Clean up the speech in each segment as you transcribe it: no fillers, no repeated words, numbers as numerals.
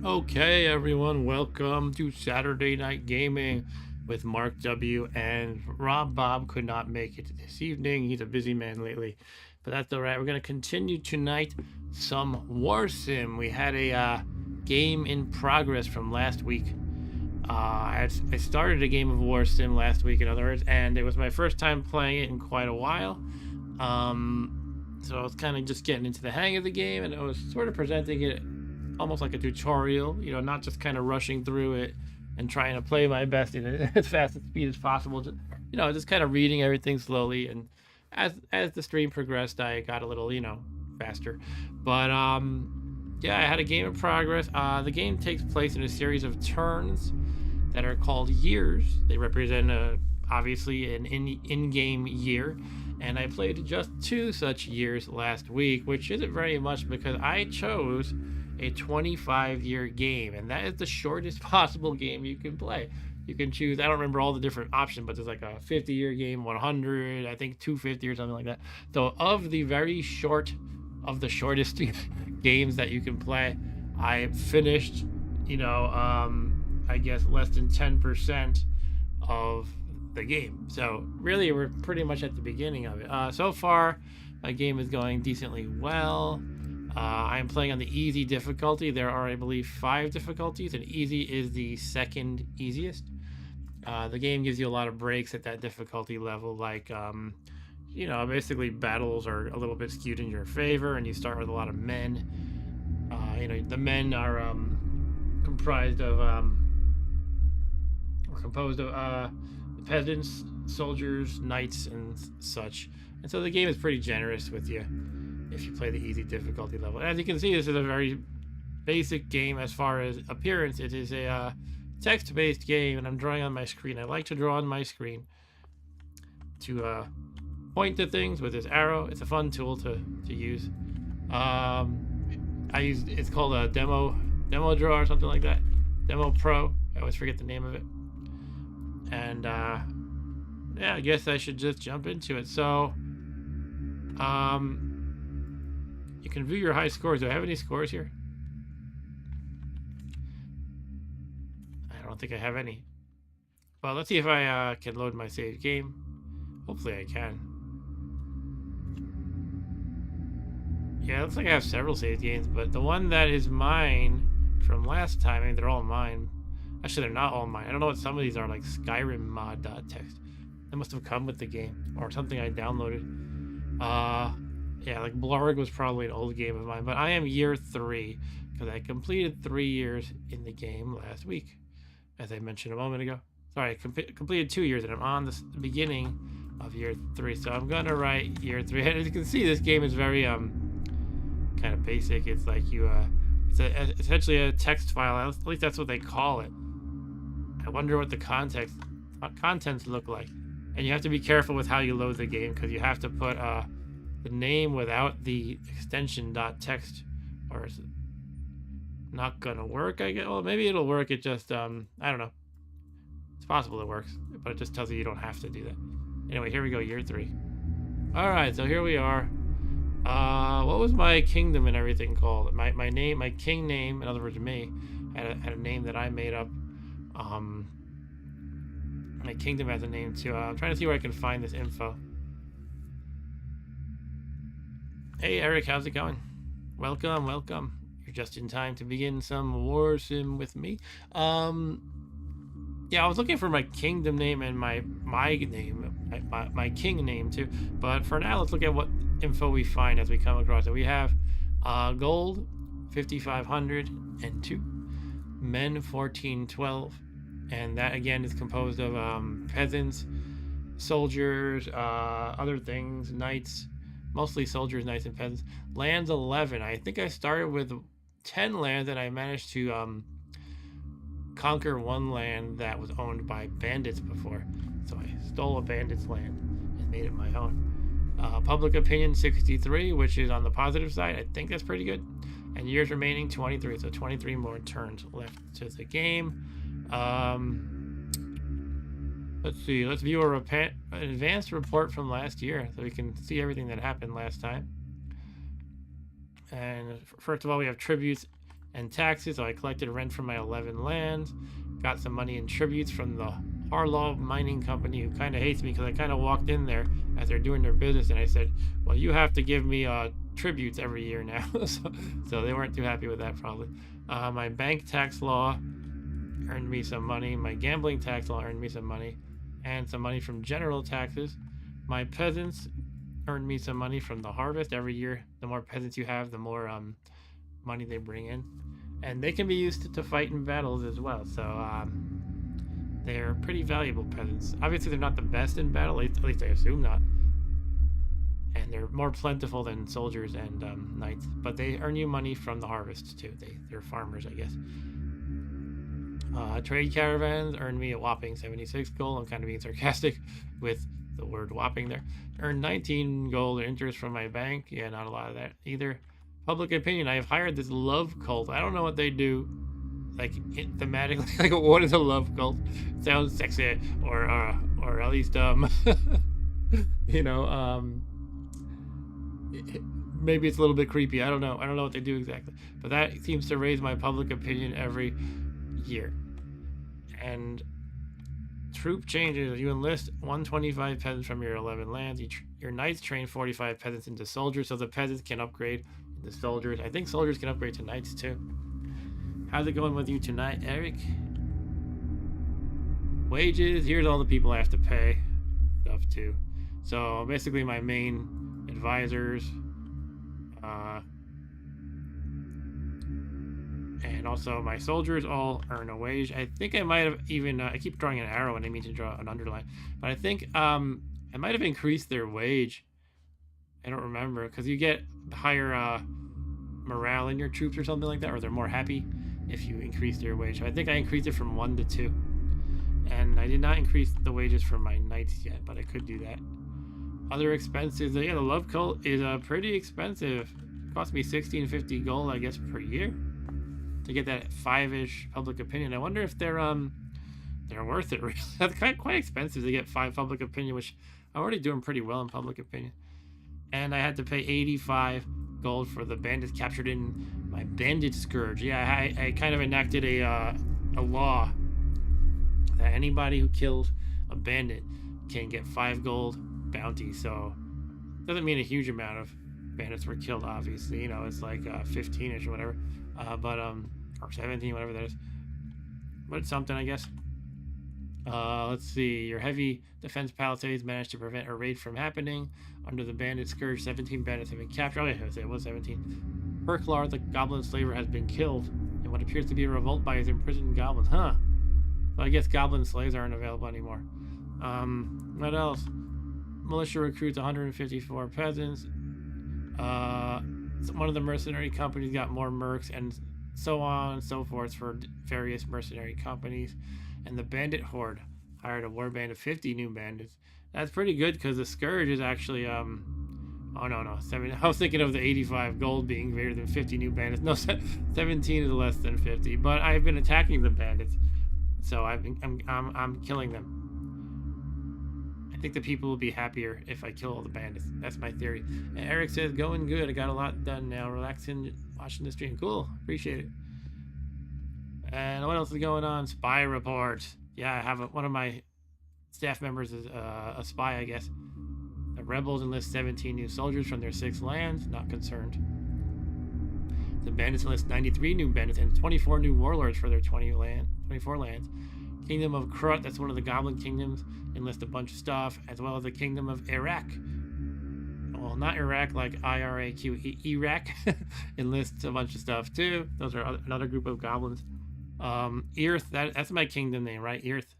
Okay, everyone, welcome to Saturday Night Gaming with Mark W. and Rob. Bob could not make it this evening. He's a busy man lately, but that's all right. We're going to continue tonight some WARSIM. We had a game in progress from last week. I started a game of WARSIM last week, in other words, and it was my first time playing it in quite a while. So I was kind of just getting into the hang of the game, and I was sort of presenting it almost like a tutorial, you know, not just kind of rushing through it and trying to play my best in it as fast as speed as possible. Just, you know, just kind of reading everything slowly. And as the stream progressed, I got a little, you know, faster. But yeah, I had a game in progress. The game takes place in a series of turns that are called years. They represent obviously an in-game year. And I played just 2 such years last week, which isn't very much because I chose a 25-year game, and that is the shortest possible game you can play. You can choose, I don't remember all the different options, but there's like a 50-year game, 100, I think 250 or something like that. So of the shortest games that you can play, I finished, you know, I guess less than 10% of the game. So really we're pretty much at the beginning of it. So far my game is going decently well. I'm playing on the easy difficulty. There are, I believe, 5 difficulties, and easy is the second easiest. The game gives you a lot of breaks at that difficulty level, like, you know, basically battles are a little bit skewed in your favor, and you start with a lot of men. You know, the men are composed of peasants, soldiers, knights, and such. And so the game is pretty generous with you if you play the easy difficulty level. And as you can see, this is a very basic game as far as appearance. It is a text-based game, and I'm drawing on my screen. I like to draw on my screen to point to things with this arrow. It's a fun tool to use. It's called a demo draw or something like that. Demo Pro. I always forget the name of it. And yeah, I guess I should just jump into it. So you can view your high scores. Do I have any scores here? I don't think I have any. Well, let's see if I can load my saved game. Hopefully I can. Yeah, it looks like I have several saved games, but the one that is mine from last time, I mean, they're all mine. Actually, they're not all mine. I don't know what some of these are, like Skyrim mod.txt. They must have come with the game, or something I downloaded. Yeah, like Blarg was probably an old game of mine, but I am year 3 because I completed 3 years in the game last week, as I mentioned a moment ago. Sorry, I completed 2 years, and I'm on the beginning of year 3, so I'm gonna write year 3. And as you can see, this game is very kind of basic. It's like it's essentially a text file. At least that's what they call it. I wonder what the contents look like. And you have to be careful with how you load the game, because you have to put the name without the extension .text, or it's not gonna work, I guess. Well, maybe it'll work. It just I don't know. It's possible it works, but it just tells you don't have to do that. Anyway, here we go, year 3. All right, so here we are. What was my kingdom and everything called? My name, my king name, in other words, me, had a name that I made up. My kingdom has a name too. I'm trying to see where I can find this info. Hey Eric, how's it going? Welcome, welcome. You're just in time to begin some WARSIM with me. Yeah, I was looking for my kingdom name and my name, my king name too. But for now, let's look at what info we find as we come across it. We have gold 5,502, men 1,412, and that again is composed of peasants, soldiers, other things, knights, mostly soldiers, knights, and peasants. Lands 11. I think I started with 10 lands, and I managed to conquer 1 land that was owned by bandits before. So I stole a bandit's land and made it my own. Public opinion 63, which is on the positive side. I think that's pretty good. And years remaining 23, so 23 more turns left to the game. Let's see, let's view an advanced report from last year so we can see everything that happened last time. And first of all, we have tributes and taxes. So I collected rent from my 11 lands, got some money in tributes from the Harlaw Mining Company, who kind of hates me because I kind of walked in there as they're doing their business, and I said, well, you have to give me tributes every year now. So they weren't too happy with that, probably. My bank tax law earned me some money. My gambling tax law earned me some money, and some money from general taxes. My peasants earned me some money from the harvest. Every year, the more peasants you have, the more money they bring in, and they can be used to fight in battles as well. So they're pretty valuable peasants. Obviously, they're not the best in battle, at least I assume not. And they're more plentiful than soldiers and knights, but they earn you money from the harvest too. They're farmers, I guess. Trade caravans earned me a whopping 76 gold. I'm kind of being sarcastic with the word whopping there. Earned 19 gold interest from my bank. Yeah, not a lot of that either. Public opinion. I have hired this love cult. I don't know what they do. Like thematically, like what is a love cult? Sounds sexy, or at least you know, maybe it's a little bit creepy. I don't know what they do exactly, but that seems to raise my public opinion every year. And troop changes. You enlist 125 peasants from your 11 lands. Your knights train 45 peasants into soldiers, so the peasants can upgrade into soldiers. I think soldiers can upgrade to knights too. How's it going with you tonight, Eric? Wages. Here's all the people I have to pay stuff to. So basically my main advisors, and also my soldiers all earn a wage. I think I might have even, I keep drawing an arrow and I mean to draw an underline, but I think I might have increased their wage. I don't remember, because you get higher morale in your troops or something like that, or they're more happy if you increase their wage. So I think I increased it from 1 to 2. And I did not increase the wages for my knights yet, but I could do that. Other expenses. Yeah, the love cult is pretty expensive. It cost me 1650 gold, I guess, per year to get that 5-ish public opinion. I wonder if they're worth it. Really, that's quite expensive to get 5 public opinion, which I'm already doing pretty well in public opinion. And I had to pay 85 gold for the bandits captured in my bandit scourge. Yeah, I kind of enacted a law that anybody who kills a bandit can get 5 gold bounty. So it doesn't mean a huge amount of bandits were killed, obviously. You know, it's like 15-ish or whatever, or 17, whatever that is, but it's something, I guess. Let's see. Your heavy defense palisades managed to prevent a raid from happening. Under the bandit scourge, 17 bandits have been captured. Oh, yeah, it was 17. Perklar, the goblin slaver, has been killed in what appears to be a revolt by his imprisoned goblins. Huh. So I guess goblin slaves aren't available anymore. What else? Militia recruits 154 peasants. One of the mercenary companies got more mercs, and so on and so forth for various mercenary companies. And the bandit horde hired a warband of 50 new bandits. That's pretty good, because the scourge is actually oh no, 7. I was thinking of the 85 gold being greater than 50 new bandits. No, 17 is less than 50. But I've been attacking the bandits, so I'm killing them. I think the people will be happier if I kill all the bandits. That's my theory. And Eric says, going good. I got a lot done now. Relaxing, watching the stream. Cool. Appreciate it. And what else is going on? Spy report. Yeah, I have one of my staff members is a spy, I guess. The rebels enlist 17 new soldiers from their 6 lands. Not concerned. The bandits enlist 93 new bandits and 24 new warlords for their 24 lands. Kingdom of Krut, that's one of the goblin kingdoms, enlist a bunch of stuff, as well as the Kingdom of Iraq. Well, not Iraq, like IRAQ, Iraq, enlists a bunch of stuff too. Those are another group of goblins. Earth, that's my kingdom name, right? Earth.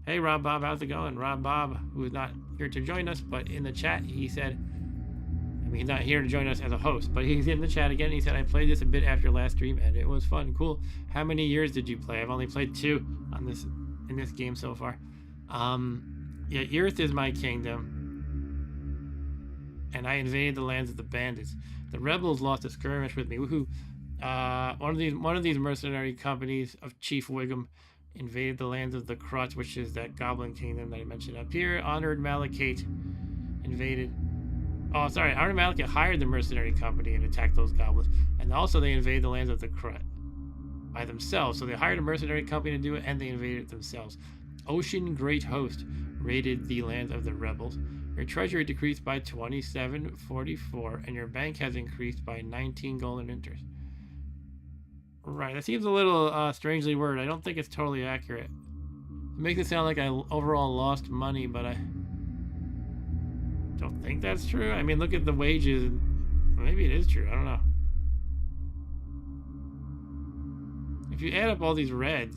Hey, Rob Bob, how's it going? Rob Bob, who is not here to join us, but in the chat, he said, I mean, he's not here to join us as a host, but he's in the chat again. He said, I played this a bit after last stream, and it was fun. Cool. How many years did you play? I've only played 2 in this game so far. Yeah, Earth is my kingdom, and I invaded the lands of the bandits. The rebels lost a skirmish with me. Woohoo! One of these mercenary companies of Chief Wiggum invaded the lands of the Krut, which is that goblin kingdom that I mentioned up here. Honored Malachite invaded Oh, sorry. Army Malika hired the mercenary company and attacked those goblins. And also they invaded the lands of the Krut by themselves. So they hired a mercenary company to do it, and they invaded it themselves. Ocean Great Host raided the lands of the rebels. Your treasury decreased by 2744, and your bank has increased by 19 golden interest. Right, that seems a little strangely worded. I don't think it's totally accurate. It makes it sound like I overall lost money, but I don't think that's true. I mean, look at the wages. Maybe it is true. I don't know. If you add up all these reds,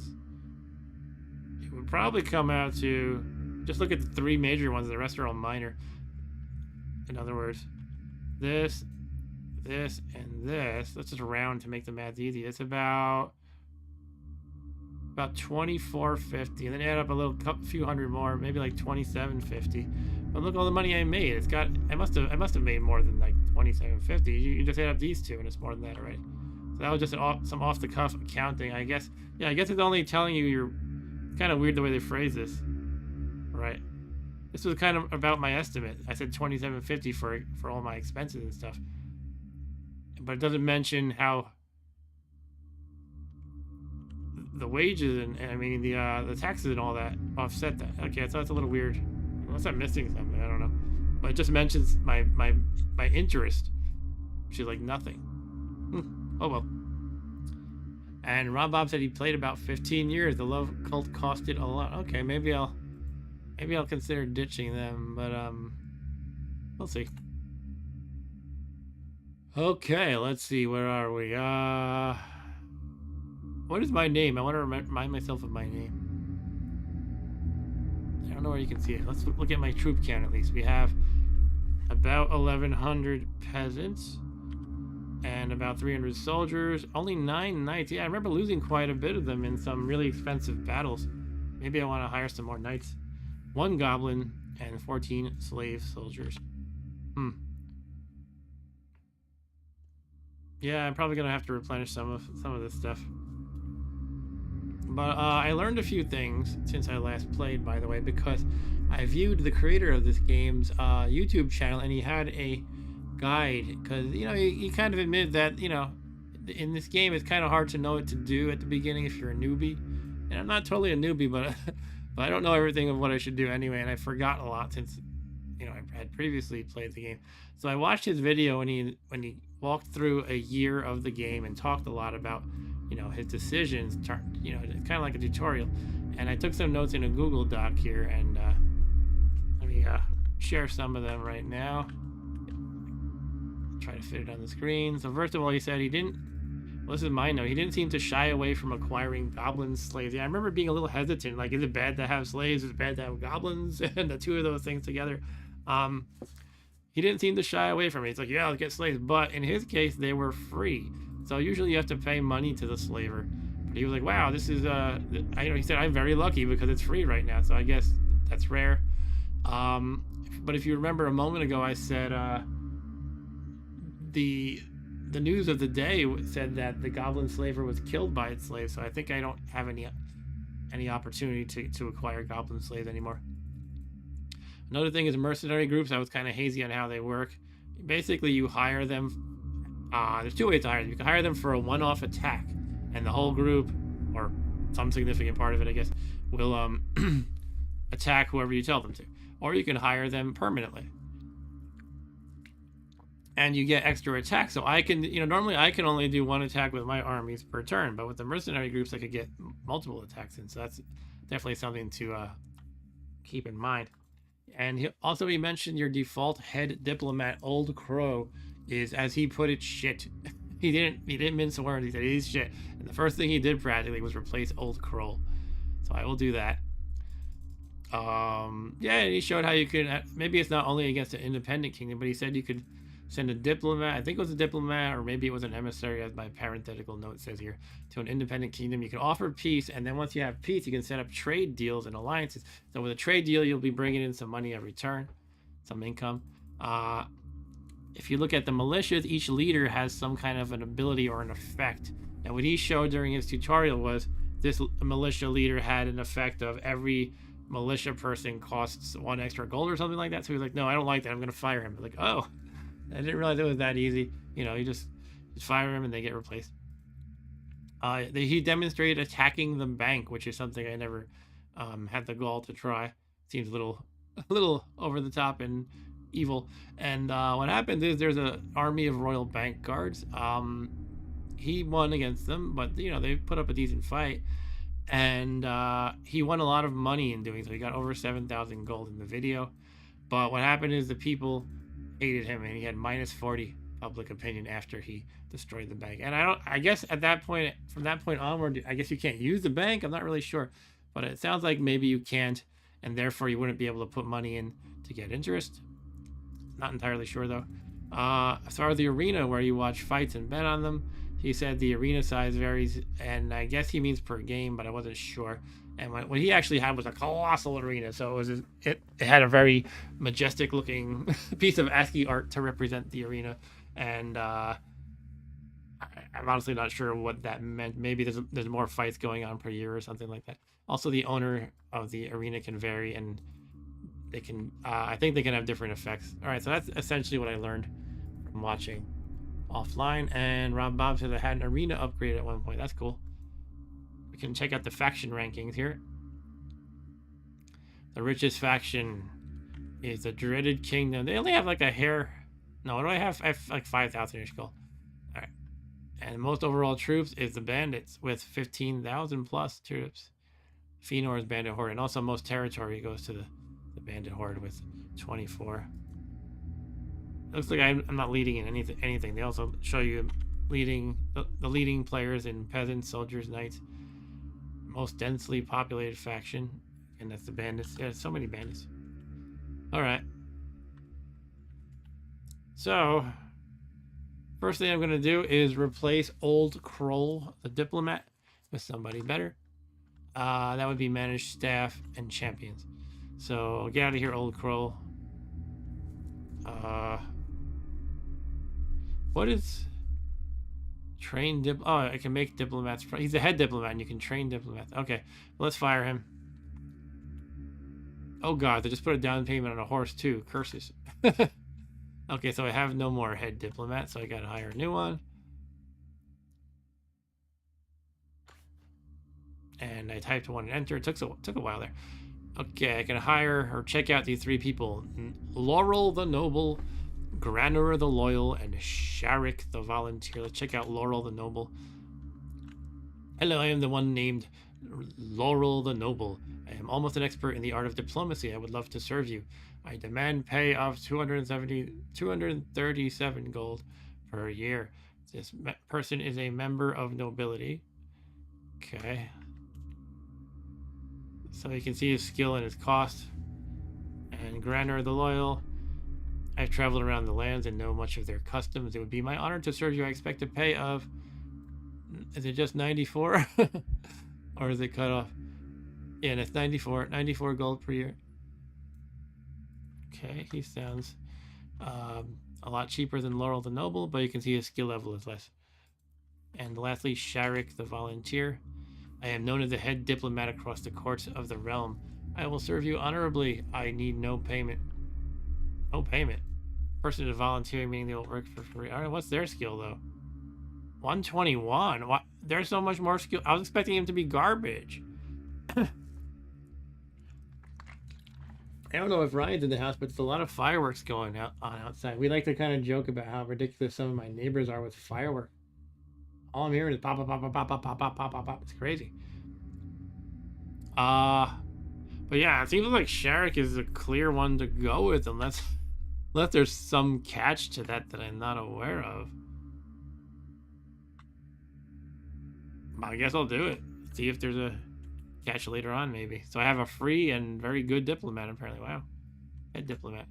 it would probably come out to... Just look at the 3 major ones. The rest are all minor. In other words, this, and this. Let's just round to make the math easy. It's about 2450, and then add up a little few hundred more, maybe like 2750. But look all the money I made. It's got... I must have made more than like 2750. You just add up these two, and it's more than that already. So that was just some off the cuff accounting, I guess. Yeah, I guess it's only telling you you're... It's kind of weird the way they phrase this. Right. This was kind of about my estimate. I said 2750 for all my expenses and stuff. But it doesn't mention how the wages and I mean the taxes and all that offset that. Okay, so that's a little weird. Unless I'm missing something, I don't know. But it just mentions my interest, which is like nothing. Oh well. And Ron Bob said he played about 15 years. The love cult costed a lot. Okay, maybe I'll consider ditching them, but we'll see. Okay, let's see. Where are we? What is my name? I want to remind myself of my name. I don't know where you can see it. Let's look at my troop count at least. We have about 1,100 peasants and about 300 soldiers. Only 9 knights. Yeah, I remember losing quite a bit of them in some really expensive battles. Maybe I want to hire some more knights. 1 goblin and 14 slave soldiers. Yeah, I'm probably gonna have to replenish some of this stuff. But I learned a few things since I last played, by the way, because I viewed the creator of this game's YouTube channel, and he had a guide. Because he kind of admitted that in this game it's kind of hard to know what to do at the beginning if you're a newbie. And I'm not totally a newbie, but I don't know everything of what I should do anyway, and I forgot a lot since I had previously played the game. So I watched his video when he walked through a year of the game and talked a lot about his decisions. It's kind of like a tutorial, and I took some notes in a Google Doc here, and let me share some of them right now. Try to fit it on the screen. So first of all, he said he didn't... Well, this is my note. He didn't seem to shy away from acquiring goblin slaves. Yeah, I remember being a little hesitant. Like, is it bad to have slaves? Is it bad to have goblins? And the two of those things together. He didn't seem to shy away from it. He's like, yeah, I'll get slaves. But in his case, they were free. So usually you have to pay money to the slaver. But he was like, wow, this is... he said, I'm very lucky because it's free right now. So I guess that's rare. But if you remember a moment ago, I said... The news of the day said that the goblin slaver was killed by its slaves, so I think I don't have any opportunity to acquire goblin slaves anymore. Another thing is mercenary groups. I was kind of hazy on how they work. Basically, you hire them. There's 2 ways to hire them. You can hire them for a one-off attack, and the whole group, or some significant part of it, I guess, will attack whoever you tell them to. Or you can hire them permanently. And you get extra attacks. So I can, normally I can only do 1 attack with my armies per turn, but with the mercenary groups, I could get multiple attacks in. So that's definitely something to keep in mind. And he mentioned your default head diplomat, Old Crow, is, as he put it, shit. He didn't mince words. He said he's shit. And the first thing he did practically was replace Old Crow. So I will do that. Yeah, he showed how you could, maybe it's not only against an independent kingdom, but he said you could send a diplomat, I think it was a diplomat, or maybe it was an emissary, as my parenthetical note says here, to an independent kingdom. You can offer peace, and then once you have peace, you can set up trade deals and alliances. So with a trade deal, you'll be bringing in some money every turn, some income. If you look at the militias, each leader has some kind of an ability or an effect. And what he showed during his tutorial was this militia leader had an effect of every militia person costs 1 extra gold or something like that. So he was like, no, I don't like that. I'm going to fire him. Like, oh, I didn't realize it was that easy. You know, you just fire them and they get replaced. He demonstrated attacking the bank, which is something I never had the gall to try. Seems a little over the top and evil. And what happens is there's an army of Royal Bank guards. He won against them, but you know they put up a decent fight, and he won a lot of money in doing so. He got over 7,000 gold in the video. But what happened is the people hated him, and he had -40 public opinion after he destroyed the bank. And I guess at that point, from that point onward, I guess you can't use the bank. I'm not really sure, but it sounds like maybe you can't, and therefore you wouldn't be able to put money in to get interest. Not entirely sure though. As far as the arena where you watch fights and bet on them, he said the arena size varies, and I guess he means per game, but I wasn't sure. And what he actually had was a colossal arena, so it had a very majestic looking piece of ASCII art to represent the arena, and I'm honestly not sure what that meant. Maybe there's more fights going on per year or something like that. Also, the owner of the arena can vary, and they can I think they can have different effects. All right, so that's essentially what I learned from watching offline. And Rob Bob says I had an arena upgrade at one point. That's cool. We can check out the faction rankings here. The richest faction is the Dreaded Kingdom. They only have like a hair. No, what do I have? I have like 5,000-ish gold. All right. And most overall troops is the Bandits with 15,000 plus troops. Fenor's Bandit Horde. And also most territory goes to the Bandit Horde with 24. It looks like I'm not leading in anything. They also show you leading the leading players in Peasants, Soldiers, Knights. Most densely populated faction. And that's the Bandits. Yeah, so many bandits. Alright. So, first thing I'm going to do is replace Old Kroll, the Diplomat, with somebody better. That would be Managed Staff and Champions. So, get out of here, Old Kroll. What is... Train dip... Oh, I can make diplomats... He's the head diplomat, and you can train diplomats. Okay, let's fire him. Oh god, they just put a down payment on a horse too. Curses. Okay, so I have no more head diplomat, so I gotta hire a new one. And I typed one and enter. It took a while there. Okay, I can hire or check out these three people. Laurel the Noble, Granor the Loyal, and Sharik the Volunteer. Let's check out Laurel the Noble. Hello, I am the one named Laurel the Noble. I am almost an expert in the art of diplomacy. I would love to serve you. I demand pay of 237 gold per year. This person is a member of nobility. Okay. So you can see his skill and his cost. And Granor the Loyal. I've traveled around the lands and know much of their customs. It would be my honor to serve you. I expect a pay of... Is it just 94? Or is it cut off? Yeah, and it's 94 gold per year. Okay, he sounds a lot cheaper than Laurel the Noble, but you can see his skill level is less. And lastly, Sharik the Volunteer. I am known as the head diplomat across the courts of the realm. I will serve you honorably. I need no payment. No payment. Person is volunteering, meaning they will work for free. All right, what's their skill though? 121. What? There's so much more skill. I was expecting him to be garbage. I don't know if Ryan's in the house, but there's a lot of fireworks going on outside. We like to kind of joke about how ridiculous some of my neighbors are with fireworks. All I'm hearing is pop, pop, pop, pop, pop, pop, pop, pop, pop, pop, pop. It's crazy. But yeah, it seems like Sharik is a clear one to go with, unless there's some catch to that I'm not aware of. I guess I'll do it. See if there's a catch later on, maybe. So I have a free and very good diplomat, apparently. Wow. Head diplomat.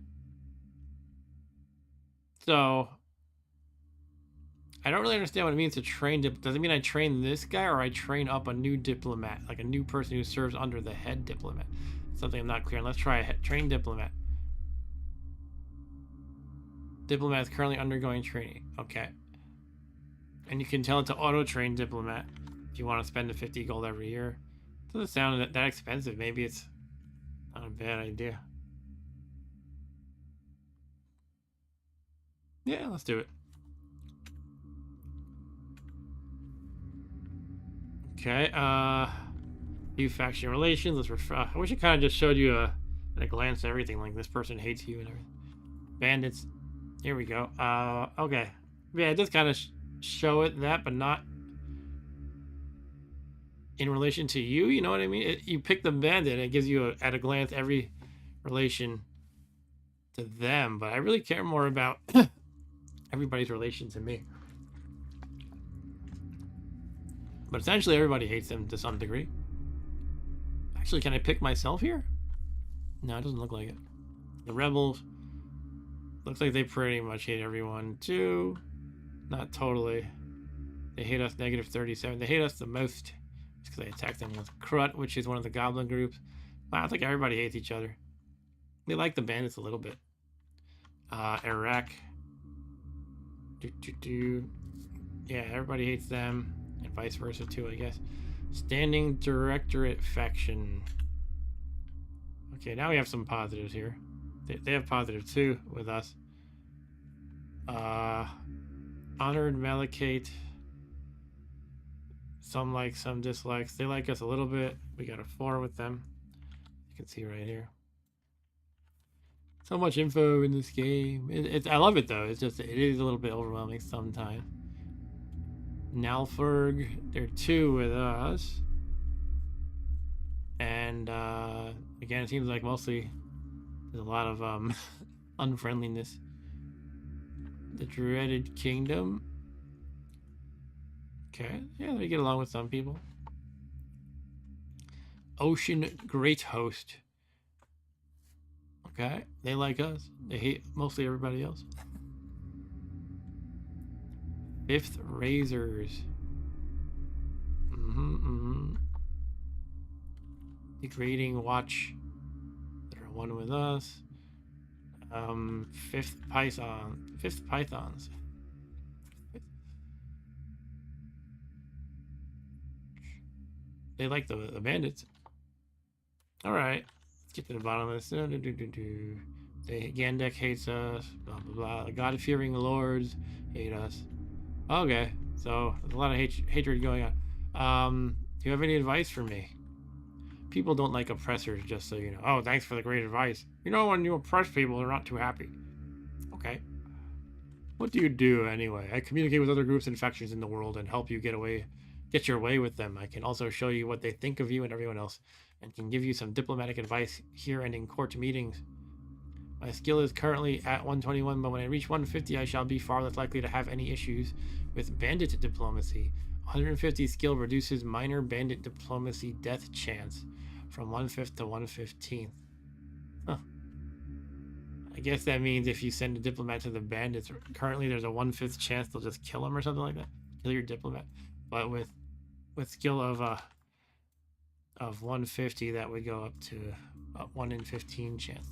So I don't really understand what it means to train. Does it mean I train this guy, or I train up a new diplomat, like a new person who serves under the head diplomat? Something I'm not clear on. Let's try train diplomat. Diplomat is currently undergoing training. Okay. And you can tell it to auto-train diplomat if you want to spend the 50 gold every year. Doesn't sound that expensive. Maybe it's not a bad idea. Yeah, let's do it. Okay, view faction relations. Let's I wish it kind of just showed you at a glance everything, like this person hates you and everything. Bandits. Here we go. Okay. Yeah, it does kind of show it that, but not in relation to you. You know what I mean? You pick the bandit, and it gives you at a glance every relation to them. But I really care more about everybody's relation to me. But essentially, everybody hates them to some degree. Actually, can I pick myself here? No, it doesn't look like it. The rebels. Looks like they pretty much hate everyone too. Not totally. They hate us negative 37. They hate us the most. It's because I attacked them with Krut, which is one of the goblin groups. Wow, I think everybody hates each other. They like the bandits a little bit. Iraq. Yeah, everybody hates them. And vice versa too, I guess. Standing Directorate faction. Okay, now we have some positives here. They have positives too with us. Honored Malachite. Some like, some dislikes. They like us a little bit. We got a 4 with them. You can see right here. So much info in this game. I love it though. It's just, it is a little bit overwhelming sometimes. Nalfurg, they're 2 with us. And again, it seems like mostly there's a lot of unfriendliness. The Dreaded Kingdom. Okay, yeah, they get along with some people. Ocean Great Host. Okay, they like us. They hate mostly everybody else. Fifth Razors. Degrading Watch. They're 1 with us. Fifth Pythons. They like the bandits. All right, let's get to the bottom of this. Gandek hates us. Blah blah blah. The God-fearing lords hate us. Okay, so there's a lot of hatred going on. Do you have any advice for me? People don't like oppressors, just so you know. Oh, thanks for the great advice. You know, when you oppress people, they're not too happy. Okay. What do you do anyway? I communicate with other groups and factions in the world and help you get your way with them. I can also show you what they think of you and everyone else, and can give you some diplomatic advice here and in court meetings. My skill is currently at 121, but when I reach 150, I shall be far less likely to have any issues with bandit diplomacy. 150 skill reduces minor bandit diplomacy death chance from 1/5 to 1/15. Huh. I guess that means if you send a diplomat to the bandits, currently there's a 1/5 chance they'll just kill him or something like that. Kill your diplomat. But with skill of 150, that would go up to a 1 in 15 chance.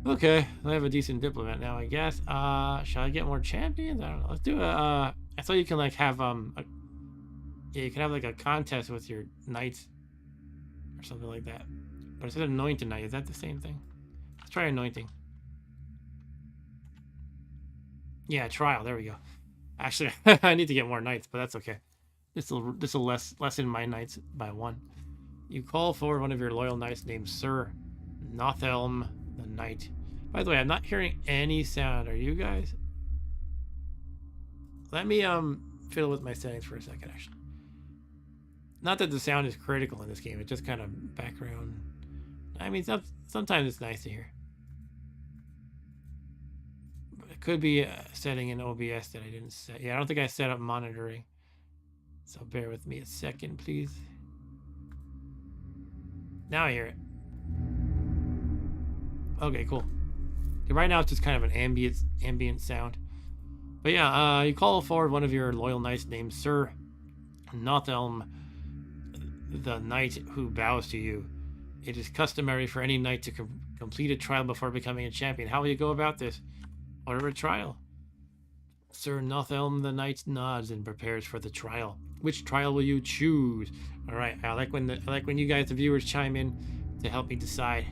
Okay, I have a decent diplomat now, I guess. Shall I get more champions? I don't know. Let's do I thought you can like have yeah, you can have like a contest with your knights or something like that. But it said anointed knight. Is that the same thing? Let's try anointing. Yeah, trial. There we go. Actually, I need to get more knights, but that's okay. This will lessen my knights by 1. You call for one of your loyal knights named Sir Nothelm the Knight. By the way, I'm not hearing any sound. Are you guys? Let me fiddle with my settings for a second, actually. Not that the sound is critical in this game. It's just kind of background. I mean, sometimes it's nice to hear. But it could be a setting in OBS that I didn't set. Yeah, I don't think I set up monitoring. So bear with me a second, please. Now I hear it. Okay, cool. Right now it's just kind of an ambient sound. But yeah, you call forward one of your loyal knights named Sir Nothelm the Knight who bows to you. It is customary for any knight to complete a trial before becoming a champion. How will you go about this? Order a trial. Sir Nothelm the Knight nods and prepares for the trial. Which trial will you choose? All right, I like when you guys, the viewers, chime in to help me decide.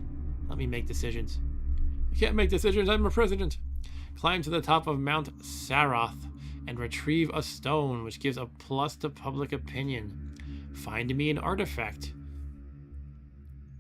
Let me make decisions. I can't make decisions. I'm a president. Climb to the top of Mount Saroth and retrieve a stone, which gives a plus to public opinion. Find me an artifact.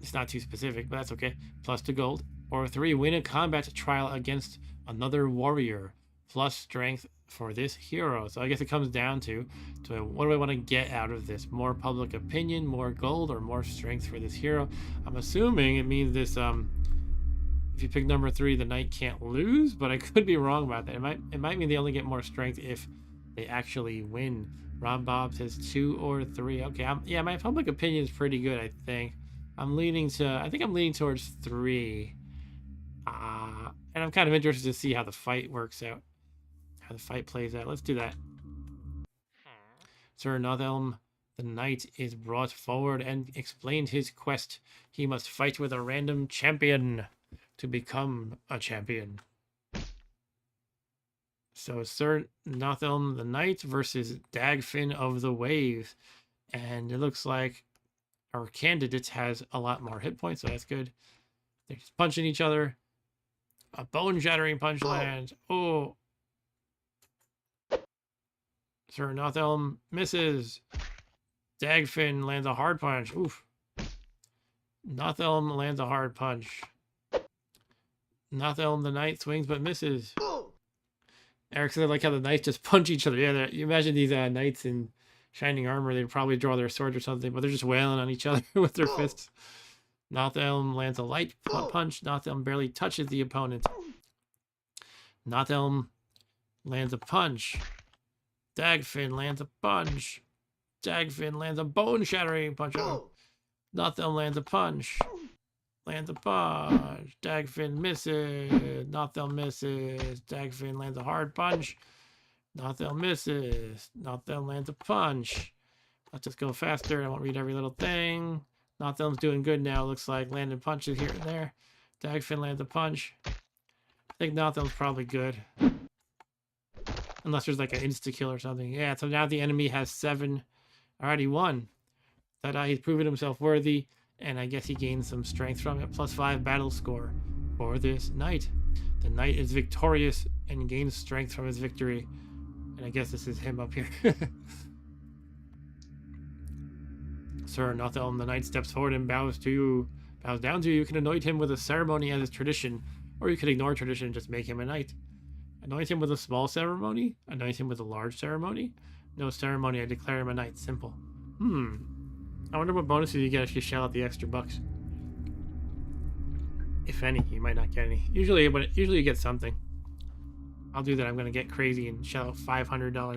It's not too specific, but that's okay. Plus to gold. Or 3, win a combat trial against another warrior. Plus strength for this hero. So I guess it comes down to what do I want to get out of this? More public opinion, more gold, or more strength for this hero? I'm assuming it means this, if you pick number 3, the knight can't lose, but I could be wrong about that. It might mean they only get more strength if they actually win. Rob Bob says 2 or 3. Okay, yeah, my public opinion is pretty good, I think. I think I'm leaning towards 3. And I'm kind of interested to see how the fight works out. How the fight plays out. Let's do that. Sir Nothelm, the knight, is brought forward and explained his quest. He must fight with a random champion to become a champion. So Sir Nothelm, the knight, versus Dagfinn of the Waves. And it looks like our candidate has a lot more hit points, so that's good. They're just punching each other. A bone-shattering punch lands. Oh. Sir Nothelm misses. Dagfinn lands a hard punch. Oof. Nothelm lands a hard punch. Nothelm the knight swings but misses. Eric said I like how the knights just punch each other. Yeah, you imagine these knights in shining armor, they'd probably draw their swords or something, but they're just wailing on each other with their fists. Nothelm lands a light punch. Nothelm barely touches the opponent. Nothelm lands a punch. Dagfinn lands a punch. Dagfinn lands a bone-shattering punch. Nothelm lands a punch. Lands a punch. Dagfinn misses. Nothelm misses. Dagfinn lands a hard punch. Nothelm misses. Nothelm lands a punch. Let's just go faster. I won't read every little thing. Nothelm's doing good now. Looks like landing punches here and there. Dagfinn lands a punch. I think Nothelm's probably good. Unless there's like an insta-kill or something. Yeah, so now the enemy has 7. Alright, he won. That he's proven himself worthy. And I guess he gained some strength from it. +5 battle score for this knight. The knight is victorious and gains strength from his victory. And I guess this is him up here. Sir Nothelm, the knight, steps forward and bows down to you. You can anoint him with a ceremony as is tradition, or you can ignore tradition and just make him a knight. Anoint him with a small ceremony. Anoint him with a large ceremony. No ceremony, I declare him a knight. Simple. I wonder what bonuses you get if you shell out the extra bucks. If any, you might not get any. Usually you get something. I'll do that. I'm gonna get crazy and shell out $500 gold.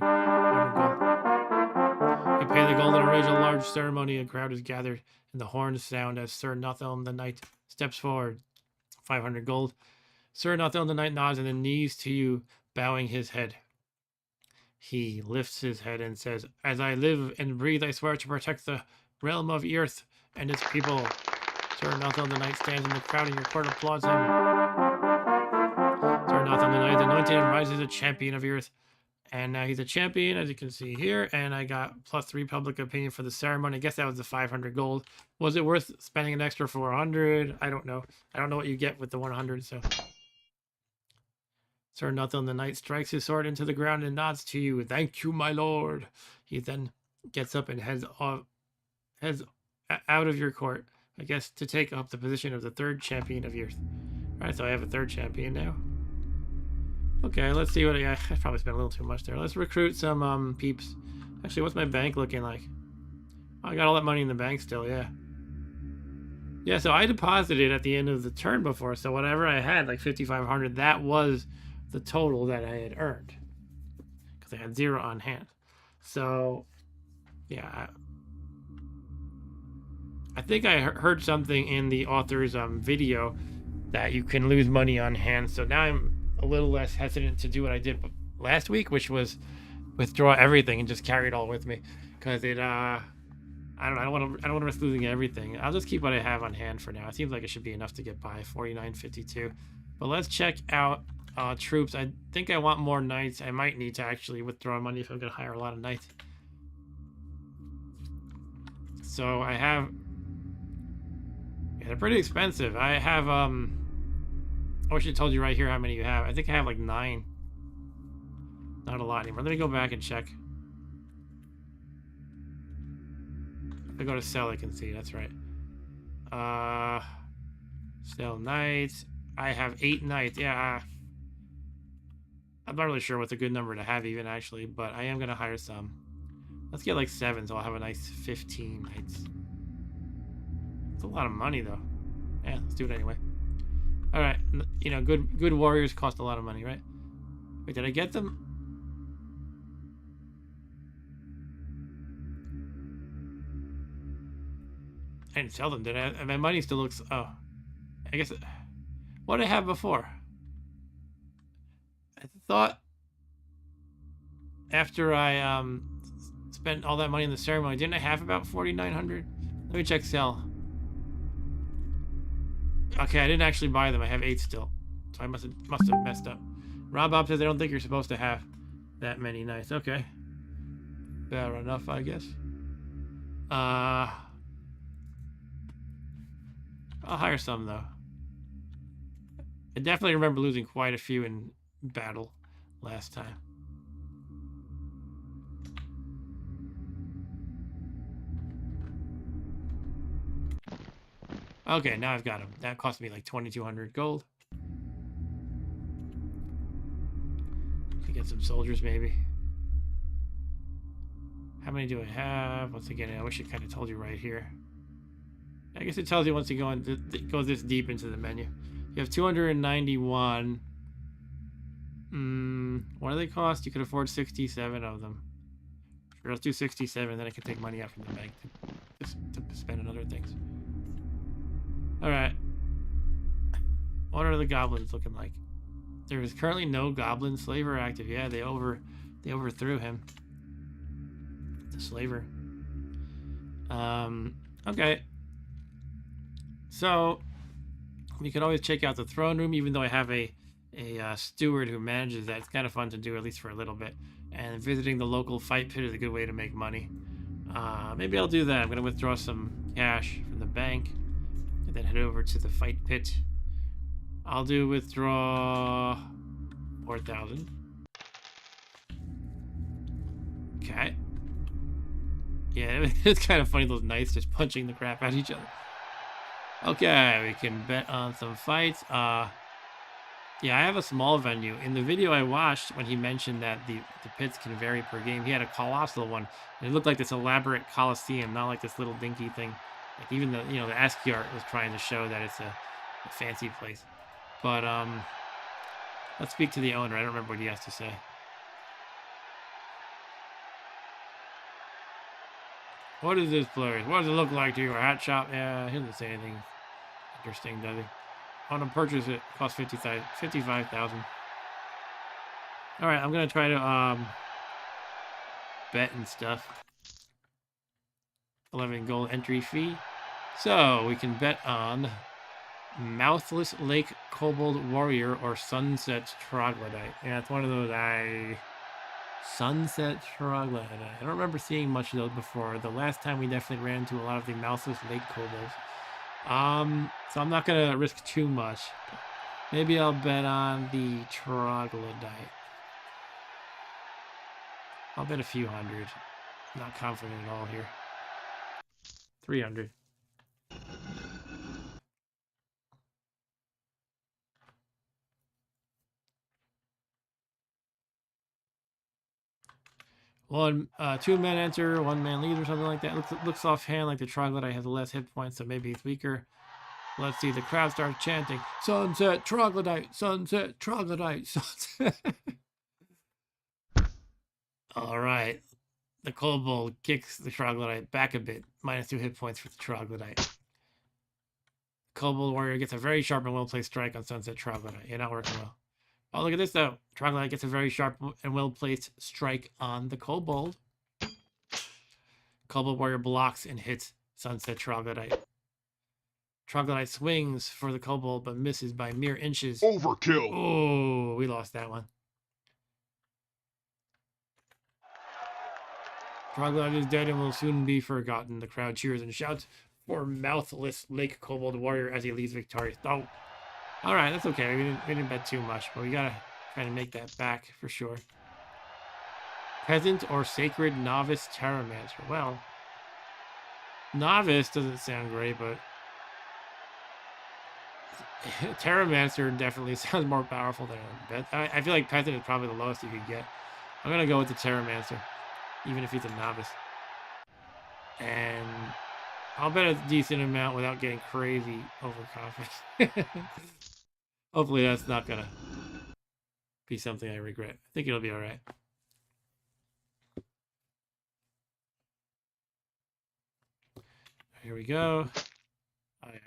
You pay the gold and arrange a large ceremony. A crowd is gathered, and the horns sound as Sir Nothelm the knight steps forward. 500 gold. Sir Nothelm the knight nods and then knees to you, bowing his head. He lifts his head and says, "As I live and breathe, I swear to protect the realm of Earth and its people." Sir Nothelm the knight stands in the crowd, and your court applauds him. Sir Nothelm the knight is anointed and rises a champion of Earth. And now he's a champion, as you can see here. And I got +3 public opinion for the ceremony. I guess that was the 500 gold. Was it worth spending an extra 400? I don't know. I don't know what you get with the 100, so. Sir Nothelm the knight strikes his sword into the ground and nods to you. "Thank you, my lord." He then gets up and heads out of your court, I guess, to take up the position of the 3rd champion of Earth. Alright, so I have a 3rd champion now. Okay, let's see what I probably spent a little too much there. Let's recruit some peeps. Actually, what's my bank looking like? Oh, I got all that money in the bank still, yeah. Yeah, so I deposited at the end of the turn before, so whatever I had, like 5,500, that was the total that I had earned. Because I had 0 on hand. So, yeah. I think I heard something in the author's video that you can lose money on hand, so now I'm a little less hesitant to do what I did last week, which was withdraw everything and just carry it all with me, because it I don't want to risk losing everything. I'll just keep what I have on hand for now. It seems like it should be enough to get by. 49.52. But let's check out troops. I think I want more knights. I might need to actually withdraw money if I'm gonna hire a lot of knights. So I have, yeah, they're pretty expensive. I have I should have told you right here how many you have. I think I have like 9. Not a lot anymore. Let me go back and check. If I go to sell, I can see. That's right. Sell knights. I have 8 knights. Yeah. I'm not really sure what's a good number to have even, actually, but I am going to hire some. Let's get like 7, so I'll have a nice 15 knights. It's a lot of money, though. Yeah, let's do it anyway. All right. You know, good warriors cost a lot of money, right? Wait, did I get them? I didn't sell them, did I? My money still looks... Oh. I guess... What did I have before? I thought... After I spent all that money in the ceremony, didn't I have about 4,900? Let me check sell. Okay, I didn't actually buy them. I have 8 still. So I must have messed up. Rob Bob says I don't think you're supposed to have that many knights. Okay. Fair enough, I guess. I'll hire some, though. I definitely remember losing quite a few in battle last time. Okay, now I've got them. That cost me like 2,200 gold. To get some soldiers, maybe. How many do I have? Once again, I wish it kind of told you right here. I guess it tells you once you go this deep into the menu. You have 291. What do they cost? You could afford 67 of them. Sure, let's do 67, then I can take money out from the bank to spend on other things. Alright. What are the goblins looking like? There is currently no goblin slaver active. Yeah, they overthrew him. The slaver. Okay. So we could always check out the throne room, even though I have a steward who manages that. It's kind of fun to do, at least for a little bit. And visiting the local fight pit is a good way to make money. Maybe I'll do that. I'm going to withdraw some cash from the bank and then head over to the fight pit. I'll do withdraw 4,000. Okay. Yeah, it's kind of funny, those knights just punching the crap out of each other. Okay, we can bet on some fights. Yeah, I have a small venue. In the video I watched, when he mentioned that the pits can vary per game, he had a colossal one. And it looked like this elaborate coliseum, not like this little dinky thing. Like even the the ASCII art was trying to show that it's a fancy place. But let's speak to the owner. I don't remember what he has to say. What is this place? What does it look like to you? A hat shop? Yeah, he doesn't say anything interesting, does he? I want to purchase it. Costs 55,000. All right, I'm gonna try to bet and stuff. 11 gold entry fee. So we can bet on Mouthless Lake Kobold Warrior or Sunset Troglodyte. Yeah, it's one of those. Sunset Troglodyte. I don't remember seeing much of those before. The last time we definitely ran into a lot of the Mouthless Lake Kobolds. So I'm not gonna risk too much. Maybe I'll bet on the Troglodyte. I'll bet a few hundred. Not confident at all here. 300. Two men enter, one man leaves, or something like that. Looks offhand like the Troglodyte has less hit points, so maybe he's weaker. Let's see. The crowd starts chanting, "Sunset Troglodyte! Sunset Troglodyte! Sunset!" All right. The Kobold kicks the Troglodyte back a bit. -2 hit points for the Troglodyte. Kobold Warrior gets a very sharp and well-placed strike on Sunset Troglodyte. You're not working well. Oh, look at this, though. Troglodyte gets a very sharp and well-placed strike on the Kobold. Kobold Warrior blocks and hits Sunset Troglodyte. Troglodyte swings for the Kobold, but misses by mere inches. Overkill! Oh, we lost that one. Troglodyte is dead and will soon be forgotten. The crowd cheers and shouts for Mouthless Lake Kobold Warrior as he leaves victorious. Oh. All right, that's okay. We didn't bet too much, but we gotta try to make that back for sure. Peasant or sacred novice Terramancer. Well, novice doesn't sound great, but Terramancer definitely sounds more powerful than I feel like peasant is probably the lowest you could get. I'm gonna go with the Terramancer, even if he's a novice. And I'll bet a decent amount without getting crazy overconfident. Hopefully that's not gonna be something I regret. I think it'll be all right. Here we go. Oh, yeah.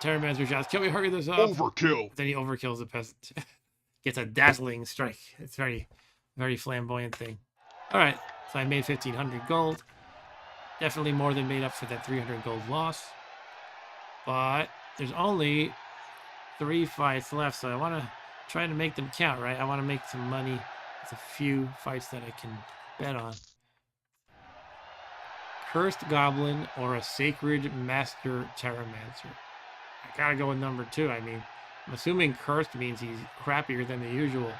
Terramancer shots. Can we hurry this up? Overkill. Then he overkills the peasant. Gets a dazzling strike. It's very, very flamboyant thing. All right, so I made 1,500 gold. Definitely more than made up for that 300 gold loss. But there's only 3 fights left, so I want to try to make them count, right? I want to make some money. There's a few fights that I can bet on. Cursed Goblin or a Sacred Master Terramancer. I gotta go with number 2. I mean, I'm assuming cursed means he's crappier than the usual.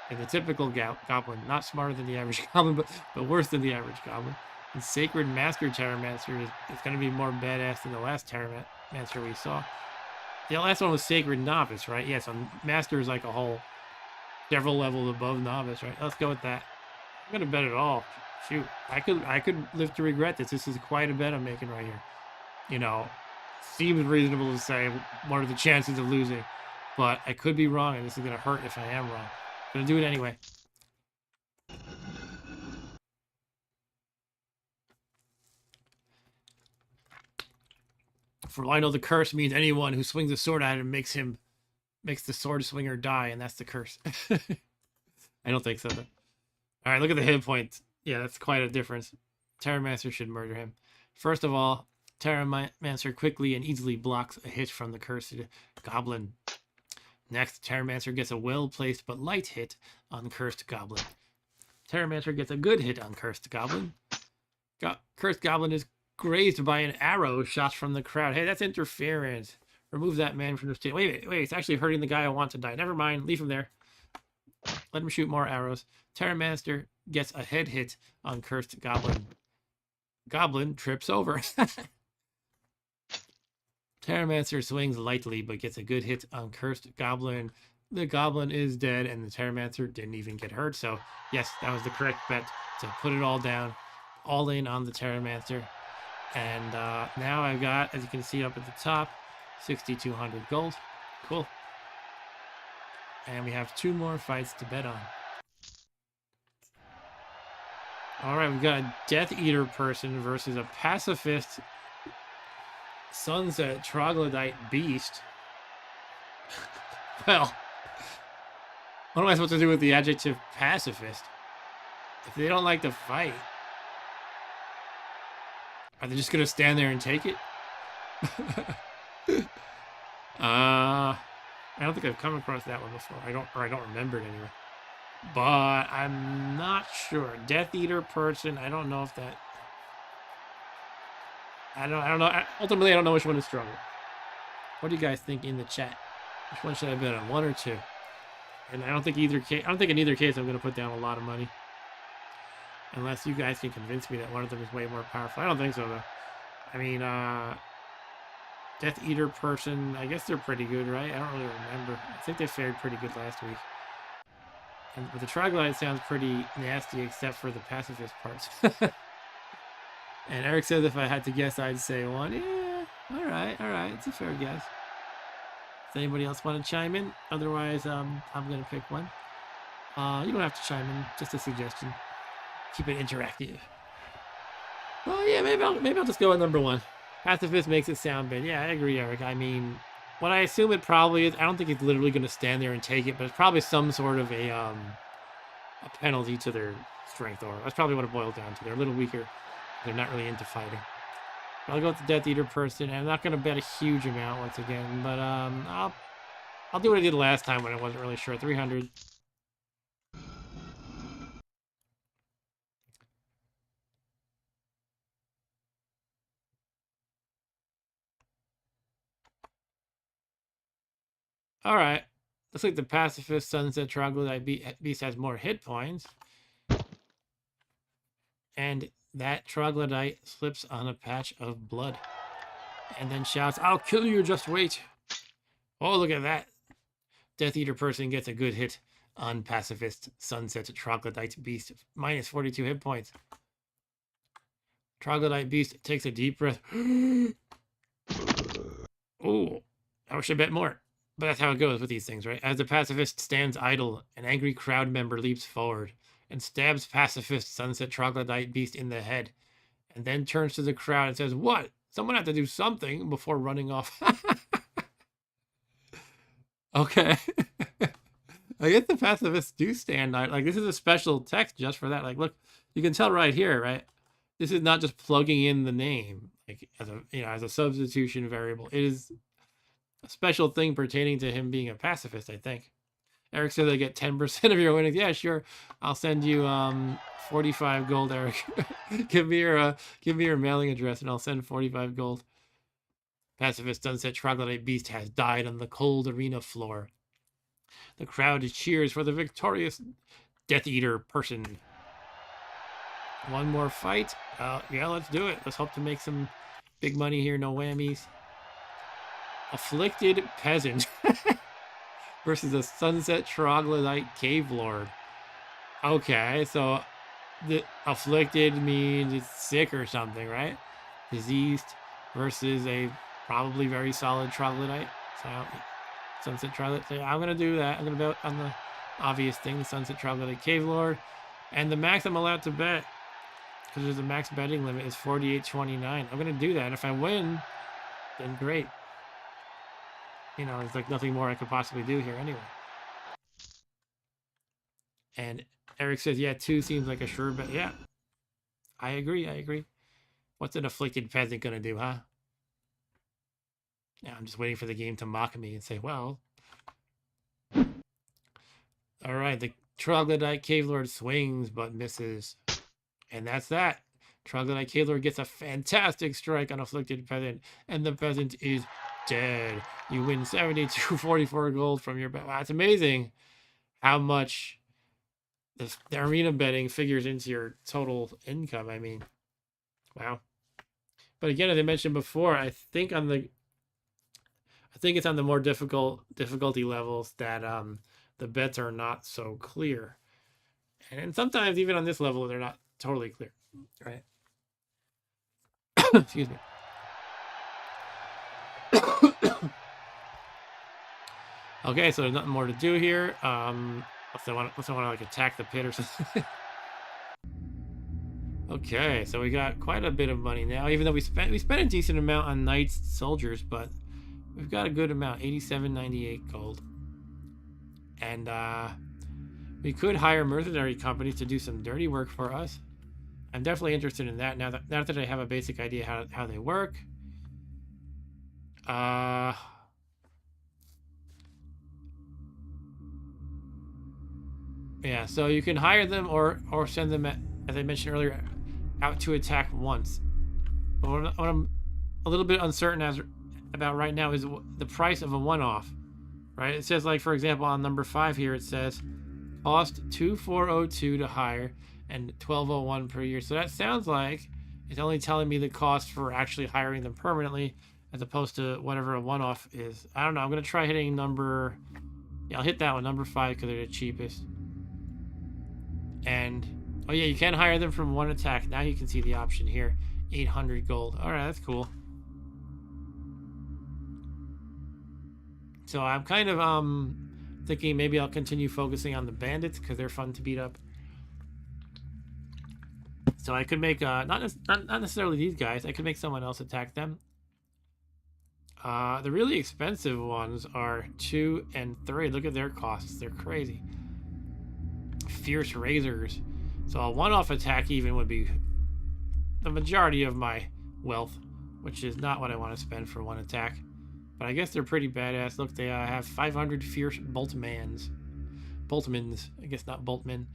And the typical goblin, not smarter than the average goblin, but worse than the average goblin. And Sacred Master Terramancer is going to be more badass than the last Terramancer we saw. The last one was Sacred Novice, right? Yeah, so Master is like a whole several levels above Novice, right? Let's go with that. I'm going to bet it all. Shoot, I could live to regret this. This is quite a bet I'm making right here. You know, seems reasonable to say what are the chances of losing, but I could be wrong, and this is going to hurt if I am wrong. I'm going to do it anyway. For all I know, the curse means anyone who swings a sword at him makes the sword swinger die, and that's the curse. I don't think so, though. All right, look at the hit points. Yeah, that's quite a difference. Terramancer should murder him. First of all, Terramancer quickly and easily blocks a hit from the cursed goblin. Next, Terramancer gets a well-placed but light hit on Cursed Goblin. Terramancer gets a good hit on Cursed Goblin. Cursed Goblin is grazed by an arrow shot from the crowd. Hey, that's interference. Remove that man from the stage. Wait, it's actually hurting the guy I want to die. Never mind, leave him there. Let him shoot more arrows. Terramancer gets a head hit on Cursed Goblin. Goblin trips over. Terramancer swings lightly but gets a good hit on Cursed Goblin. The Goblin is dead and the Terramancer didn't even get hurt. So, yes, that was the correct bet to put it all down. All in on the Terramancer. And now I've got, as you can see up at the top, 6,200 gold. Cool. And we have 2 more fights to bet on. All right, we've got a Death Eater person versus a pacifist Sunset Troglodyte Beast. Well, what am I supposed to do with the adjective pacifist? If they don't like to fight, are they just going to stand there and take it? I don't think I've come across that one before. I don't remember it anyway. But I'm not sure. Death Eater person, I don't know if that... I don't know. Ultimately, I don't know which one is stronger. What do you guys think in the chat? Which one should I bet on? 1 or 2? And I don't think in either case I'm going to put down a lot of money. Unless you guys can convince me that one of them is way more powerful. I don't think so, though. I mean, Death Eater person, I guess they're pretty good, right? I don't really remember. I think they fared pretty good last week. But the Troglodyte sounds pretty nasty, except for the pacifist parts. And Eric says if I had to guess, I'd say 1. Yeah, all right. It's a fair guess. Does anybody else want to chime in? Otherwise, I'm going to pick one. You don't have to chime in. Just a suggestion. Keep it interactive. Well, yeah, maybe I'll just go with number 1. Pacifist makes it sound bad. Yeah, I agree, Eric. I mean, what I assume it probably is, I don't think it's literally going to stand there and take it, but it's probably some sort of a penalty to their strength, or that's probably what it boils down to. They're a little weaker. They're not really into fighting. I'll go with the Death Eater person. I'm not going to bet a huge amount once again, but I'll do what I did last time when I wasn't really sure. 300. All right. Looks like the pacifist Sunset Troglodyte Beast has more hit points. And that troglodyte slips on a patch of blood. And then shouts, "I'll kill you, just wait." Oh, look at that. Death Eater person gets a good hit on pacifist Sunset Troglodyte Beast. Minus 42 hit points. Troglodyte Beast takes a deep breath. Oh, I wish I bet more. But that's how it goes with these things, right? As the pacifist stands idle, an angry crowd member leaps forward and stabs pacifist Sunset Troglodyte Beast in the head, and then turns to the crowd and says, "What? Someone had to do something," before running off. Okay. I guess the pacifists do stand out. Like, this is a special text just for that. Like, look, you can tell right here, right? This is not just plugging in the name, like, as a, as a substitution variable. It is a special thing pertaining to him being a pacifist, I think. Eric said they get 10% of your winnings. Yeah, sure. I'll send you 45 gold, Eric. give me your mailing address and I'll send 45 gold. Pacifist Sunset Troglodyte Beast has died on the cold arena floor. The crowd cheers for the victorious Death Eater person. One more fight. Yeah, let's do it. Let's hope to make some big money here. No whammies. Afflicted Peasant versus a Sunset Troglodyte Cave Lord. Okay, so the afflicted means it's sick or something, right? Diseased versus a probably very solid troglodyte. So Sunset Troglodyte. So I'm gonna do that. I'm gonna bet on the obvious thing, the Sunset Troglodyte Cave Lord, and the max I'm allowed to bet, because there's a max betting limit, is 48.29. I'm gonna do that. If I win, then great. There's like nothing more I could possibly do here anyway. And Eric says, yeah, 2 seems like a sure bet. Yeah, I agree. What's an afflicted peasant gonna do, huh? Yeah, I'm just waiting for the game to mock me and say, well. All right, the Troglodyte Cave Lord swings but misses. And that's that. Troglodyte Cave Lord gets a fantastic strike on afflicted peasant, and the peasant is dead. You win 72.44 gold from your bet. Wow, it's amazing how much the arena betting figures into your total income. I mean, wow. But again, as I mentioned before, I think it's on the more difficulty levels that the bets are not so clear, and sometimes even on this level they're not totally clear, right? Excuse me. Okay, so there's nothing more to do here. Unless I want to like attack the pit or something. Okay, so we got quite a bit of money now, even though we spent a decent amount on knights, soldiers, but we've got a good amount, 87.98 gold. And we could hire mercenary companies to do some dirty work for us. I'm definitely interested in that now that I have a basic idea how they work. Yeah, so you can hire them or send them, as I mentioned earlier, out to attack once. But what I'm a little bit uncertain about right now is the price of a one-off, right? It says, like, for example, on number 5 here, it says cost 2,402 to hire and 1,201 per year. So that sounds like it's only telling me the cost for actually hiring them permanently, as opposed to whatever a one-off is. I don't know. I'm gonna try hitting number. Yeah, I'll hit that one, number 5, because they're the cheapest. And oh yeah, you can hire them from one attack. Now you can see the option here, 800 gold. All right, that's cool. So I'm kind of thinking maybe I'll continue focusing on the bandits because they're fun to beat up. So I could make not necessarily these guys. I could make someone else attack them. The really expensive ones are 2 and 3. Look at their costs. They're crazy. Fierce Razors. So a one-off attack even would be the majority of my wealth, which is not what I want to spend for one attack. But I guess they're pretty badass. Look, they have 500 fierce Boltmans. I guess not Boltmen.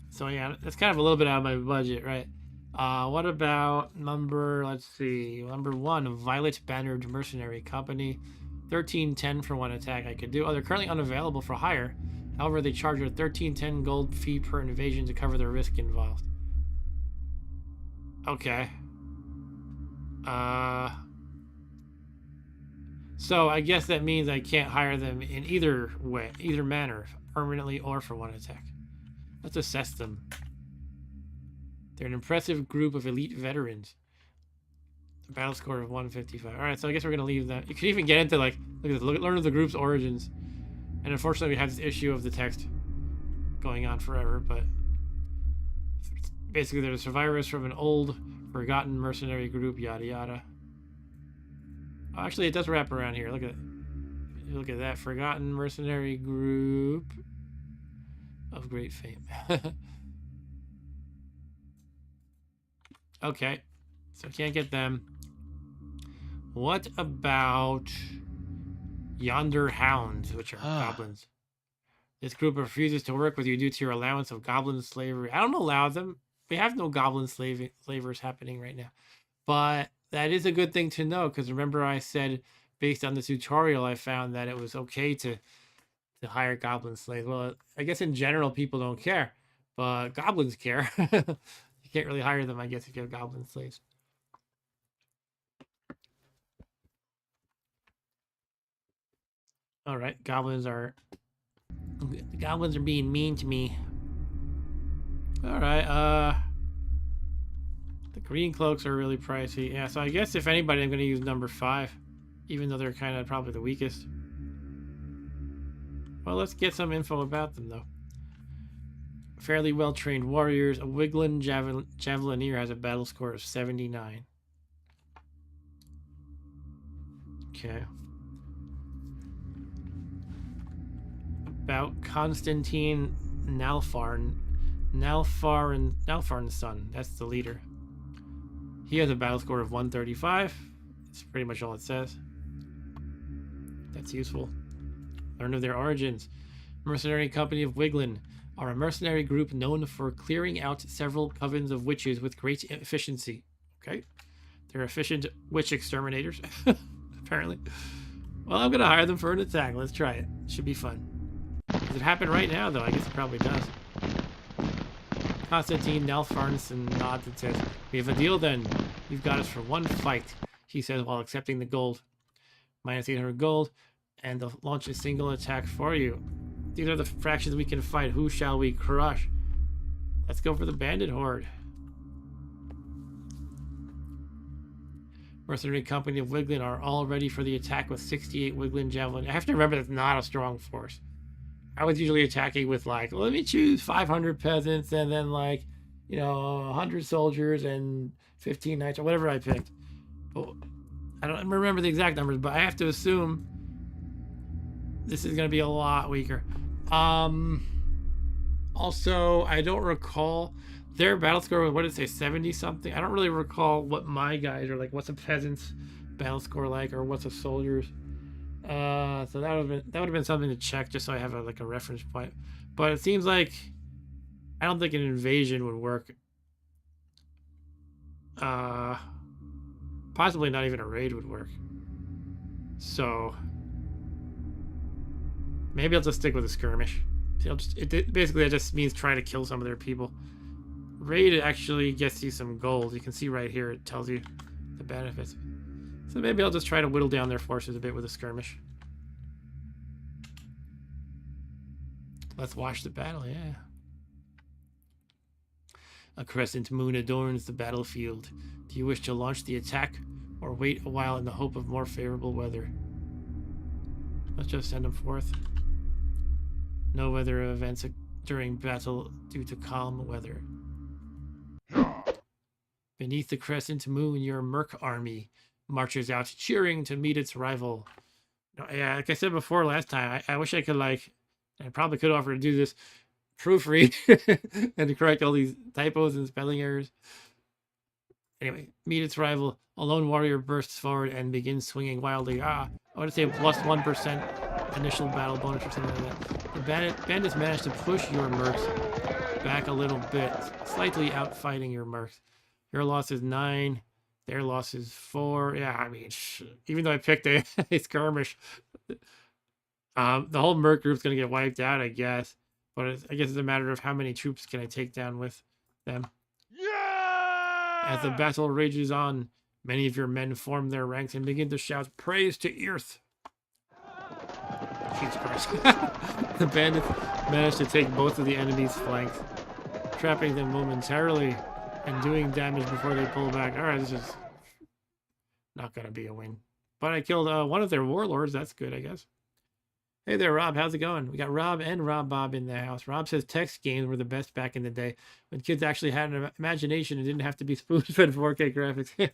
So yeah, that's kind of a little bit out of my budget, right? What about number 1, Violet Bannered Mercenary Company. 1310 for one attack I could do. Oh, they're currently unavailable for hire. However, they charge a 1310 gold fee per invasion to cover the risk involved. Okay. So I guess that means I can't hire them in either way, either manner, permanently or for one attack. Let's assess them. They're an impressive group of elite veterans. A battle score of 155. All right, so I guess we're gonna leave that. You can even get into like, look at this, learn of the group's origins. And unfortunately, we have this issue of the text going on forever. But basically, they're the survivors from an old, forgotten mercenary group. Yada yada. Oh, actually, it does wrap around here. Look at that forgotten mercenary group of great fame. Okay, so can't get them. What about yonder hounds, which are goblins? This group refuses to work with you due to your allowance of goblin slavery. I don't allow them. We have no goblin slavers happening right now. But that is a good thing to know, because remember I said, based on the tutorial, I found that it was okay to hire goblin slaves. Well, I guess in general people don't care, but goblins care. You can't really hire them, I guess, if you have goblin slaves. All right, goblins are being mean to me. All right, the green cloaks are really pricey. Yeah, so I guess if anybody, I'm going to use number 5, even though they're kind of probably the weakest. Well, let's get some info about them, though. Fairly well-trained warriors. A Wiglin Javelineer has a battle score of 79. Okay. About Constantine Nalfarn's son. That's the leader. He has a battle score of 135. That's pretty much all it says. That's useful. Learn of their origins. Mercenary Company of Wiglin are a mercenary group known for clearing out several covens of witches with great efficiency. Okay. They're efficient witch exterminators, apparently. Well, I'm going to hire them for an attack. Let's try it. Should be fun. Does it happen right now, though? I guess it probably does. Constantine Nalfarnson nods and says, "We have a deal then. You've got us for one fight," he says while accepting the gold. Minus 800 gold, and they'll launch a single attack for you. These are the fractions we can fight. Who shall we crush? Let's go for the bandit horde. Mercenary Company of Wiglin are all ready for the attack with 68 Wiglin Javelin. I have to remember that's not a strong force. I was usually attacking with like, let me choose 500 peasants and then like, 100 soldiers and 15 knights or whatever I picked. But I don't remember the exact numbers, but I have to assume this is going to be a lot weaker. Also, I don't recall their battle score was, what did it say, 70 something? I don't really recall what my guys are like. What's a peasant's battle score like, or what's a soldier's? So that would have been something to check, just so I have a reference point. But it seems like I don't think an invasion would work. Possibly not even a raid would work. So maybe I'll just stick with a skirmish. Basically that just means try to kill some of their people. Raid actually gets you some gold. You can see right here, it tells you the benefits. So maybe I'll just try to whittle down their forces a bit with a skirmish. Let's watch the battle, yeah. A crescent moon adorns the battlefield. Do you wish to launch the attack or wait a while in the hope of more favorable weather? Let's just send them forth. No weather events during battle due to calm weather. Beneath the crescent moon, your merc army marches out, cheering to meet its rival. Yeah, like I said before last time, I wish I could I probably could offer to do this, proofread and to correct all these typos and spelling errors. Anyway, meet its rival. A lone warrior bursts forward and begins swinging wildly. I want to say plus 1% initial battle bonus or something like that. The bandits managed to push your mercs back a little bit, slightly outfighting your mercs. Your loss is 9. Their loss is 4. Yeah, I mean, even though I picked a, a skirmish, the whole Merc group's going to get wiped out, I guess. But I guess it's a matter of how many troops can I take down with them. Yeah! As the battle rages on, many of your men form their ranks and begin to shout praise to Earth. Jesus Christ. The bandits managed to take both of the enemy's flanks, trapping them momentarily and doing damage before they pull back. Alright, this is not going to be a win. But I killed one of their warlords. That's good, I guess. Hey there, Rob. How's it going? We got Rob and Rob Bob in the house. Rob says text games were the best back in the day when kids actually had an imagination and didn't have to be spoon-fed 4K graphics.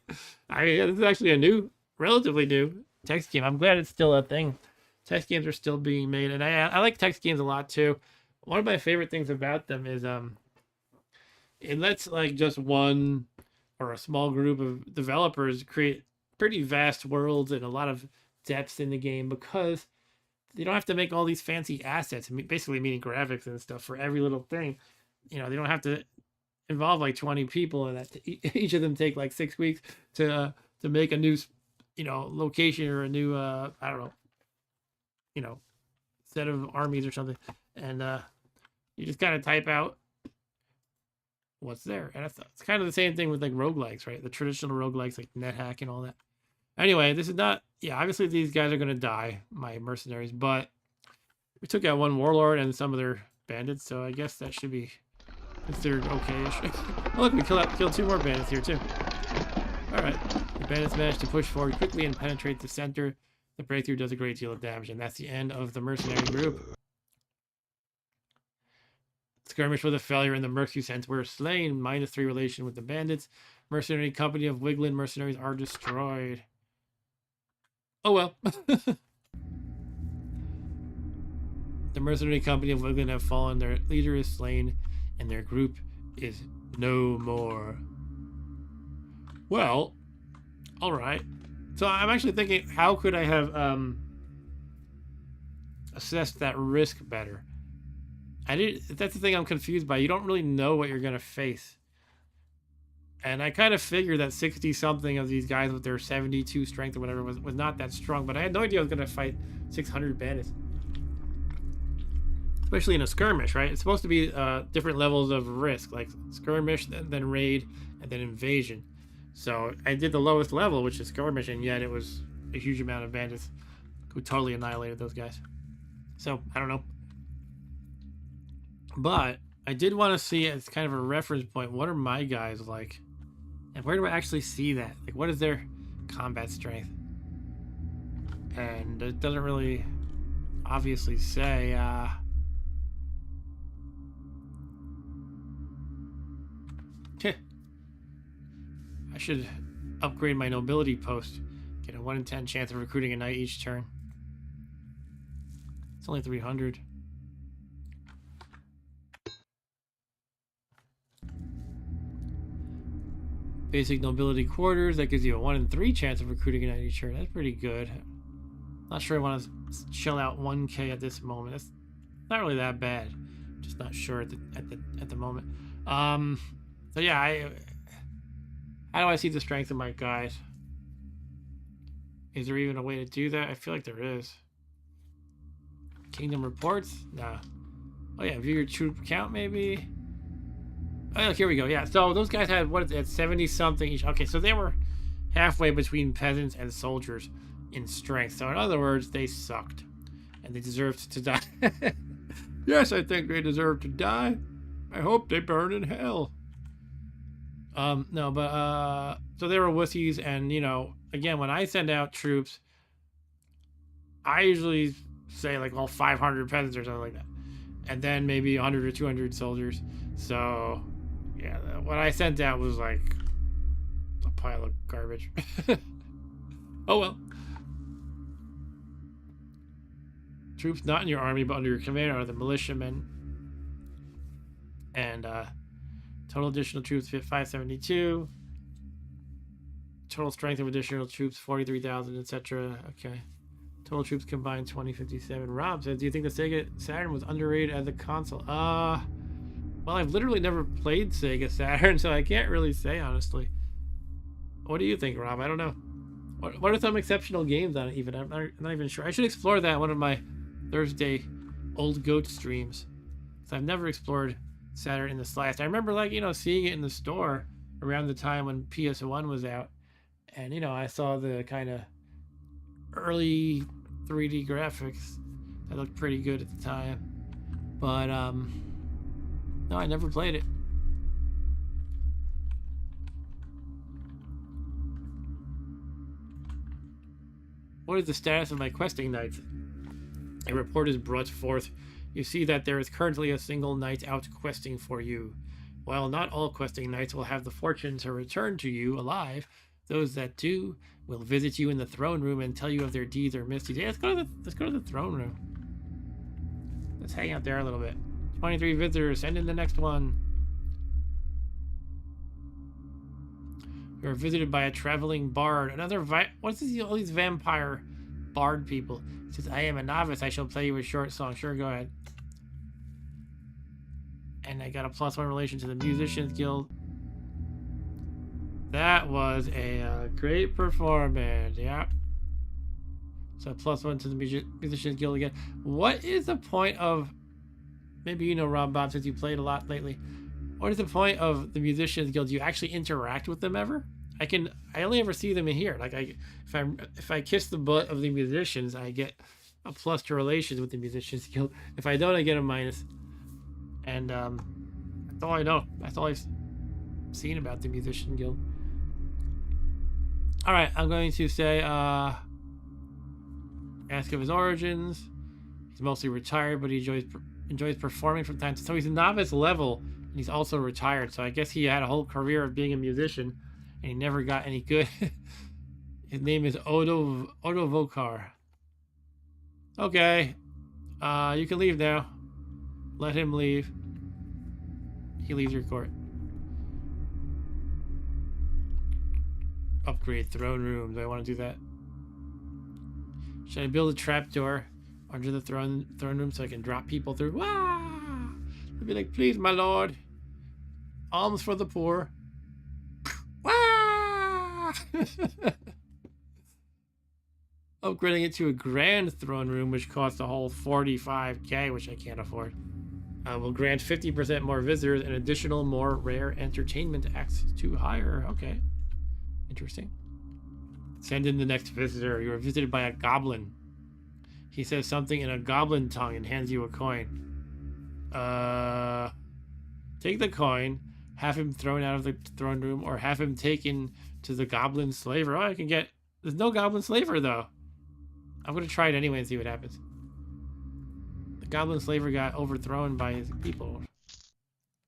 I mean, this is actually a new, relatively new text game. I'm glad it's still a thing. Text games are still being made, and I like text games a lot too. One of my favorite things about them is it lets like just one or a small group of developers create pretty vast worlds and a lot of depth in the game because you don't have to make all these fancy assets, basically meaning graphics and stuff for every little thing. You know, they don't have to involve like 20 people, and that each of them take like 6 weeks to make a new, you know, location or a new I don't know, you know, set of armies or something, and you just kind of type out what's there, and it's kind of the same thing with like roguelikes, right? The traditional roguelikes like NetHack and all that. Anyway, this is not, yeah, obviously these guys are going to die, my mercenaries, but we took out one warlord and some of their bandits, so I guess that should be considered okay-ish. Oh, look, we killed 2 more bandits here, too. All right. The bandits managed to push forward quickly and penetrate the center. The breakthrough does a great deal of damage, and that's the end of the mercenary group. Skirmish was a failure, and the mercs you sent were slain. -3 relation with the bandits. Mercenary company of Wiglin mercenaries are destroyed. Oh well. The mercenary company of Wiglin have fallen. Their leader is slain, and their group is no more. Well, all right. So I'm actually thinking, how could I have assessed that risk better? That's the thing I'm confused by. You don't really know what you're gonna face. And I kind of figured that 60-something of these guys with their 72 strength or whatever was not that strong, but I had no idea I was going to fight 600 bandits. Especially in a skirmish, right? It's supposed to be different levels of risk, like skirmish, then raid, and then invasion. So I did the lowest level, which is skirmish, and yet it was a huge amount of bandits who totally annihilated those guys. So, I don't know. But I did want to see, as kind of a reference point, what are my guys like? And where do I actually see that? Like, what is their combat strength? And it doesn't really obviously say, I should upgrade my nobility post. Get a 1 in 10 chance of recruiting a knight each turn. It's only 300. Basic nobility quarters, that gives you a 1 in 3 chance of recruiting a knight each turn. That's pretty good. Not sure I want to shell out 1K at this moment. That's not really that bad. Just not sure at the moment. So yeah, how do I see the strength of my guys? Is there even a way to do that? I feel like there is. Kingdom reports? Nah. Oh yeah, view your troop count maybe. Oh, here we go. Yeah, so those guys had, what is it, 70-something each. Okay, so they were halfway between peasants and soldiers in strength. So in other words, they sucked. And they deserved to die. Yes, I think they deserve to die. I hope they burn in hell. No, but, so they were wussies, and, you know, again, when I send out troops, I usually say, like, well, 500 peasants or something like that. And then maybe 100 or 200 soldiers. So... yeah, what I sent out was like a pile of garbage. Oh well. Troops not in your army but under your command are the militiamen. And total additional troops 572. Total strength of additional troops 43,000, etc. Okay. Total troops combined 2057. Rob says, do you think the Sega Saturn was underrated as a console? Well, I've literally never played Sega Saturn, so I can't really say, honestly. What do you think, Rob? I don't know. What are some exceptional games on it? Even I'm not even sure. I should explore that one of my Thursday old goat streams. So I've never explored Saturn in the slightest. I remember, like, seeing it in the store around the time when PS1 was out, and I saw the kind of early 3D graphics that looked pretty good at the time. But no, I never played it. What is the status of my questing nights? A report is brought forth. You see that there is currently a single knight out questing for you. While not all questing knights will have the fortune to return to you alive, those that do will visit you in the throne room and tell you of their deeds or misdeeds. Yeah, let's go to the throne room. Let's hang out there a little bit. 23 visitors. Send in the next one. You are visited by a traveling bard. What's this? All these vampire bard people. It says, I am a novice. I shall play you a short song. Sure, go ahead. And I got a +1 relation to the Musicians Guild. That was a great performance. Yeah. So +1 to the Musicians Guild again. What is the point of... Maybe Rob Bob, since you played a lot lately. What is the point of the Musicians Guild? Do you actually interact with them ever? I only ever see them in here. Like if I kiss the butt of the musicians, I get a + to relations with the Musicians Guild. If I don't, I get a -. And that's all I know. That's all I've seen about the Musician Guild. All right, I'm going to say ask of his origins. He's mostly retired, but he enjoys performing from time to time. So he's a novice level. He's also retired, so I guess he had a whole career of being a musician, and he never got any good. His name is Odo Vokar. Okay, you can leave now. Let him leave. He leaves your court. Upgrade throne room. Do I want to do that? Should I build a trapdoor under the throne room so I can drop people through? Wah! I'd be like, please, my lord. Alms for the poor. Wah! Upgrading it to a grand throne room, which costs a whole 45k, which I can't afford. Will grant 50% more visitors and additional more rare entertainment acts to hire. Okay. Interesting. Send in the next visitor. You are visited by a goblin. He says something in a goblin tongue and hands you a coin. Take the coin, have him thrown out of the throne room, or have him taken to the goblin slaver. Oh, I can get... There's no goblin slaver, though. I'm going to try it anyway and see what happens. The goblin slaver got overthrown by his people,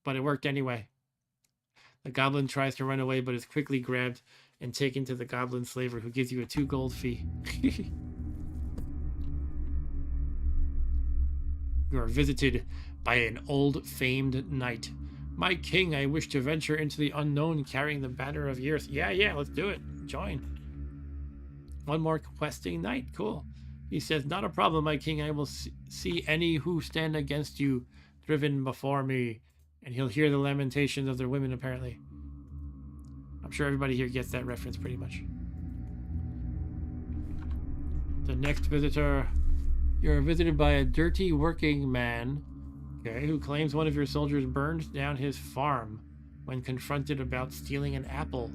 but it worked anyway. The goblin tries to run away, but is quickly grabbed and taken to the goblin slaver, who gives you a 2 gold fee. You are visited by an old famed knight. My king, I wish to venture into the unknown carrying the banner of years. Yeah, let's do it. Join. One more questing knight. Cool. He says, not a problem, my king. I will see any who stand against you driven before me. And he'll hear the lamentations of their women, apparently. I'm sure everybody here gets that reference pretty much. The next visitor. You're visited by a dirty working man, okay, who claims one of your soldiers burned down his farm when confronted about stealing an apple.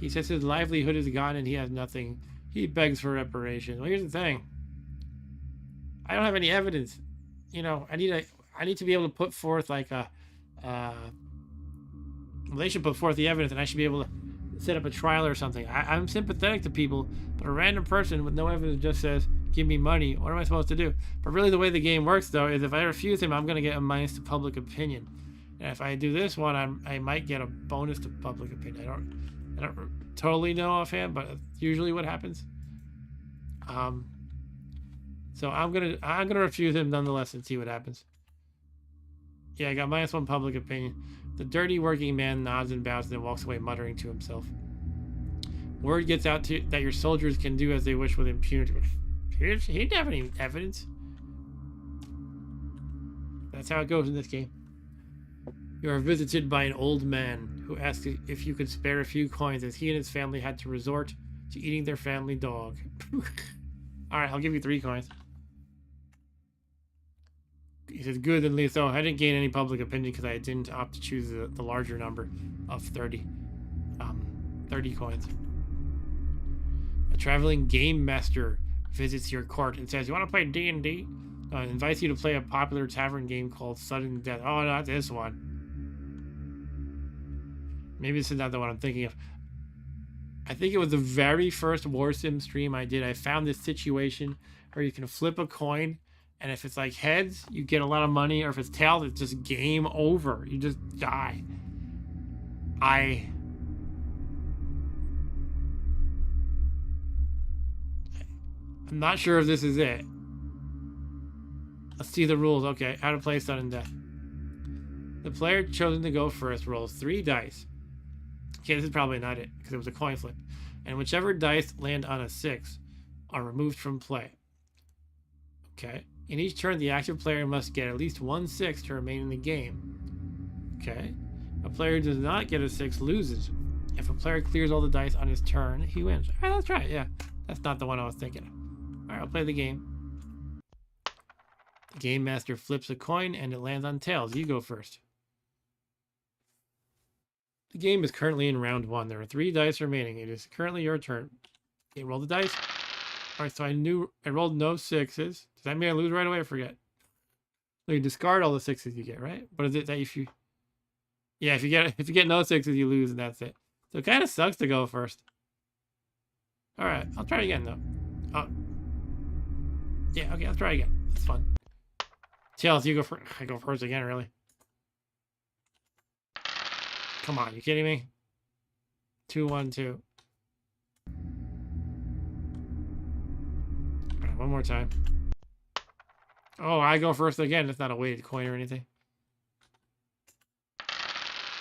He says his livelihood is gone and he has nothing. He begs for reparations. Well, here's the thing. I don't have any evidence. I need to be able to put forth like a... well, they should put forth the evidence and I should be able to set up a trial or something. I'm sympathetic to people, but a random person with no evidence just says, give me money. What am I supposed to do? But really the way the game works, though, is if I refuse him, I'm going to get a minus to public opinion. And if I do this one, I might get a bonus to public opinion. I don't totally know offhand, but that's usually what happens. So I'm gonna refuse him nonetheless and see what happens. Yeah, I got -1 public opinion. The dirty working man nods and bows and then walks away muttering to himself. Word gets out that your soldiers can do as they wish with impunity. He didn't have any evidence. That's how it goes in this game. You are visited by an old man. who asked if you could spare a few coins as he and his family had to resort to eating their family dog. Alright, I'll give you 3 coins. He says, good, at least. Oh, I didn't gain any public opinion because I didn't opt to choose the larger number of 30. 30 coins. A traveling game master visits your court and says, you want to play D&D? Invites you to play a popular tavern game called Sudden Death. Oh, not this one. Maybe this is not the one I'm thinking of. I think it was the very first WARSIM stream I did. I found this situation where you can flip a coin, and if it's like heads, you get a lot of money, or if it's tails, it's just game over. You just die. I'm not sure if this is it. Let's see the rules. Okay, how to play Sudden Death. The player chosen to go first rolls 3 dice. Okay, this is probably not it, because it was a coin flip. And whichever dice land on a 6 are removed from play. Okay. In each turn, the active player must get at least 1 6 to remain in the game. Okay. A player who does not get a 6 loses. If a player clears all the dice on his turn, he wins. Alright, let's try it. Yeah. That's not the one I was thinking of. Alright, I'll play the game. The game master flips a coin and it lands on tails. You go first. The game is currently in round 1. There are 3 dice remaining. It is currently your turn. Okay, roll the dice. Alright, so I rolled no 6s. Does that mean I lose right away? I forget. So you discard all the 6s you get, right? But is it that if you... Yeah, if you get no 6s, you lose, and that's it. So it kind of sucks to go first. Alright, I'll try again, though. Oh. Yeah, okay, I'll try again. It's fun. Tails, you go first. I go first again, really. Come on, you kidding me? 2, 1, 2. Right, one more time. Oh, I go first again. It's not a weighted coin or anything.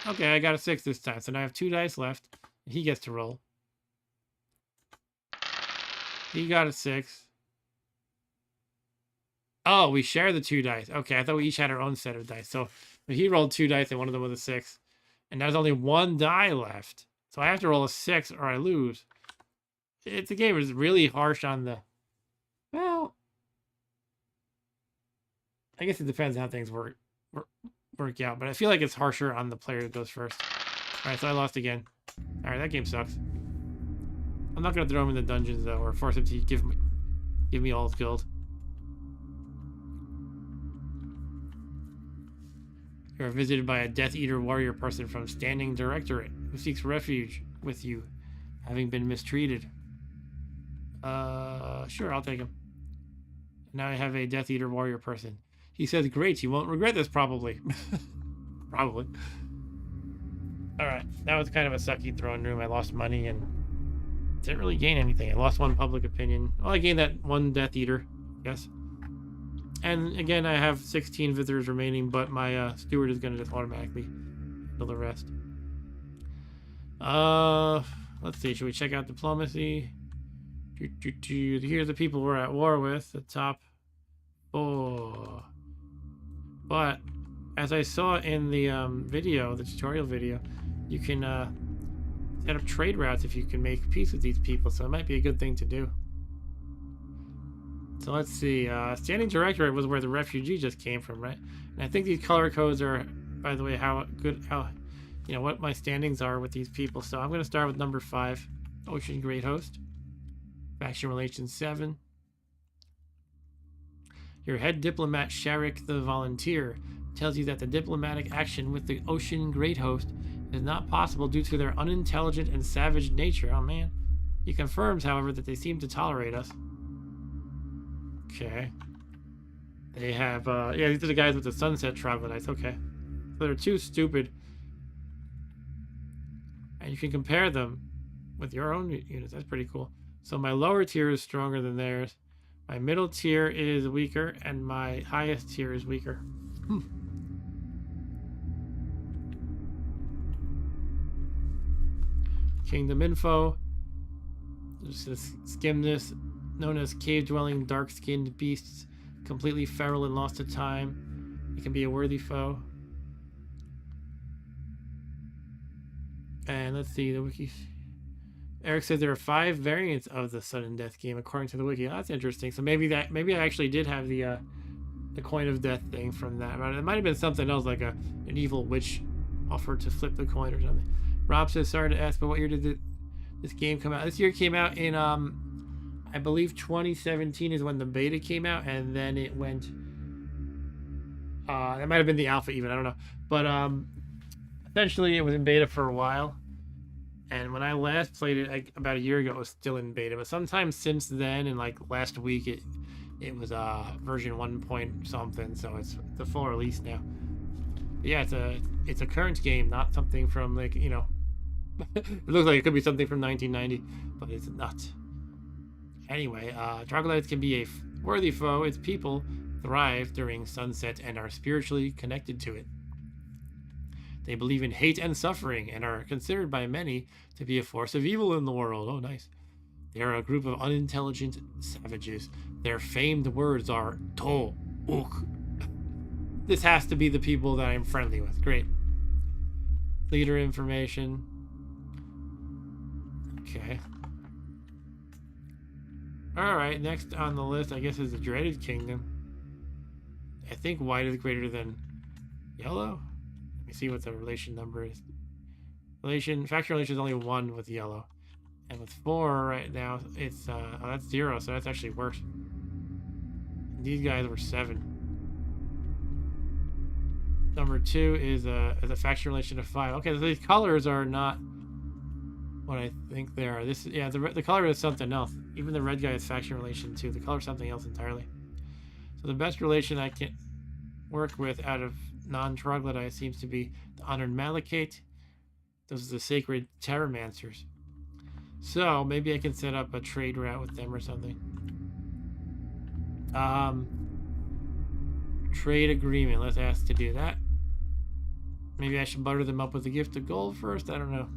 Okay, I got a 6 this time. So now I have 2 dice left. He gets to roll. He got a 6. Oh, we share the 2 dice. Okay, I thought we each had our own set of dice. So he rolled 2 dice and one of them was a 6. And there's only 1 die left. So I have to roll a 6 or I lose. The game is really harsh on the... Well... I guess it depends on how things work out. But I feel like it's harsher on the player that goes first. Alright, so I lost again. Alright, that game sucks. I'm not going to throw him in the dungeons, though, or force him to give me all his gold. You are visited by a Death Eater warrior person from Standing Directorate who seeks refuge with you, having been mistreated. Sure, I'll take him. Now I have a Death Eater warrior person. He says, great, you won't regret this, probably. Probably. Alright, that was kind of a sucky throne room. I lost money and didn't really gain anything. I lost 1 public opinion. Well, I gained that 1 Death Eater, yes. And again, I have 16 visitors remaining, but my steward is going to just automatically handle the rest. Let's see. Should we check out diplomacy? Here's the people we're at war with. The top 4. But as I saw in the video, the tutorial video, you can set up trade routes if you can make peace with these people. So it might be a good thing to do. So let's see. Standing Directorate was where the refugee just came from, right? And I think these color codes are, by the way, how what my standings are with these people. So I'm going to start with number 5, Ocean Great Host. Faction Relations 7. Your head diplomat, Sharik the Volunteer, tells you that the diplomatic action with the Ocean Great Host is not possible due to their unintelligent and savage nature. Oh, man. He confirms, however, that they seem to tolerate us. Okay. They have, yeah, these are the guys with the sunset troglodytes. Okay. So they're too stupid. And you can compare them with your own units. That's pretty cool. So my lower tier is stronger than theirs. My middle tier is weaker, and my highest tier is weaker. Kingdom info. Just gonna skim this. Known as cave-dwelling, dark-skinned beasts, completely feral and lost to time. It can be a worthy foe. And let's see the wiki. Eric said there are 5 variants of the sudden death game according to the wiki. Oh, that's interesting. So maybe I actually did have the coin of death thing from that. It might have been something else, like an evil witch offered to flip the coin or something. Rob says, sorry to ask, but what year did this game come out? This year came out in I believe 2017 is when the beta came out, and then it went. That might have been the alpha even. I don't know, but essentially it was in beta for a while. And when I last played it, about a year ago, it was still in beta. But sometime since then, and like last week, it was version 1 point something. So it's the full release now. But yeah, it's a current game, not something from like it looks like it could be something from 1990, but it's not. Anyway, troglodytes can be a worthy foe. Its people thrive during sunset and are spiritually connected to it. They believe in hate and suffering and are considered by many to be a force of evil in the world. Oh, nice. They are a group of unintelligent savages. Their famed words are to, uk. This has to be the people that I'm friendly with. Great. Leader information. Okay. Alright, next on the list, I guess, is the Dreaded Kingdom. I think white is greater than yellow. Let me see what the relation number is. Faction relation is only 1 with yellow. And with 4 right now, it's, oh, that's 0, so that's actually worse. These guys were 7. Number 2 is a faction relation of 5. Okay, so these colors are not what I think they are. This, yeah, the color is something else. Even the red guy is faction relation too. The color is something else entirely. So the best relation I can work with out of non-troglodytes seems to be the Honored Malachite. Those are the Sacred Terramancers. So maybe I can set up a trade route with them or something. Trade agreement. Let's ask to do that. Maybe I should butter them up with a gift of gold first. I don't know.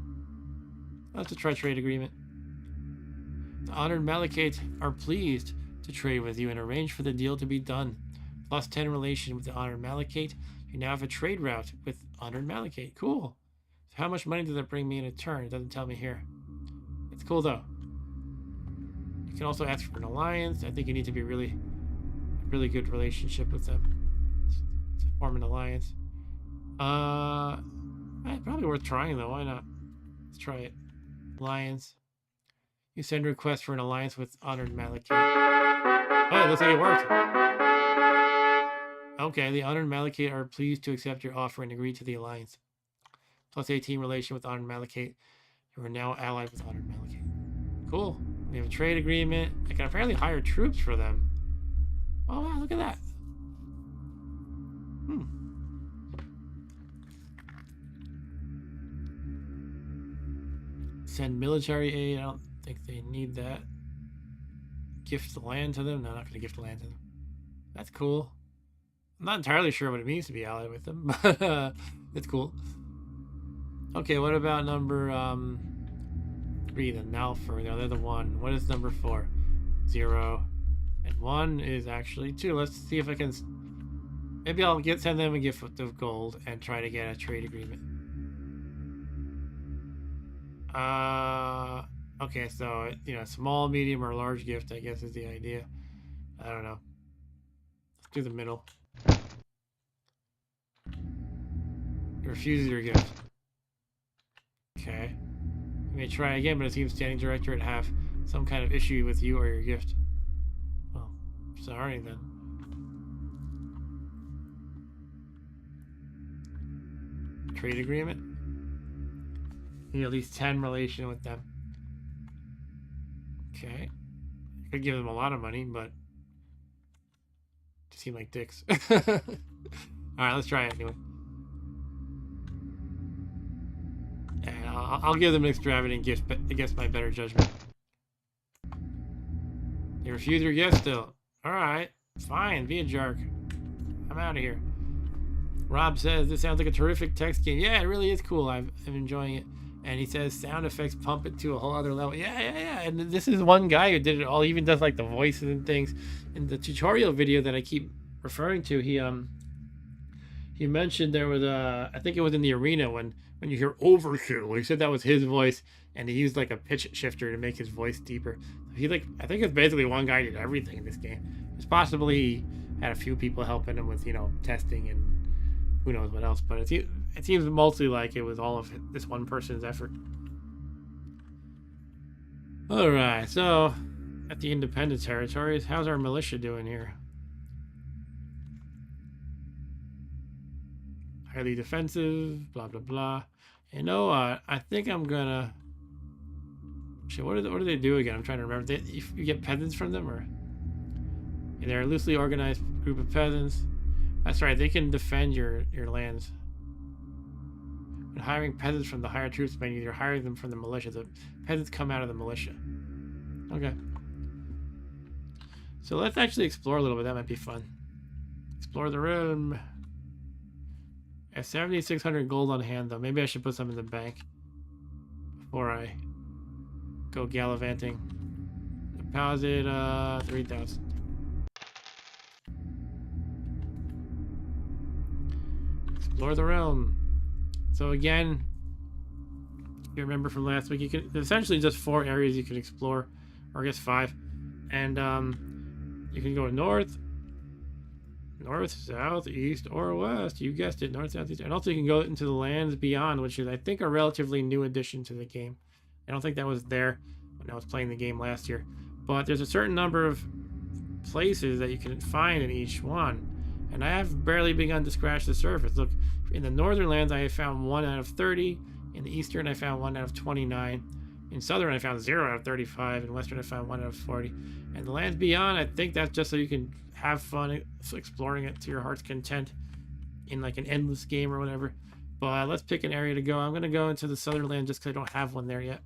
Let's try trade agreement. The Honored Malachite are pleased to trade with you and arrange for the deal to be done. Plus 10 relation with the Honored Malachite. You now have a trade route with Honored Malachite. Cool. So how much money does that bring me in a turn? It doesn't tell me here. It's cool though. You can also ask for an alliance. I think you need to be really good relationship with them to form an alliance. Probably worth trying though. Why not? Let's try it. Alliance. You send a request for an alliance with Honored Malachite. Oh, it looks like it worked. Okay, the Honored Malachite are pleased to accept your offer and agree to the alliance. Plus 18 relation with Honored Malachite. You are now allied with Honored Malachite. Cool. We have a trade agreement. I can apparently hire troops for them. Oh wow, look at that. Send military aid. I don't think they need that. Gift the land to them. No, not going to gift the land to them. That's cool. I'm not entirely sure what it means to be allied with them, but it's cool. Okay, what about number 3, the Malfur? No, they're the 1. What is number 4? 0. And 1 is actually 2. Let's see if I can... Maybe I'll send them a gift of gold and try to get a trade agreement. Okay, so, small, medium, or large gift, I guess, is the idea. I don't know. Let's do the middle. He refuses your gift. Okay. You may try again, but it seems standing directorate have some kind of issue with you or your gift. Well, sorry then. Trade agreement? You need at least 10 relation with them. Okay. I could give them a lot of money, but they seem like dicks. Alright, let's try it anyway. And I'll give them an extravagant gift, but against my better judgment. They refuse your gift still. Alright, fine, be a jerk. I'm out of here. Rob says, this sounds like a terrific text game. Yeah, it really is cool. I'm enjoying it. And he says, sound effects pump it to a whole other level. Yeah. And this is one guy who did it all. He even does like the voices and things. In the tutorial video that I keep referring to, He mentioned there was I think it was in the arena when you hear overkill. He said that was his voice, and he used like a pitch shifter to make his voice deeper. He like I think it's basically one guy did everything in this game. It's possibly he had a few people helping him with testing and who knows what else, but it seems mostly like it was all of this one person's effort. All right, so at the independent territories, how's our militia doing here? Highly defensive, blah blah blah. You know what? I think I'm gonna. Shit, what do they do again? I'm trying to remember. You get peasants from them, or they're a loosely organized group of peasants. That's right. They can defend your lands. When hiring peasants from the higher troops menu, you're hiring them from the militia. The peasants come out of the militia. Okay. So let's actually explore a little bit. That might be fun. Explore the realm. I have 7,600 gold on hand, though. Maybe I should put some in the bank before I go gallivanting. Deposit 3,000. Explore the realm. So again, if you remember from last week, you can essentially just 4 areas you can explore, or I guess 5, and you can go north, south, east, or west. You guessed it, north, south, east. And also you can go into the lands beyond, which is, I think, a relatively new addition to the game. I don't think that was there when I was playing the game last year. But there's a certain number of places that you can find in each one. And I have barely begun to scratch the surface. Look, in the northern lands, I have found 1 out of 30. In the eastern, I found 1 out of 29. In southern, I found 0 out of 35. In western, I found 1 out of 40. And the lands beyond, I think that's just so you can have fun exploring it to your heart's content in like an endless game or whatever. But let's pick an area to go. I'm going to go into the southern land just because I don't have one there yet.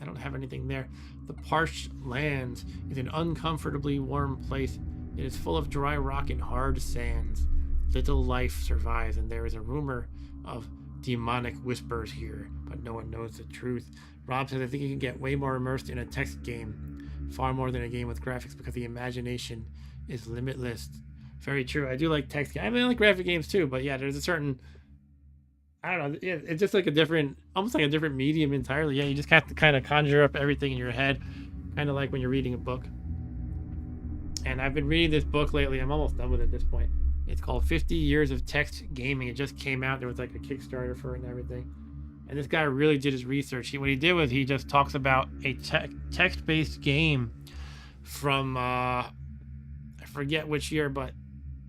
I don't have anything there. The parched lands is an uncomfortably warm place. It is full of dry rock and hard sands. Little life survives, and there is a rumor of demonic whispers here, but no one knows the truth. Rob says, I think you can get way more immersed in a text game, far more than a game with graphics, because the imagination is limitless. Very true. I do like text games. I mean, I like graphic games too, but yeah, there's a certain, I don't know, it's just like a different, almost like a different medium entirely. Yeah, you just have to kind of conjure up everything in your head, kind of like when you're reading a book. And I've been reading this book lately. I'm almost done with it at this point. It's called 50 Years of Text Gaming. It just came out. There was like a Kickstarter for it and everything. And this guy really did his research. What he did was he just talks about a text-based game from, I forget which year, but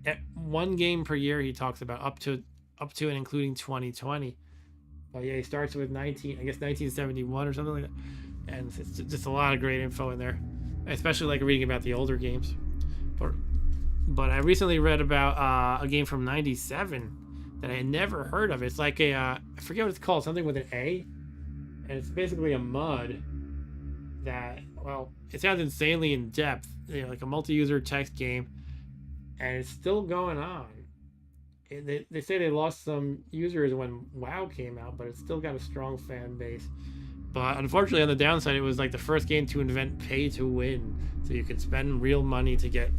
at 1 game per year he talks about up to and including 2020. But yeah, he starts with 1971 or something like that. And it's just a lot of great info in there. I especially like reading about the older games. But I recently read about a game from '97 that I had never heard of. It's like I forget what it's called, something with an A, and it's basically a MUD that, well, it sounds insanely in depth, like a multi-user text game, and it's still going on. They say they lost some users when WoW came out, but it's still got a strong fan base. But unfortunately, on the downside, it was like the first game to invent pay to win, so you could spend real money to get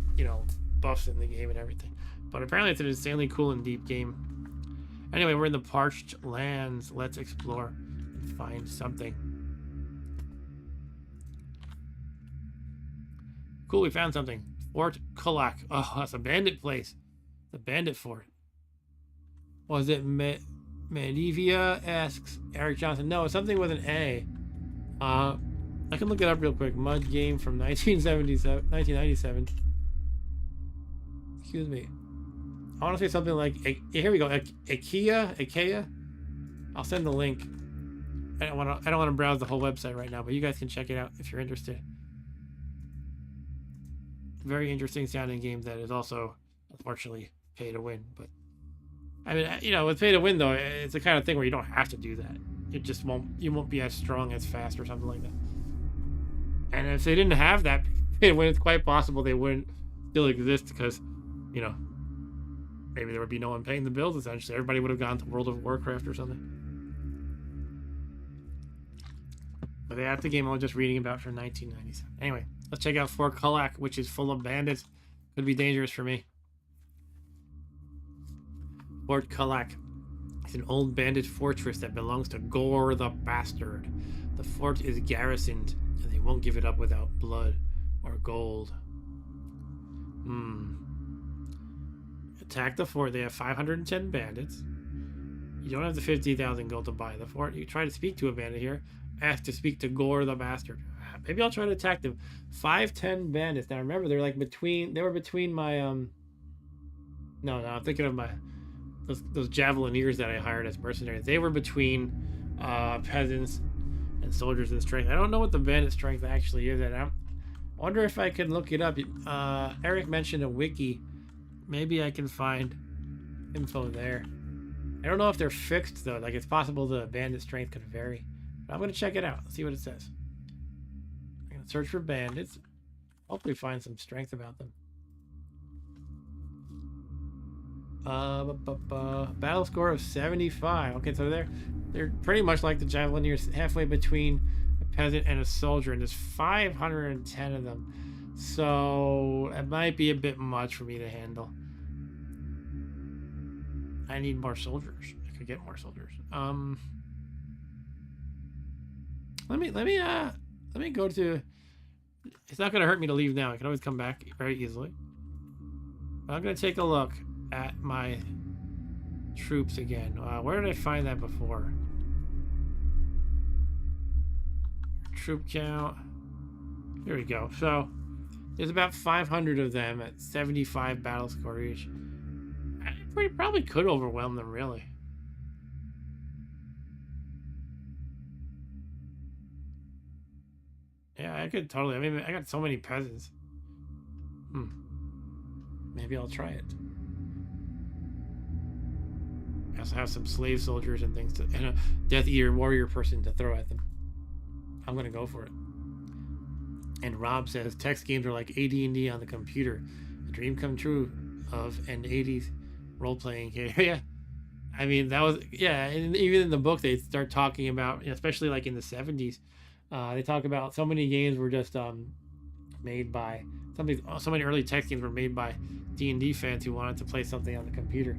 buffs in the game and everything. But apparently it's an insanely cool and deep game. Anyway, we're in the parched lands. Let's explore and find something. Cool, we found something. Fort Kulak. Oh, that's a bandit place. The bandit fort. Was it Medivia? Asks Eric Johnson. No, it's something with an A. I can look it up real quick. MUD game from 1997. Excuse me. I want to say something like, here we go, IKEA. I'll send the link. I don't want to browse the whole website right now, but you guys can check it out if you're interested. Very interesting sounding game that is also, unfortunately, pay to win. But I mean, with pay to win though, it's the kind of thing where you don't have to do that. It just you won't be as strong, as fast, or something like that. And if they didn't have that pay to win, it's quite possible they wouldn't still exist because, maybe there would be no one paying the bills, essentially. Everybody would have gone to World of Warcraft or something. But that's the game I was just reading about from 1997. Anyway, let's check out Fort Kulak, which is full of bandits. Could be dangerous for me. Fort Kulak is an old bandit fortress that belongs to Gore the Bastard. The fort is garrisoned, and they won't give it up without blood or gold. Attack the fort. They have 510 bandits. You don't have the 50,000 gold to buy the fort. You try to speak to a bandit here. Ask to speak to Gore the Bastard. Maybe I'll try to attack them. 510 bandits. Now remember, they're like between. They were between my No, I'm thinking of my those javelineers that I hired as mercenaries. They were between peasants and soldiers in strength. I don't know what the bandit strength actually is. And I wonder if I can look it up. Eric mentioned a wiki. Maybe I can find info there. I don't know if they're fixed though. Like, it's possible the bandit strength could vary. But I'm gonna check it out. See what it says. I'm gonna search for bandits. Hopefully find some strength about them. Battle score of 75. Okay, so they're pretty much like the javelineers, halfway between a peasant and a soldier, and there's 510 of them. So it might be a bit much for me to handle. I need more soldiers. I could get more soldiers. Let me go to. It's not gonna hurt me to leave now. I can always come back very easily. But I'm gonna take a look at my troops again. Where did I find that before? Troop count. Here we go. So there's about 500 of them at 75 battle score each. I probably could overwhelm them, really. Yeah, I could totally. I mean, I got so many peasants. Maybe I'll try it. I also have some slave soldiers and things and a Death Eater warrior person to throw at them. I'm gonna go for it. And Rob says text games are like AD&D on the computer, a dream come true of an 80s role-playing game. Yeah, I mean that was and even in the book they start talking about, especially like in the 70s, they talk about so many games were just made by so many early text games were made by D&D fans who wanted to play something on the computer.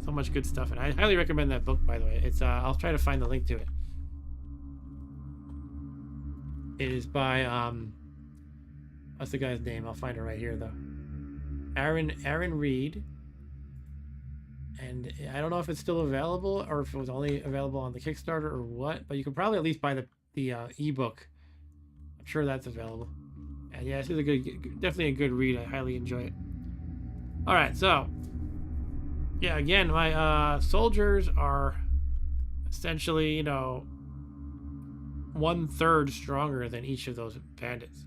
So much good stuff, and I highly recommend that book, by the way. It's I'll try to find the link to it. It is by what's the guy's name? I'll find it right here though. Aaron Reed. And I don't know if it's still available or if it was only available on the Kickstarter or what, but you can probably at least buy the ebook. I'm sure that's available. And yeah, this is definitely a good read. I highly enjoy it. All right, so yeah, again, my soldiers are essentially, 1/3 stronger than each of those bandits.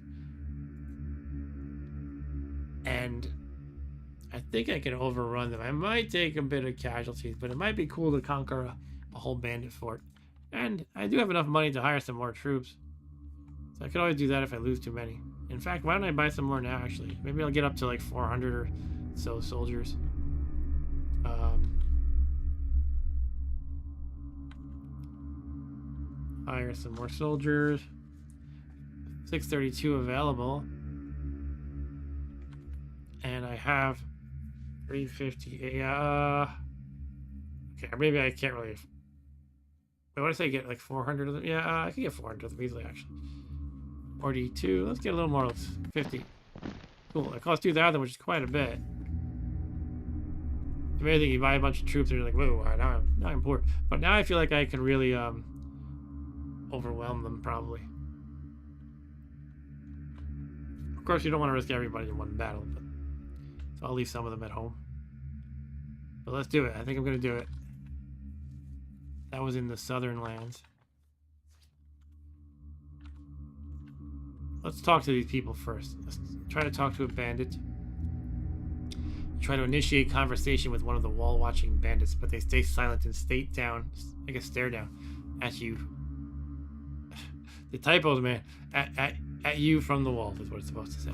And I think I can overrun them. I might take a bit of casualties, but it might be cool to conquer a whole bandit fort. And I do have enough money to hire some more troops. So I could always do that if I lose too many. In fact, why don't I buy some more now, actually? Maybe I'll get up to like 400 or so soldiers. Hire some more soldiers. 632 available. And I have 350. Okay, maybe I can't really. What did I say? Get like 400 of them? Yeah, I can get 400 of them easily, actually. 42. Let's get a little more. Let's 50. Cool. It costs 2,000, which is quite a bit. If anything, you buy a bunch of troops, and you're like, whoa, now I'm poor. But now I feel like I can really overwhelm them, probably. Of course, you don't want to risk everybody in one battle, but so I'll leave some of them at home. But let's do it. I think I'm going to do it. That was in the southern lands. Let's talk to these people first. Let's try to talk to a bandit. Try to initiate conversation with one of the wall-watching bandits, but they stay silent and stare down at you. The typos, man. At you from the wall is what it's supposed to say.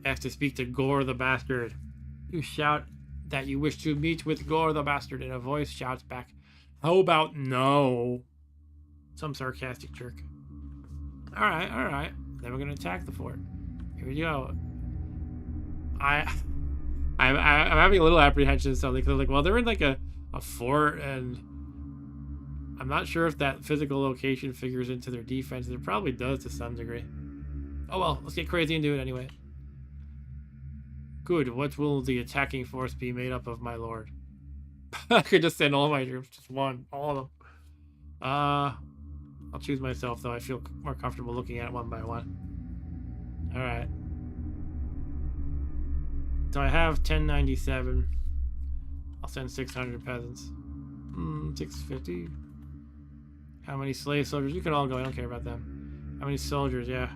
Ask to speak to Gore the Bastard. You shout that you wish to meet with Gore the Bastard, and a voice shouts back, "How about no?" Some sarcastic jerk. Alright. Then we're gonna attack the fort. Here we go. I'm having a little apprehension. So they're like, well, they're in like a fort, and I'm not sure if that physical location figures into their defense. It probably does to some degree. Oh well, let's get crazy and do it anyway. Good. What will the attacking force be made up of, my lord? I could just send all my troops, just one, all of them. I'll choose myself, though. I feel more comfortable looking at it one by one. All right. So I have 1097. I'll send 600 peasants. 650. How many slave soldiers? You can all go. I don't care about them. How many soldiers? Yeah.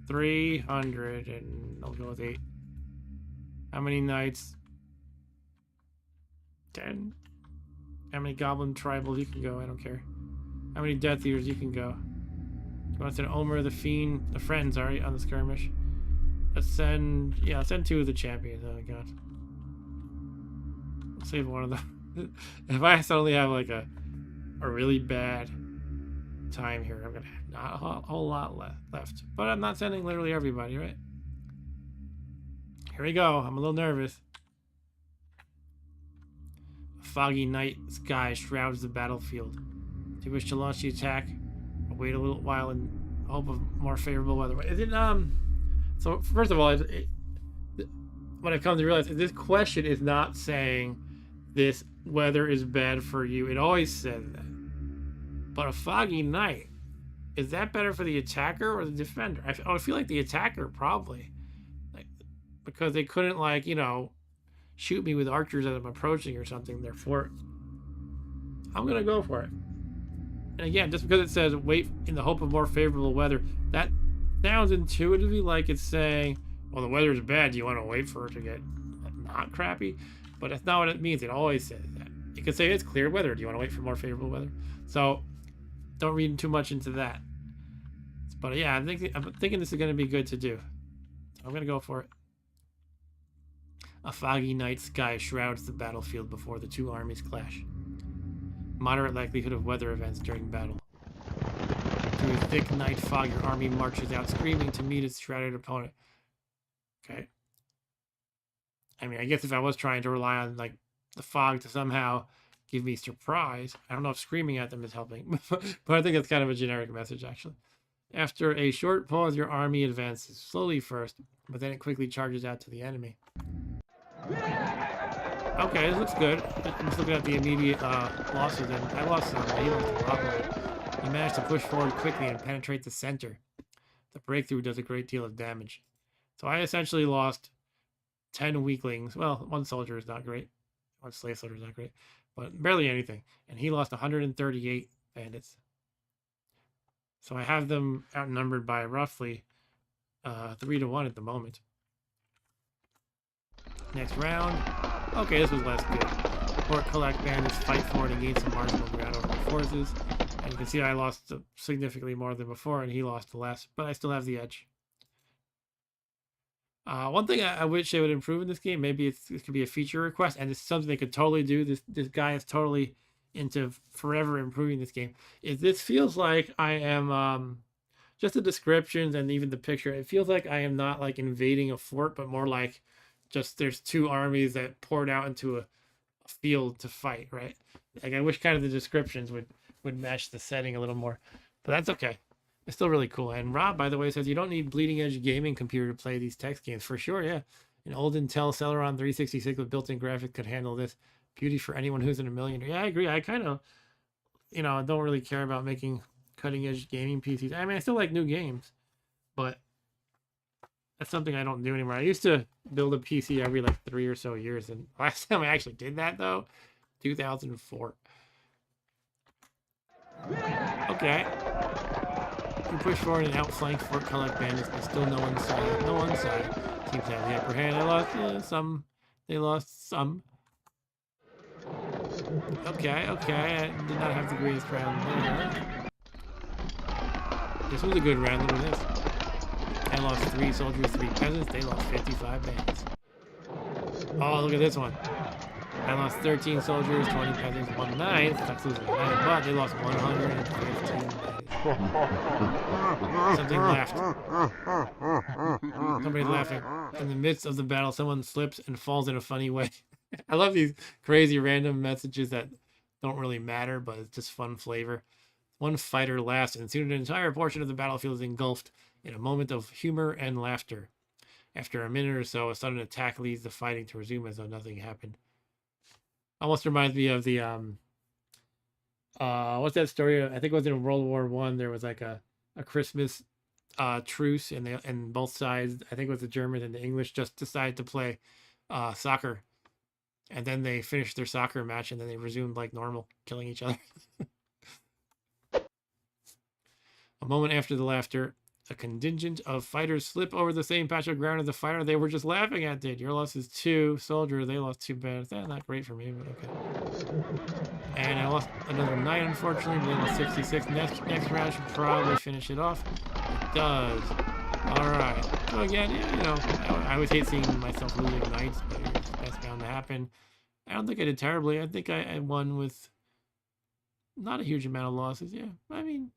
300, and I'll go with 8. How many knights? 10. How many goblin tribals? You can go. I don't care. How many Death Eaters? You can go. You want to send Omer, the Fiend, the Friends, alright, on the skirmish. Let's send, yeah, let's send 2 of the champions. Oh my god. I'll save one of them. If I suddenly have like a really bad time here, I'm gonna have not a whole lot left. But I'm not sending literally everybody, right? Here we go. I'm a little nervous. A foggy night sky shrouds the battlefield. Do you wish to launch the attack? Or wait a little while in hope of more favorable weather? Is it so first of all, what I've come to realize is this question is not saying this weather is bad for you. It always says that. But a foggy night, is that better for the attacker or the defender? I feel like the attacker probably, like, because they couldn't, like, you know, shoot me with archers as I'm approaching or something. Therefore, I'm gonna go for it. And again, just because it says wait in the hope of more favorable weather, that sounds intuitively like it's saying, well, the weather is bad. Do you want to wait for it to get not crappy? But that's not what it means. It always says that. You could say it's clear weather. Do you want to wait for more favorable weather? So don't read too much into that. But yeah, I'm thinking this is going to be good to do. So I'm going to go for it. A foggy night sky shrouds the battlefield before the 2 armies clash. Moderate likelihood of weather events during battle. Through a thick night fog, your army marches out screaming to meet its shrouded opponent. Okay. I mean, I guess if I was trying to rely on, like, the fog to somehow give me surprise, I don't know if screaming at them is helping, but I think it's kind of a generic message, actually. After a short pause, your army advances slowly first, but then it quickly charges out to the enemy. Okay, this looks good. I'm just looking at the immediate losses, and I lost some. He lost a lot more. He managed to push forward quickly and penetrate the center. The breakthrough does a great deal of damage. So I essentially lost 10 weaklings. Well, 1 soldier is not great. 1 slave soldier is not great. But barely anything. And he lost 138 bandits. So I have them outnumbered by roughly 3-1 at the moment. Next round. Okay, this was less good. Fort collect bandits, fight for it, and gain some marginal ground over the forces. And you can see I lost significantly more than before, and he lost less. But I still have the edge. One thing I wish they would improve in this game, maybe it could be a feature request, and it's something they could totally do. This guy is totally into forever improving this game. Is this feels like I am just the descriptions and even the picture. It feels like I am not like invading a fort, but more like just there's 2 armies that poured out into a field to fight. Right? Like I wish kind of the descriptions would match the setting a little more, but that's okay. It's still really cool. And Rob, by the way, says you don't need bleeding edge gaming computer to play these text games. For sure, yeah. An old Intel Celeron 366 with built-in graphics could handle this. Beauty for anyone who's in a millionaire. Yeah, I agree. I kind of, don't really care about making cutting edge gaming PCs. I mean, I still like new games, but that's something I don't do anymore. I used to build a PC every like 3 or so years. And last time I actually did that, though, 2004. Okay. You push forward and outflank Fort collect bandits, but still no one side. No one side seems to have the upper hand. I lost some. They lost some. Okay. I did not have the greatest round there. This was a good round. Look at this. I lost 3 soldiers, 3 peasants. They lost 55 bandits. Oh, look at this one. I lost 13 soldiers, 20 peasants, 1 knight. That's losing a knight, but they lost 115 bandits. Something laughed. Somebody's laughing. In the midst of the battle, someone slips and falls in a funny way. I love these crazy random messages that don't really matter, but it's just fun flavor. One fighter laughs, and soon an entire portion of the battlefield is engulfed in a moment of humor and laughter. After a minute or so, a sudden attack leads the fighting to resume as though nothing happened. Almost reminds me of the what's that story? I think it was in World War One. There was like a Christmas truce, and both sides, I think it was the Germans and the English, just decided to play soccer, and then they finished their soccer match, and then they resumed like normal, killing each other. A moment after the laughter, a contingent of fighters slip over the same patch of ground as the fighter they were just laughing at did. Your loss is 2 soldiers. They lost 2 bad. That's not great for me, but okay. And I lost another 9, unfortunately. But then a 66. Next round should probably finish it off. It does. All right. So again, yeah, you know, I always hate seeing myself losing knights, but that's bound to happen. I don't think I did terribly. I think I won with not a huge amount of losses. Yeah, I mean,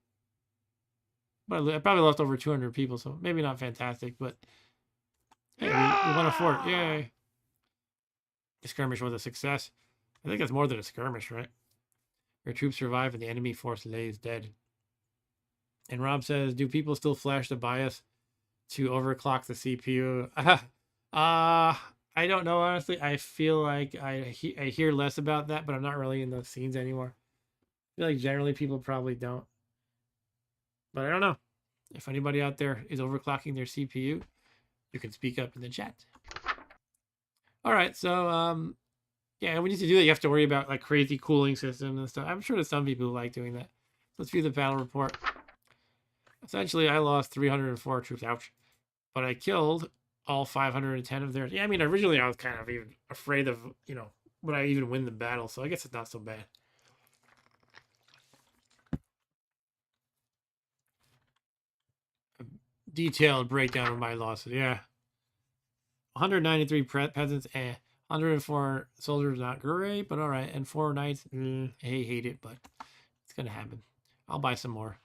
but I probably lost over 200 people, so maybe not fantastic, but hey, we won a fort. Yay. The skirmish was a success. I think that's more than a skirmish, right? Your troops survive and the enemy force lays dead. And Rob says, do people still flash the BIOS to overclock the CPU? I don't know, honestly. I feel like I hear less about that, but I'm not really in those scenes anymore. I feel like generally people probably don't. But I don't know. If anybody out there is overclocking their CPU, you can speak up in the chat. All right, so yeah, we need to do that. You have to worry about like crazy cooling systems and stuff. I'm sure there's some people who like doing that. Let's view the battle report. Essentially, I lost 304 troops. Ouch. But I killed all 510 of theirs. Yeah, I mean, originally I was kind of even afraid of, you know, would I even win the battle? So I guess it's not so bad. Detailed breakdown of my losses. Yeah. 193 peasants, 104 soldiers, not great, but all right. And 4 knights, I hate it, but it's going to happen. I'll buy some more.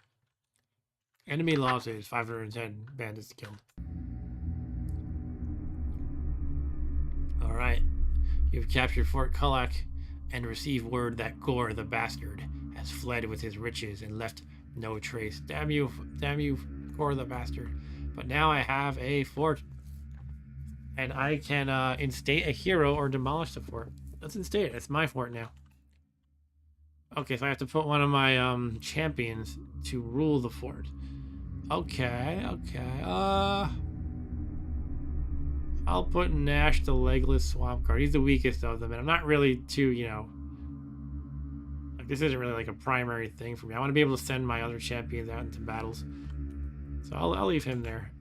Enemy losses, 510 bandits killed. All right. You've captured Fort Kulak and received word that Gore the bastard has fled with his riches and left no trace. Damn you, Gore the bastard. But now I have a fort. And I can instate a hero or demolish the fort. Let's instate it. It's my fort now. Okay, so I have to put one of my champions to rule the fort. Okay. I'll put Nash the Legless Swamp Guard. He's the weakest of them, and I'm not really too, you know, like this isn't really like a primary thing for me. I want to be able to send my other champions out into battles. So I'll leave him there.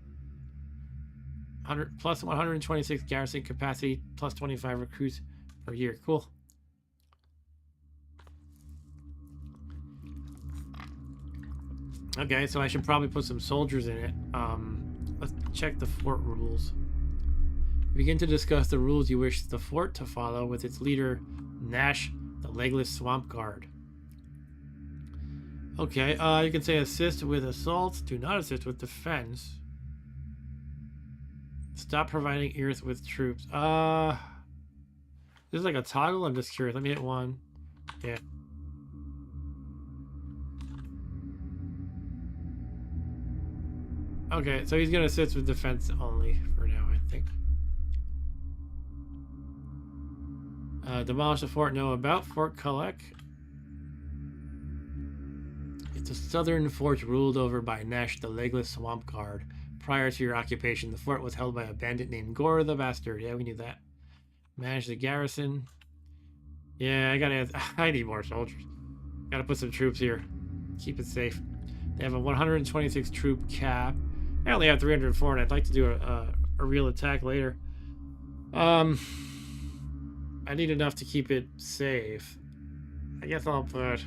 100 plus 126 garrison capacity plus 25 recruits per year. Cool. Okay, so I should probably put some soldiers in it. Let's check the fort rules. Begin to discuss the rules you wish the fort to follow with its leader, Nash, the Legless Swamp Guard. Okay, you can say assist with assaults. Do not assist with defense. Stop providing earth with troops. This is like a toggle? I'm just curious. Let me hit 1. Yeah. Okay, so he's going to assist with defense only for now, I think. Demolish the fort. Know about Fort Kulak. It's a southern fort ruled over by Nash, the Legless Swamp Guard. Prior to your occupation, the fort was held by a bandit named Gore the Bastard. Yeah, we knew that. Manage the garrison. Yeah, I need more soldiers. Gotta put some troops here. Keep it safe. They have a 126 troop cap. I only have 304, and I'd like to do a real attack later. I need enough to keep it safe. I guess I'll put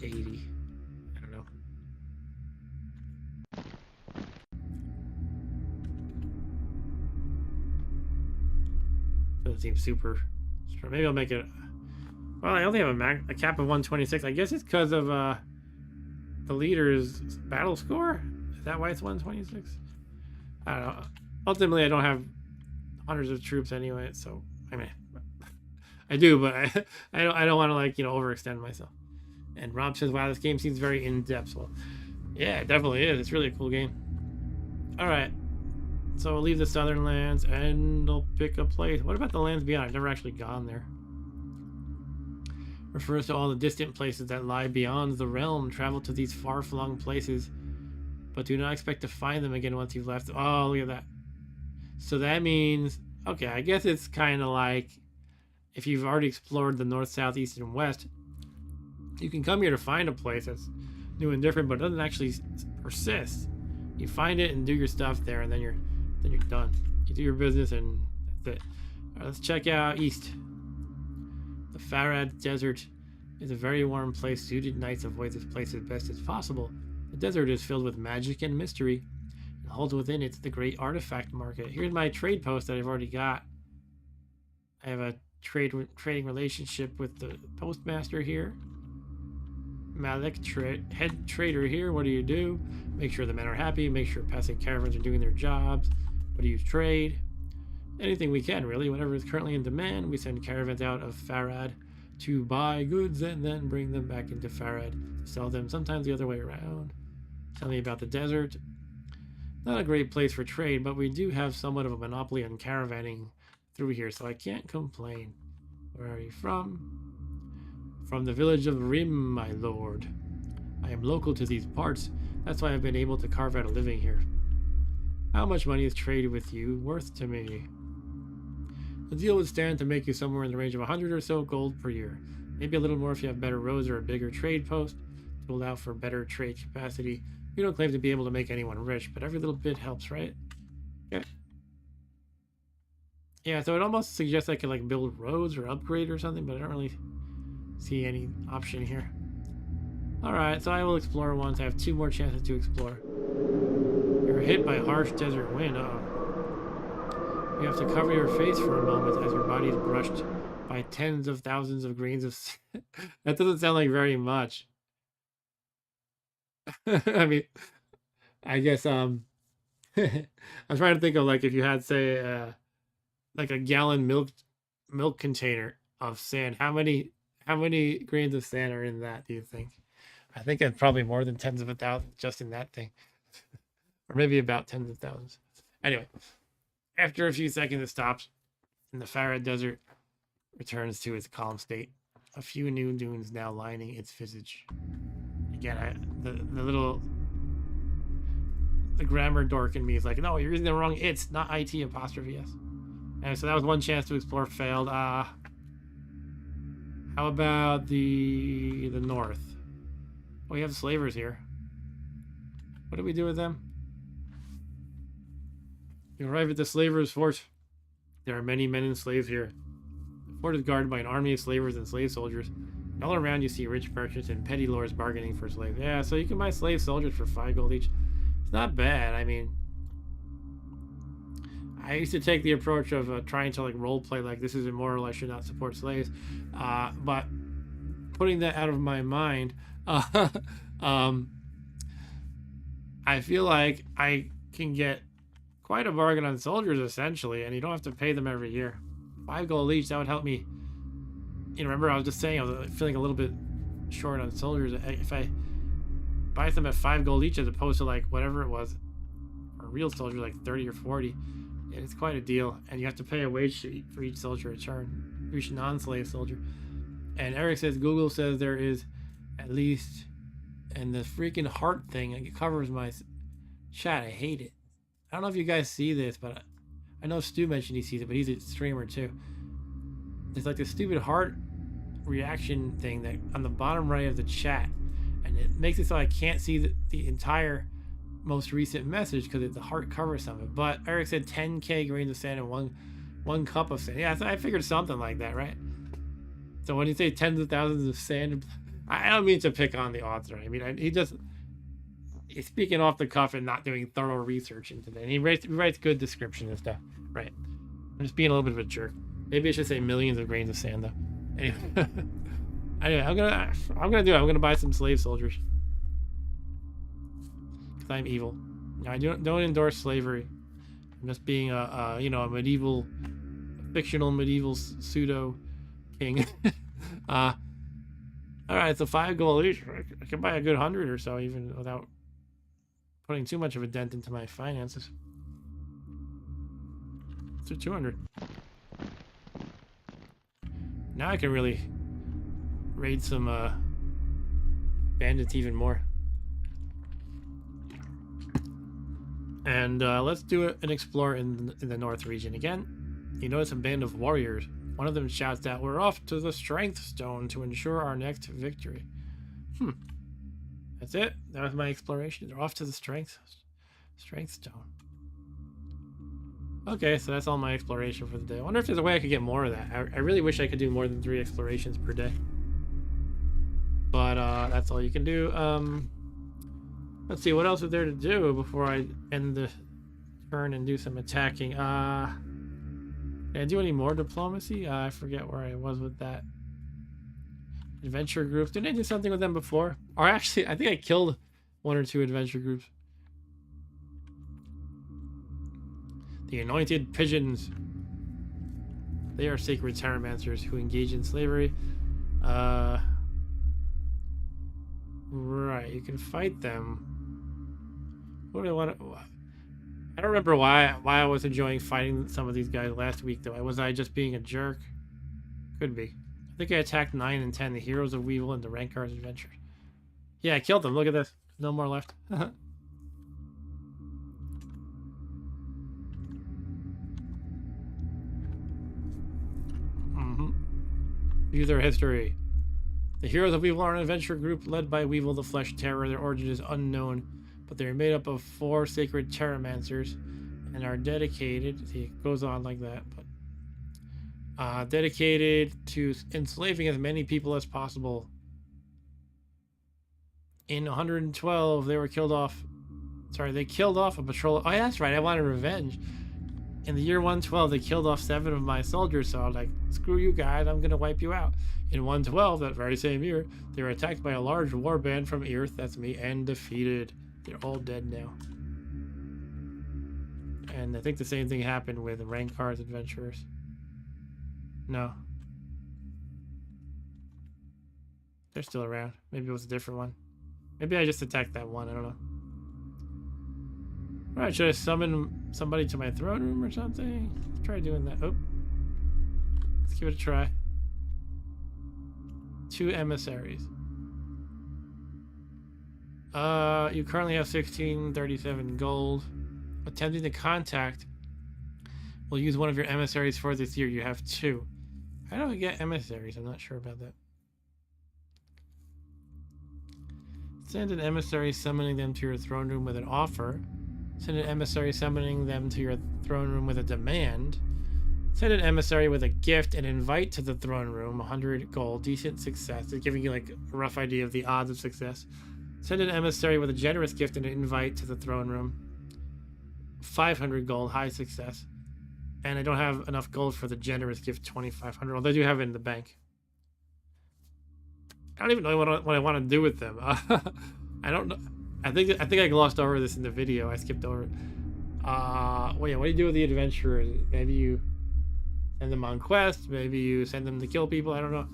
80. I don't know. Doesn't seem super. Maybe I'll make it. Well, I only have a cap of 126. I guess it's because of the leader's battle score. Is that why it's 126? I don't know. ultimately I don't have hundreds of troops anyway, so I mean I do, but I don't want to like overextend myself. And Rob says, "Wow, this game seems very in depth." Well, yeah, it definitely is. It's really a cool game. All right, so we'll leave the southern lands and I'll pick a place. What about the lands beyond? I've never actually gone there. Refers to all the distant places that lie beyond the realm. Travel to these far-flung places, but do not expect to find them again once you've left. Oh, look at that. So that means, okay, I guess it's kind of like if you've already explored the north, south, east, and west, you can come here to find a place that's new and different, but it doesn't actually persist. You find it and do your stuff there, and then you're done. You do your business, and that's it. All right, let's check out east. The Farad Desert is a very warm place. Suited knights avoid this place as best as possible. The desert is filled with magic and mystery, and holds within it the great artifact market. Here's my trade post that I've already got. I have a trading relationship with the postmaster here. Malik, head trader here. What do you do? Make sure the men are happy. Make sure passing caravans are doing their jobs. What do you trade? Anything we can, really. Whatever is currently in demand. We send caravans out of Farad to buy goods and then bring them back into Farad to sell them. Sometimes the other way around. Tell me about the desert. Not a great place for trade, but we do have somewhat of a monopoly on caravanning through here, so I can't complain. Where are you from? From the village of Rim, my lord. I am local to these parts. That's why I've been able to carve out a living here. How much money is trade with you worth to me? The deal would stand to make you somewhere in the range of 100 or so gold per year. Maybe a little more if you have better roads or a bigger trade post to allow for better trade capacity. We don't claim to be able to make anyone rich, but every little bit helps, right? Okay. Yeah, so it almost suggests I could like build roads or upgrade or something, but I don't really see any option here. Alright, so I will explore once. I have 2 more chances to explore. You're hit by harsh desert wind. Uh-oh. You have to cover your face for a moment as your body is brushed by tens of thousands of grains of sand. That doesn't sound like very much. I mean, I guess I'm trying to think of like if you had say like a gallon milk container of sand. How many grains of sand are in that, do you think? I think it's probably more than tens of thousands just in that thing. Or maybe about tens of thousands. Anyway, after a few seconds it stops, and the Farad Desert returns to its calm state. A few new dunes now lining its visage. Again, the grammar dork in me is like, no, you're using the wrong it's, not IT apostrophe S. And so that was one chance to explore failed. How about the north? We have slavers here. What do we do with them? You arrive at the slavers' fort. There are many men and slaves here. The fort is guarded by an army of slavers and slave soldiers. And all around you see rich merchants and petty lords bargaining for slaves. Yeah, so you can buy slave soldiers for 5 gold each. It's not bad. I mean, I used to take the approach of trying to like role play like this is immoral, I should not support slaves. But putting that out of my mind, I feel like I can get quite a bargain on soldiers essentially, and you don't have to pay them every year. 5 gold each, that would help me. You know, remember I was just saying I was feeling a little bit short on soldiers. If I buy them at 5 gold each as opposed to like whatever it was, a real soldier like 30 or 40, it's quite a deal. And you have to pay a wage sheet for each soldier return, each non-slave soldier. And Eric says Google says there is at least, and the freaking heart thing, it covers my chat. I hate it. I don't know if you guys see this, but I know Stu mentioned he sees it, but he's a streamer too. There's like this stupid heart reaction thing that on the bottom right of the chat, and it makes it so I can't see the entire most recent message because the heart covers some of it. But Eric said 10k grains of sand and one cup of sand. Yeah, so I figured something like that, right? So when you say tens of thousands of sand, I don't mean to pick on the author. I mean, he's speaking off the cuff and not doing thorough research into that. And he writes good description and stuff, right? I'm just being a little bit of a jerk. Maybe I should say millions of grains of sand though. Anyway, I'm gonna buy some slave soldiers because I'm evil. I don't endorse slavery. I'm just being a fictional medieval pseudo king. All right, it's a 5 goal each. I can buy a good 100 or so even without putting too much of a dent into my finances. Let's do 200. Now I can really raid some bandits even more. And let's do an explore in the north region again. You notice a band of warriors. One of them shouts out, "We're off to the Strength Stone to ensure our next victory." That's it. That was my exploration. They're off to the Strength Stone. Okay, so that's all my exploration for the day. I wonder if there's a way I could get more of that. I really wish I could do more than 3 explorations per day. But that's all you can do. Let's see, what else is there to do before I end the turn and do some attacking? Can I do any more diplomacy? I forget where I was with that. Adventure groups. Didn't I do something with them before? Or actually, I think I killed 1 or 2 adventure groups. The Anointed Pigeons. They are sacred terramancers who engage in slavery. Right, you can fight them. What do I want to... I don't remember why I was enjoying fighting some of these guys last week, though. Was I just being a jerk? Could be. I think I attacked 9 and 10, the Heroes of Weevil and the Rankar's Adventures. Yeah, I killed them. Look at this. No more left. View their history. The Heroes of Weevil are an adventure group led by Weevil the Flesh Terror. Their origin is unknown, but they are made up of 4 sacred terramancers and are dedicated. See, it goes on like that, but dedicated to enslaving as many people as possible. In 112, they were killed off. Sorry, they killed off a patrol. Oh, yeah, that's right. I wanted revenge. In the year 112, they killed off 7 of my soldiers, so I was like, screw you guys, I'm going to wipe you out. In 112, that very same year, they were attacked by a large war band from Earth, that's me, and defeated. They're all dead now. And I think the same thing happened with Rankar's Adventurers. No. They're still around. Maybe it was a different one. Maybe I just attacked that one, I don't know. Alright, should I summon somebody to my throne room or something? Let's try doing that. Oh. Let's give it a try. 2 emissaries. You currently have 1637 gold. Attempting to contact will use one of your emissaries for this year. You have 2. How do I get emissaries? I'm not sure about that. Send an emissary summoning them to your throne room with an offer. Send an emissary summoning them to your throne room with a demand. Send an emissary with a gift and invite to the throne room, 100 gold, decent success. It's giving you like a rough idea of the odds of success. Send an emissary with a generous gift and an invite to the throne room, 500 gold, high success. And I don't have enough gold for the generous gift, 2,500, although I do have it in the bank. I don't even know what I want to do with them. I don't know. I think I glossed over this in the video. I skipped over it. Well, yeah, what do you do with the adventurers? Maybe you send them on quests. Maybe you send them to kill people. I don't know.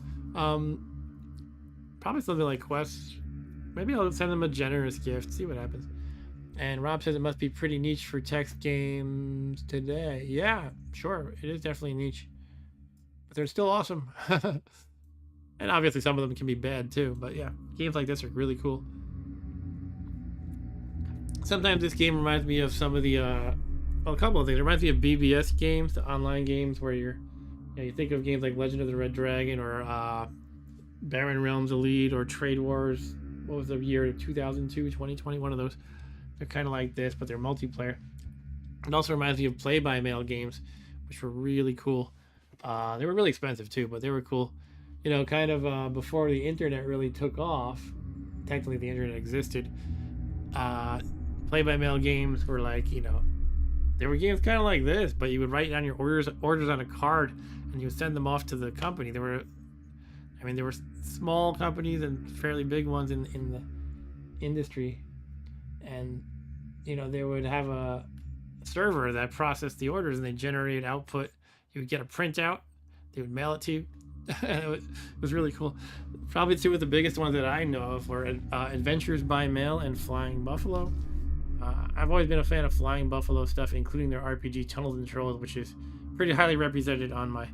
Probably something like quests. Maybe I'll send them a generous gift. See what happens. And Rob says it must be pretty niche for text games today. Yeah, sure. It is definitely niche. But they're still awesome. And obviously some of them can be bad too. But yeah, games like this are really cool. Sometimes this game reminds me of some of the, well, a couple of things. It reminds me of BBS games, the online games where you think of games like Legend of the Red Dragon or Barren Realms Elite or Trade Wars. What was the year? 2002, 2020, one of those. They're kind of like this, but they're multiplayer. It also reminds me of play-by-mail games, which were really cool. They were really expensive too, but they were cool. You know, kind of before the internet really took off. Technically, the internet existed. Play-by-mail games were like, you know, they were games kind of like this, but you would write down your orders on a card and you would send them off to the company. There were small companies and fairly big ones in the industry, and you know, they would have server that processed the orders and they generated output. You would get a printout, they would mail it to you. It was really cool. Probably two of the biggest ones that I know of were Adventures by Mail and Flying Buffalo. I've always been a fan of Flying Buffalo stuff, including their RPG Tunnels and Trolls, which is pretty highly represented on my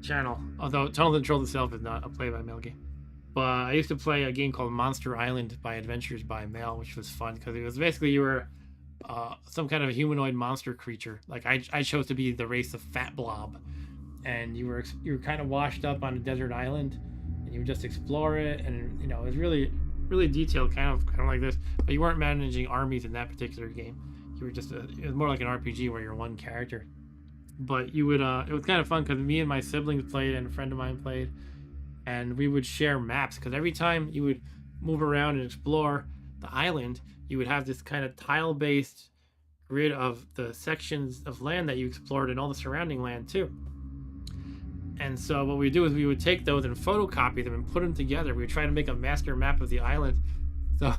channel. Although Tunnels and Trolls itself is not a play-by-mail game. But I used to play a game called Monster Island by Adventures by Mail, which was fun because it was basically you were some kind of a humanoid monster creature. Like I chose to be the race of Fat Blob, and you were kind of washed up on a desert island, and you would just explore it, and you know it was really detailed, kind of like this. But you weren't managing armies in that particular game. You were just it was more like an RPG where you're one character. But you would it was kind of fun because me and my siblings played and a friend of mine played, and we would share maps because every time you would move around and explore the island, you would have this kind of tile-based grid of the sections of land that you explored and all the surrounding land too. And so what we do is we would take those and photocopy them and put them together. We would try to make a master map of the island. So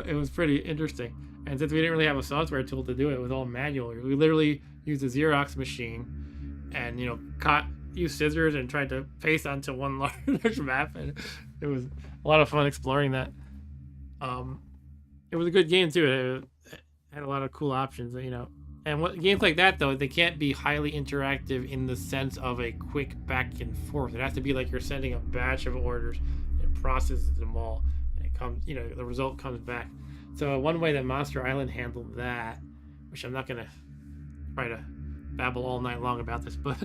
it was pretty interesting. And since we didn't really have a software tool to do it, it was all manual. We literally used a Xerox machine and, you know, used scissors and tried to paste onto one large map. And it was a lot of fun exploring that. It was a good game too. It had a lot of cool options, you know. And games like that, though, they can't be highly interactive in the sense of a quick back and forth. It has to be like you're sending a batch of orders, and it processes them all, and it comes, you know, the result comes back. So one way that Monster Island handled that, which I'm not gonna try to babble all night long about this, but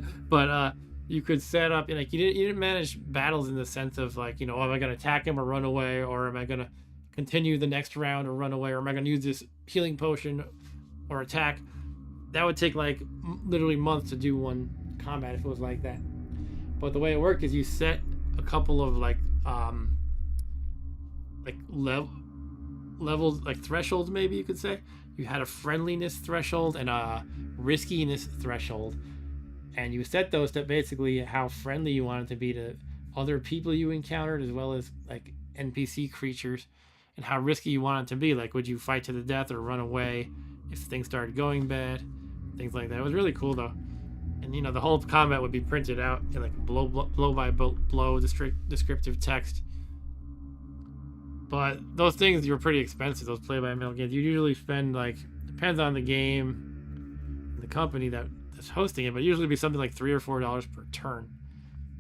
you could set up, like, you didn't manage battles in the sense of like, you know, am I gonna attack him or run away, or am I gonna continue the next round or run away, or am I gonna use this healing potion or attack? That would take like literally months to do one combat if it was like that. But the way it worked is you set a couple of levels, like thresholds, maybe you could say. You had a friendliness threshold and a riskiness threshold, and you set those to basically how friendly you wanted to be to other people you encountered, as well as like NPC creatures, and how risky you wanted to be. Like, would you fight to the death or run away if things started going bad? Things like that. It was really cool though. And you know, the whole combat would be printed out in like blow by blow descriptive text. But those things were pretty expensive, those play-by-mail games. You usually spend, like, depends on the game and the company that's hosting it, but usually be something like $3 or $4 per turn.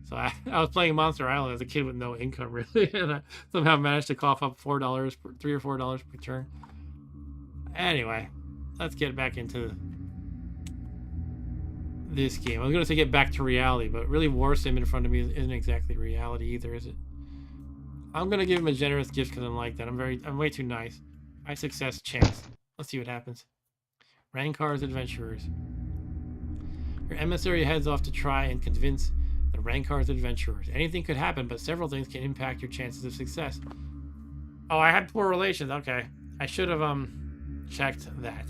So I was playing Monster Island as a kid with no income really, and I somehow managed to cough up $3 or $4 per turn. Anyway, let's get back into this game. I was going to say get back to reality, but really WARSIM in front of me isn't exactly reality either, is it? I'm going to give him a generous gift because I'm like that. I'm way too nice. High success chance. Let's see what happens. Rankar's Adventurers. Your emissary heads off to try and convince the Rankar's Adventurers. Anything could happen, but several things can impact your chances of success. Oh, I had poor relations. Okay. I should have checked that.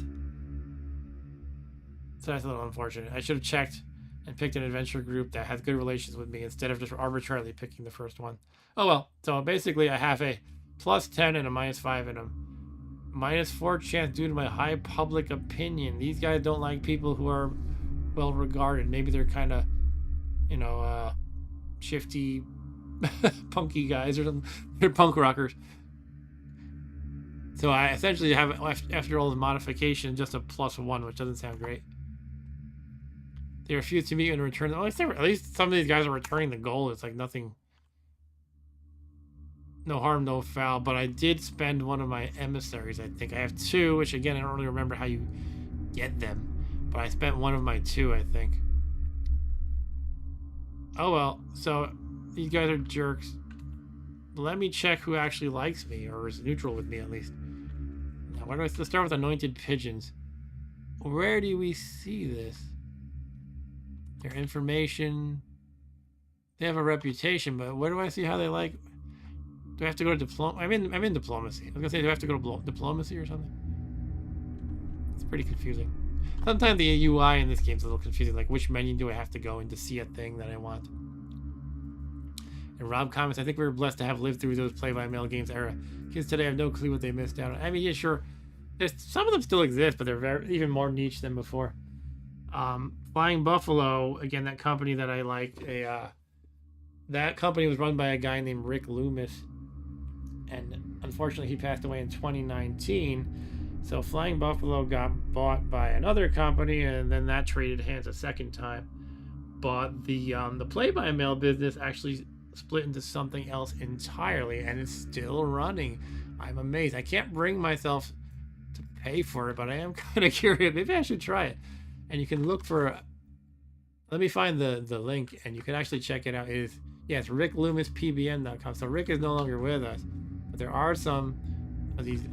So that's a little unfortunate. I should have checked and picked an adventure group that has good relations with me instead of just arbitrarily picking the first one. Oh well. So basically I have a +10 and a -5 and a -4 chance due to my high public opinion. These guys don't like people who are well regarded. Maybe they're kind of, you know, shifty, punky guys or something. They're punk rockers. So I essentially have, after all the modification, just a +1, which doesn't sound great. They refuse to meet and return. At least some of these guys are returning the gold. It's like nothing, no harm, no foul. But I did spend one of my emissaries. I think I have 2, which again I don't really remember how you get them. But I spent one of my 2, I think. Oh well. So these guys are jerks. Let me check who actually likes me or is neutral with me at least. Now, let's start with anointed pigeons. Where do we see this? Their information. They have a reputation, but where do I see how they like? Do I have to go to diplomacy? I'm in diplomacy. I was gonna say, do I have to go to diplomacy or something? It's pretty confusing. Sometimes the UI in this game is a little confusing. Like, which menu do I have to go in to see a thing that I want? And Rob comments, I think we were blessed to have lived through those play-by-mail games era. Kids today have no clue what they missed out on. I mean, yeah, sure. some of them still exist, but they're even more niche than before. Flying Buffalo, again, that company that I liked, that company was run by a guy named Rick Loomis, and unfortunately he passed away in 2019. So Flying Buffalo got bought by another company, and then that traded hands a second time. But the play-by-mail business actually split into something else entirely, and it's still running. I'm amazed. I can't bring myself to pay for it, but I am kind of curious. Maybe I should try it. And you can look for. Let me find the link, and you can actually check it out. It's rickloomispbn.com. So Rick is no longer with us, but there are some of these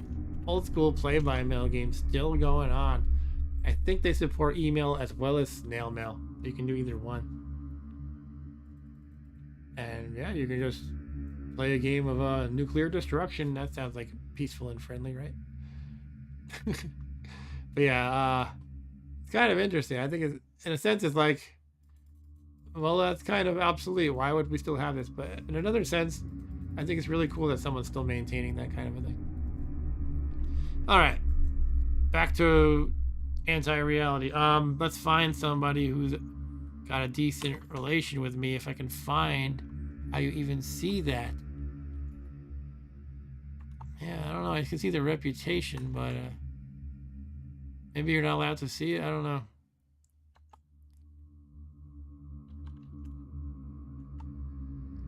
old school play-by-mail games still going on. I think they support email as well as snail mail. You can do either one. And yeah, you can just play a game of nuclear destruction. That sounds like peaceful and friendly, right? But yeah, it's kind of interesting. I think it's, in a sense, it's like, well, that's kind of obsolete. Why would we still have this? But in another sense, I think it's really cool that someone's still maintaining that kind of a thing. All right, back to anti-reality. Let's find somebody who's got a decent relation with me, if I can find how you even see that. Yeah, I don't know. I can see the reputation, but maybe you're not allowed to see it. I don't know.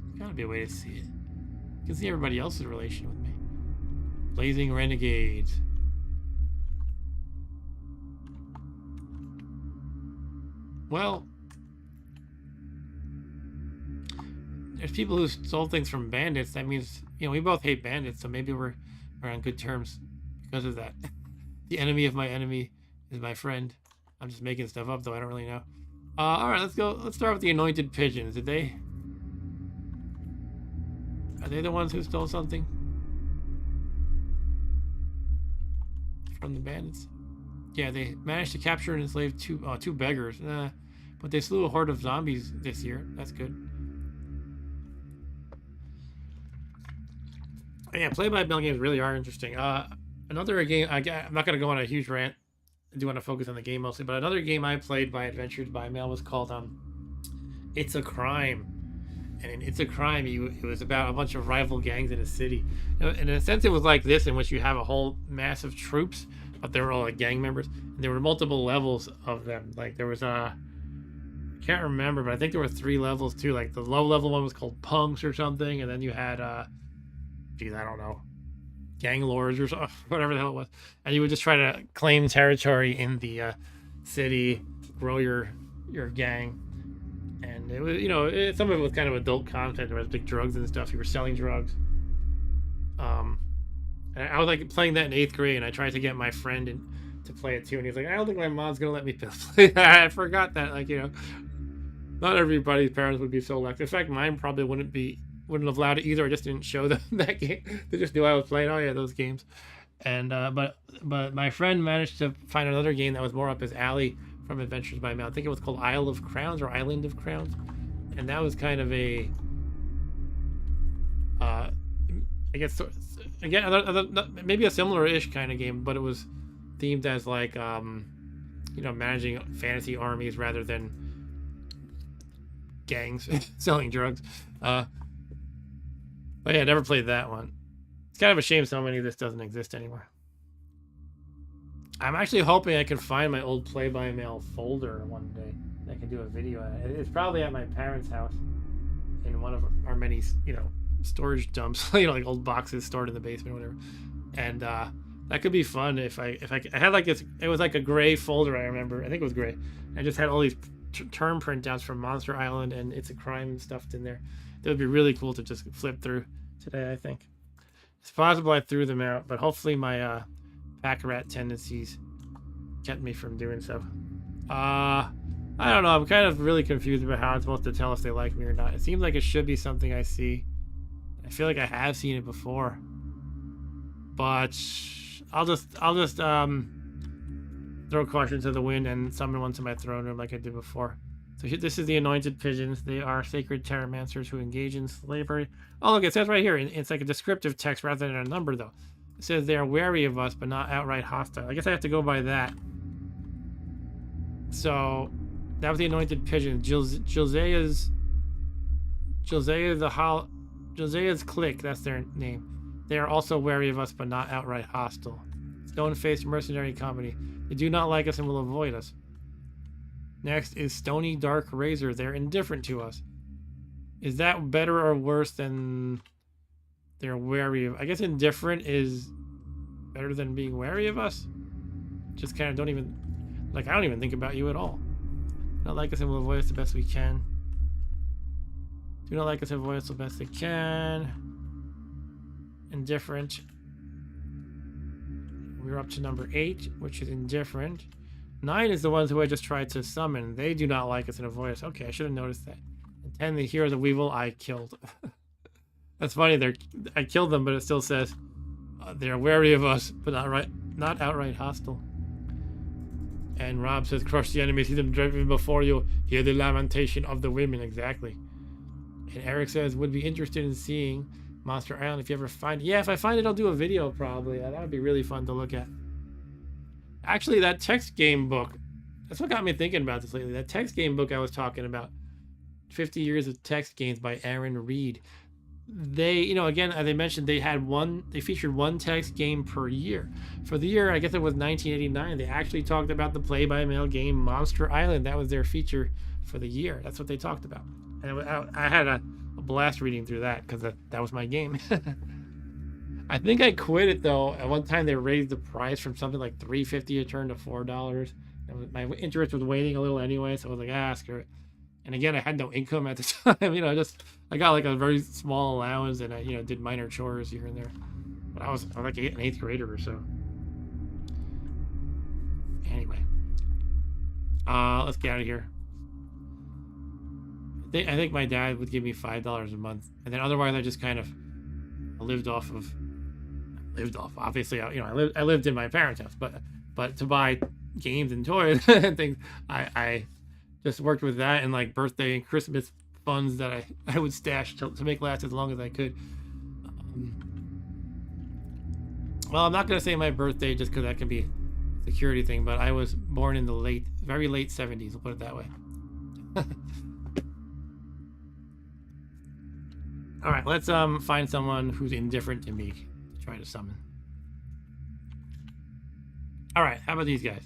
There's gotta be a way to see it. You can see everybody else's relation with me. Blazing Renegades. Well, there's people who stole things from bandits. That means, we both hate bandits, so maybe we're on good terms because of that. The enemy of my enemy is my friend. I'm just making stuff up, though. I don't really know. All right, let's go. Let's start with the anointed pigeons. Are they the ones who stole something from the bandits? Yeah, they managed to capture and enslave two beggars. But they slew a horde of zombies this year. That's good. Yeah, play-by-mail games really are interesting. Another game, I'm not going to go on a huge rant. I do want to focus on the game mostly, but another game I played by Adventures by Mail was called It's a Crime. And in It's a Crime, it was about a bunch of rival gangs in a city. And in a sense, it was like this, in which you have a whole mass of troops, but they were all like gang members. And there were multiple levels of them. Like there was I can't remember, but I think there were 3 levels too. Like the low level one was called Punks or something, and then you had I don't know, gang lords or whatever the hell it was. And you would just try to claim territory in the city, grow your gang. And it was, some of it was kind of adult content. There was big drugs and stuff. You were selling drugs. And I was like playing that in 8th grade, and I tried to get my friend to play it too. And he's like, I don't think my mom's gonna let me play that. I forgot that, not everybody's parents would be so lucky. In fact, mine probably wouldn't have allowed it either. I just didn't show them that game. They just knew I was playing. Oh yeah, those games. And but my friend managed to find another game that was more up his alley from Adventures by Mail. I think it was called Isle of Crowns or Island of Crowns, and that was kind of a I guess again maybe a similar-ish kind of game, but it was themed as like managing fantasy armies rather than gangs selling drugs. But yeah, I never played that one. It's kind of a shame so many of this doesn't exist anymore. I'm actually hoping I can find my old play-by-mail folder one day. I can do a video on it. It's probably at my parents' house in one of our many, storage dumps, like old boxes stored in the basement or whatever. And that could be fun if I had like this. It was like a gray folder. I remember. I think it was gray. I just had all these term printouts from Monster Island and It's a Crime stuffed in there. That would be really cool to just flip through today. I think it's possible I threw them out, but hopefully my pack rat tendencies kept me from doing so. I don't know. I'm kind of really confused about how I'm supposed to tell if they like me or not. It seems like it should be something I see. I feel like I have seen it before, but I'll just throw caution to the wind and summon one to my throne room like I did before. So this is the anointed pigeons. They are sacred terramancers who engage in slavery. Oh, look, it says right here. It's like a descriptive text rather than a number, though. It says they are wary of us, but not outright hostile. I guess I have to go by that. So that was the anointed pigeon. Jilzea's clique, that's their name. They are also wary of us, but not outright hostile. Stone-faced mercenary company. They do not like us and will avoid us. Next is Stony Dark Razor. They're indifferent to us. Is that better or worse than they're wary of? I guess indifferent is better than being wary of us. Just kind of don't even, like, I don't even think about you at all. Not like us and will avoid us the best we can. Do not like us and avoid us the best they can. Indifferent. We're up to number 8, which is indifferent. 9 is the ones who I just tried to summon. They do not like us and avoid us. Okay, I should have noticed that. And 10, the heroes of Weevil, I killed. That's funny. I killed them, but it still says they're wary of us, but not outright hostile. And Rob says, crush the enemy, see them driven before you, hear the lamentation of the women. Exactly. And Eric says, would be interested in seeing Monster Island if you ever find it. Yeah, if I find it, I'll do a video probably. That would be really fun to look at. Actually, that text game book, that's what got me thinking about this lately. That text game book I was talking about, 50 Years of Text Games by Aaron Reed. They, you know, again, as I mentioned, they featured one text game per year. For the year, I guess it was 1989, they actually talked about the play-by-mail game Monster Island. That was their feature for the year. That's what they talked about. And I had a blast reading through that because that was my game. I think I quit it though. At one time they raised the price from something like $3.50 a turn to $4. And my interest was waning a little anyway, so I was like, screw it. And again, I had no income at the time. You know, I got like a very small allowance, and I, you know, did minor chores here and there. But I was like an 8th grader or so. Anyway, let's get out of here. I think my dad would give me $5 a month, and then otherwise I just kind of lived off. Obviously, you know, I lived in my parents' house, but to buy games and toys and things, I just worked with that and like birthday and Christmas funds that I would stash to make last as long as I could. Well, I'm not gonna say my birthday just because that can be a security thing, but I was born in the very late 70s. We'll put it that way. All right, let's find someone who's indifferent to me to try to summon. All right, how about these guys?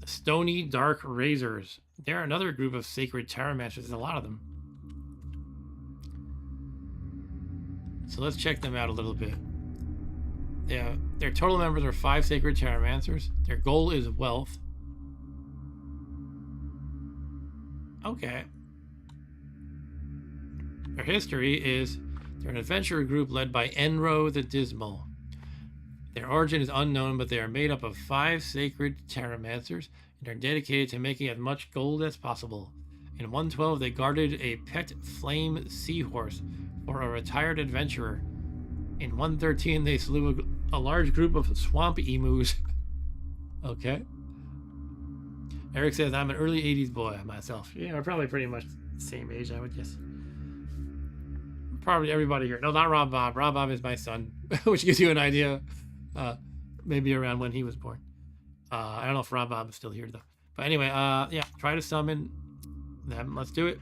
The Stony Dark Razors. They're another group of sacred Terramasters. There's a lot of them. So let's check them out a little bit. Their total members are 5 sacred Terramancers. Their goal is wealth. Okay. Their history is they're an adventurer group led by Enro the Dismal. Their origin is unknown, but they are made up of 5 sacred Terramancers and are dedicated to making as much gold as possible. In 112, they guarded a pet flame seahorse for a retired adventurer. In 113, they slew a large group of swamp emus. Okay. Eric says, I'm an early 80s boy myself. Yeah, we're probably pretty much the same age, I would guess. Probably everybody here. No, not Rob Bob. Rob Bob is my son, which gives you an idea, maybe around when he was born. I don't know if Rob Bob is still here, though. But anyway, yeah, try to summon them. Let's do it.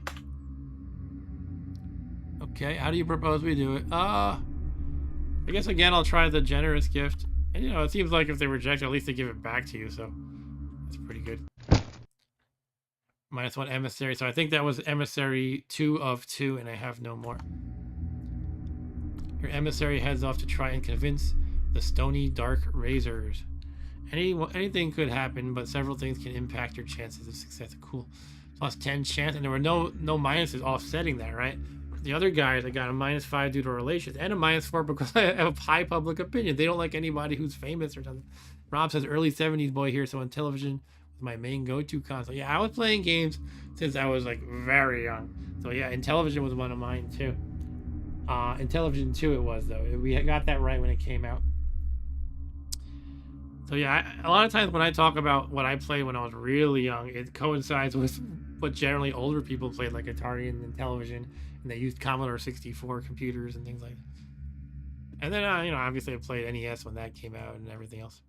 Okay, how do you propose we do it? I guess, again, I'll try the generous gift. And, you know, it seems like if they reject it, at least they give it back to you, so that's pretty good. -1 emissary. So I think that was emissary 2 of 2, and I have no more. Your emissary heads off to try and convince the Stony Dark Razors. Anything could happen, but several things can impact your chances of success. Cool. +10 chance, and there were no minuses offsetting that, right? The other guys, I got a -5 due to relations, and a -4 because I have a high public opinion. They don't like anybody who's famous or something. Rob says early 70s boy here, so on television was my main go-to console. Yeah, I was playing games since I was like very young. So yeah, and television was one of mine too. In television too it was though. We got that right when it came out. So yeah, a lot of times when I talk about what I played when I was really young, it coincides with what generally older people played, like Atari and television, and they used Commodore 64 computers and things like that. And then, obviously I played NES when that came out and everything else.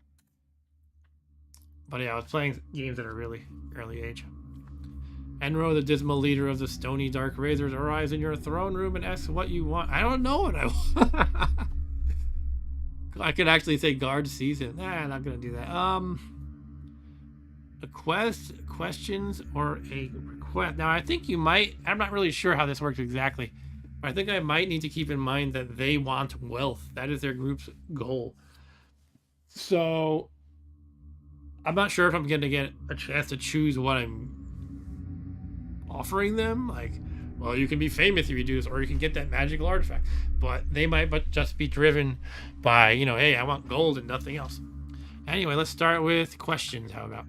But yeah, I was playing games at a really early age. Enro, the dismal leader of the stony dark razors, arrives in your throne room and asks what you want. I don't know what I want. I could actually say guard season. Nah, I'm not gonna do that. A questions, or a request. Now I think you might. I'm not really sure how this works exactly. But I think I might need to keep in mind that they want wealth. That is their group's goal. So I'm not sure if I'm gonna get a chance to choose what I'm offering them. Like, well, you can be famous if you do this, or you can get that magical artifact. But they might just be driven by, hey, I want gold and nothing else. Anyway, let's start with questions. How about?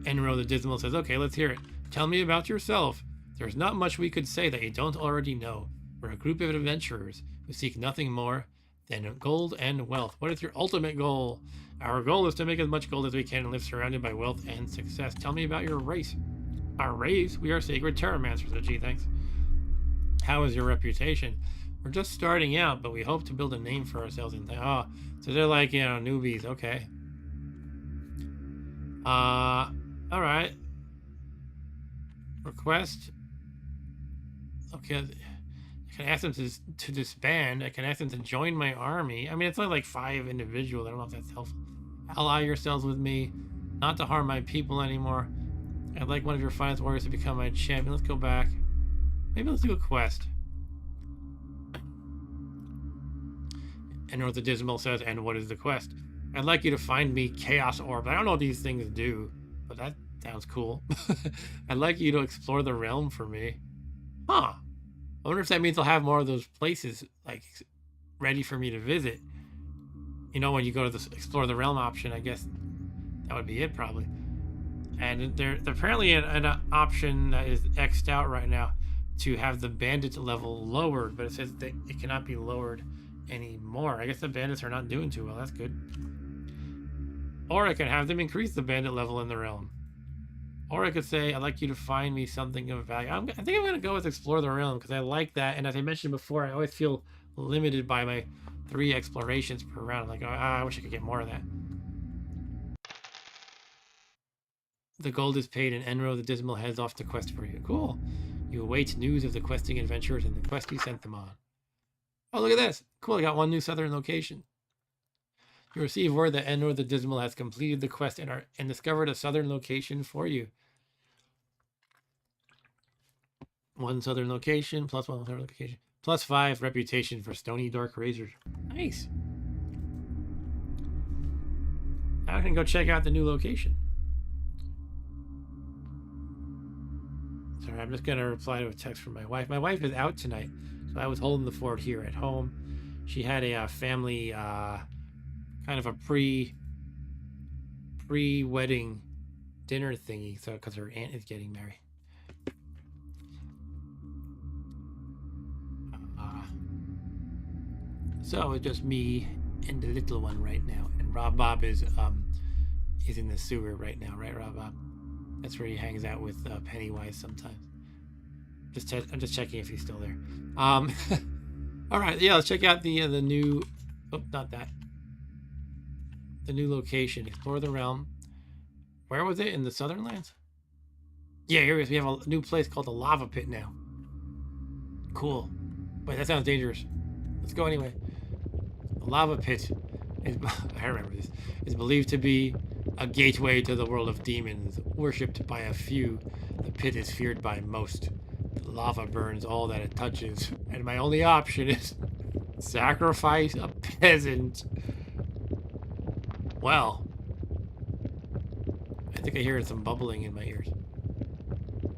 Enro the Dismal says, okay, let's hear it. Tell me about yourself. There's not much we could say that you don't already know. We're a group of adventurers who seek nothing more than gold and wealth. What is your ultimate goal? Our goal is to make as much gold as we can and live surrounded by wealth and success. Tell me about your race. Our race? We are sacred Terramancers. Oh, gee, thanks. How is your reputation? We're just starting out, but we hope to build a name for ourselves. So they're like, newbies. Okay. All right. Request. Okay. I can ask them to disband. I can ask them to join my army. I mean, it's only like 5 individuals. I don't know if that's helpful. Ally yourselves with me, not to harm my people anymore. I'd like one of your finest warriors to become my champion. Let's go back. Maybe let's do a quest. And North the Dismal says, and what is the quest? I'd like you to find me Chaos Orb. I don't know what these things do, but that sounds cool. I'd like you to explore the realm for me. Huh. I wonder if that means I'll have more of those places, like, ready for me to visit. When you go to the explore the realm option, I guess that would be it, probably. And there's apparently an option that is X'd out right now to have the bandit level lowered, but it says that it cannot be lowered anymore. I guess the bandits are not doing too well. That's good. Or I can have them increase the bandit level in the realm. Or I could say, I'd like you to find me something of value. I think I'm going to go with Explore the Realm because I like that. And as I mentioned before, I always feel limited by my 3 explorations per round. I'm like, I wish I could get more of that. The gold is paid and Enro the Dismal heads off to quest for you. Cool. You await news of the questing adventurers and the quest you sent them on. Oh, look at this. Cool, I got 1 new southern location. You receive word that Enro the Dismal has completed the quest and discovered a southern location for you. 1 southern location, plus 1 southern location. Plus 5 reputation for stony dark razors. Nice. Now I can go check out the new location. Sorry, I'm just going to reply to a text from my wife. My wife is out tonight, so I was holding the fort here at home. She had a family, kind of a pre-wedding dinner thingy, so because her aunt is getting married. So it's just me and the little one right now, and Rob Bob is in the sewer right now, right, Rob Bob? That's where he hangs out with Pennywise sometimes. I'm just checking if he's still there. All right, yeah, let's check out the new. Oh, not that. The new location. Explore the realm. Where was it? In the Southern Lands? Yeah, here it is. We have a new place called the Lava Pit now. Cool. Wait, that sounds dangerous. Let's go anyway. The Lava Pit is, I remember this, is believed to be a gateway to the world of demons, worshipped by a few. The pit is feared by most. The lava burns all that it touches, and my only option is sacrifice a peasant. Well, I think I hear some bubbling in my ears.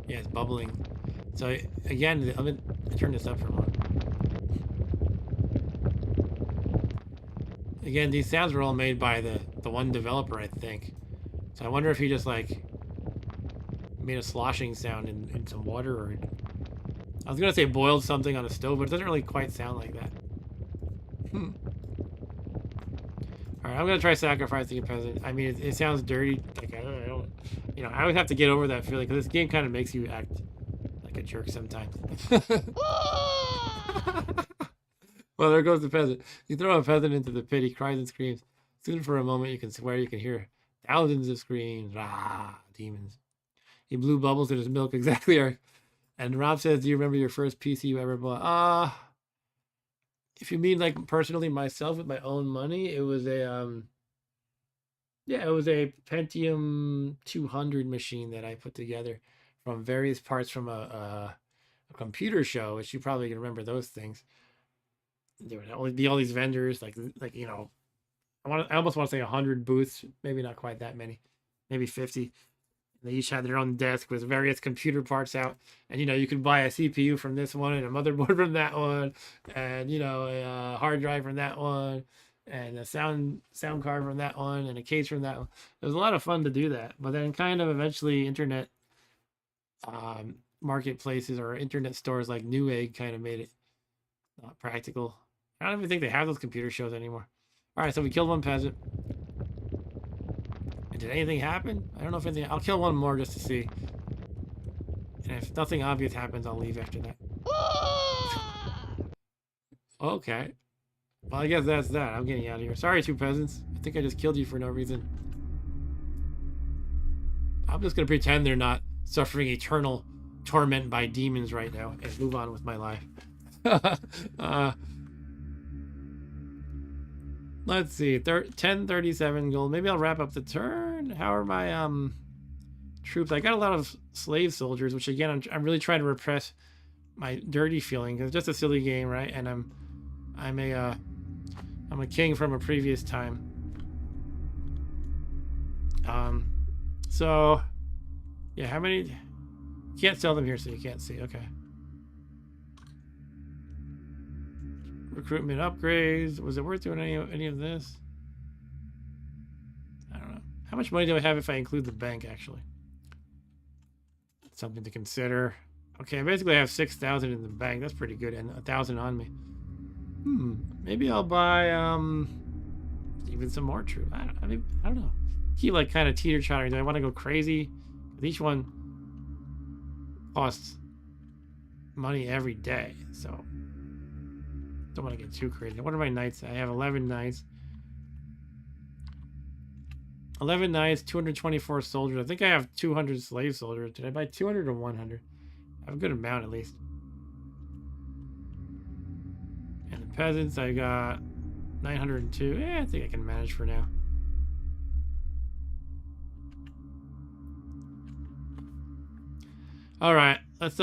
Yeah, it's bubbling. So again, I'm gonna turn this up for a moment. Again, these sounds were all made by the one developer, I think. So I wonder if he just like made a sloshing sound in some water, or I was gonna say boiled something on a stove, but it doesn't really quite sound like that. Alright, I'm gonna try sacrificing a peasant. I mean, it sounds dirty. Like I don't, you know, I always have to get over that feeling because this game kind of makes you act like a jerk sometimes. Well, there goes the peasant. You throw a peasant into the pit, he cries and screams. Soon for a moment you can swear you can hear thousands of screams. Rah, demons. He blew bubbles in his milk, exactly, Eric. And Rob says, do you remember your first PC you ever bought? If you mean like personally myself with my own money, it was it was a Pentium 200 machine that I put together from various parts from a computer show, which you probably can remember those things. There would always be all these vendors, like I almost want to say 100 booths, maybe not quite that many, maybe 50. They each had their own desk with various computer parts out, and you could buy a CPU from this one and a motherboard from that one, and a hard drive from that one, and a sound card from that one, and a case from that one. It was a lot of fun to do that, but then kind of eventually internet marketplaces or internet stores like Newegg kind of made it not practical. I don't even think they have those computer shows anymore. All right, so we killed one peasant. And did anything happen? I don't know if anything. I'll kill one more just to see. And if nothing obvious happens, I'll leave after that. Okay. Well, I guess that's that. I'm getting out of here. Sorry, two peasants. I think I just killed you for no reason. I'm just going to pretend they're not suffering eternal torment by demons right now and move on with my life. Let's see. 1037 gold. Maybe I'll wrap up the turn. How are my troops? I got a lot of slave soldiers, which again, I'm really trying to repress my dirty feeling because it's just a silly game, right? And I'm a king from a previous time. So yeah, how many? You can't sell them here, so you can't see. Okay. Recruitment upgrades. Was it worth doing any of this? I don't know. How much money do I have if I include the bank, actually? Something to consider. Okay, basically I have 6,000 in the bank. That's pretty good, and 1,000 on me. Maybe I'll buy even some more troops. I don't know. Keep like kind of teeter-tottering. Do I want to go crazy? Each one costs money every day, so don't want to get too crazy. What are my knights? I have 11 knights. 11 knights, 224 soldiers. I think I have 200 slave soldiers. Did I buy 200 or 100? I have a good amount at least. And the peasants, I got 902. Yeah, I think I can manage for now. All right, let's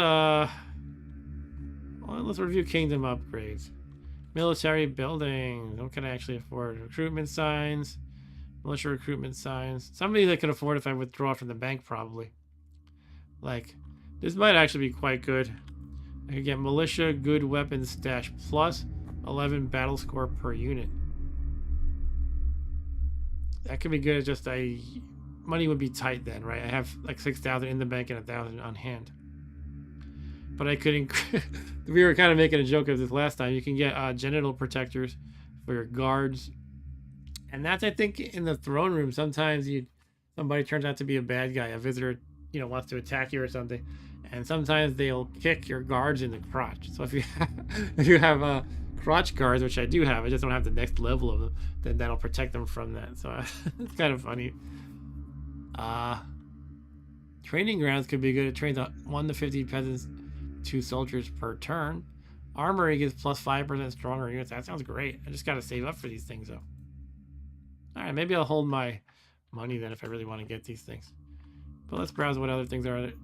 review kingdom upgrades. Military buildings. What can I actually afford? Recruitment signs. Militia recruitment signs. Somebody that could afford if I withdraw from the bank, probably. Like, this might actually be quite good. I could get militia good weapons stash plus 11 battle score per unit. That could be good. It's just money would be tight then, right? I have like 6,000 in the bank and 1,000 on hand. But I could we were kind of making a joke of this last time. You can get genital protectors for your guards. And that's, I think, in the throne room. Sometimes somebody turns out to be a bad guy. A visitor, wants to attack you or something. And sometimes they'll kick your guards in the crotch. So if you have crotch guards, which I do have, I just don't have the next level of them, then that'll protect them from that. So it's kind of funny. Training grounds could be good. It trains 1 to 50 peasants, 2 soldiers per turn. Armory gives plus 5% stronger units. That sounds great. I just got to save up for these things, though. All right, maybe I'll hold my money then if I really want to get these things. But let's browse what other things are there.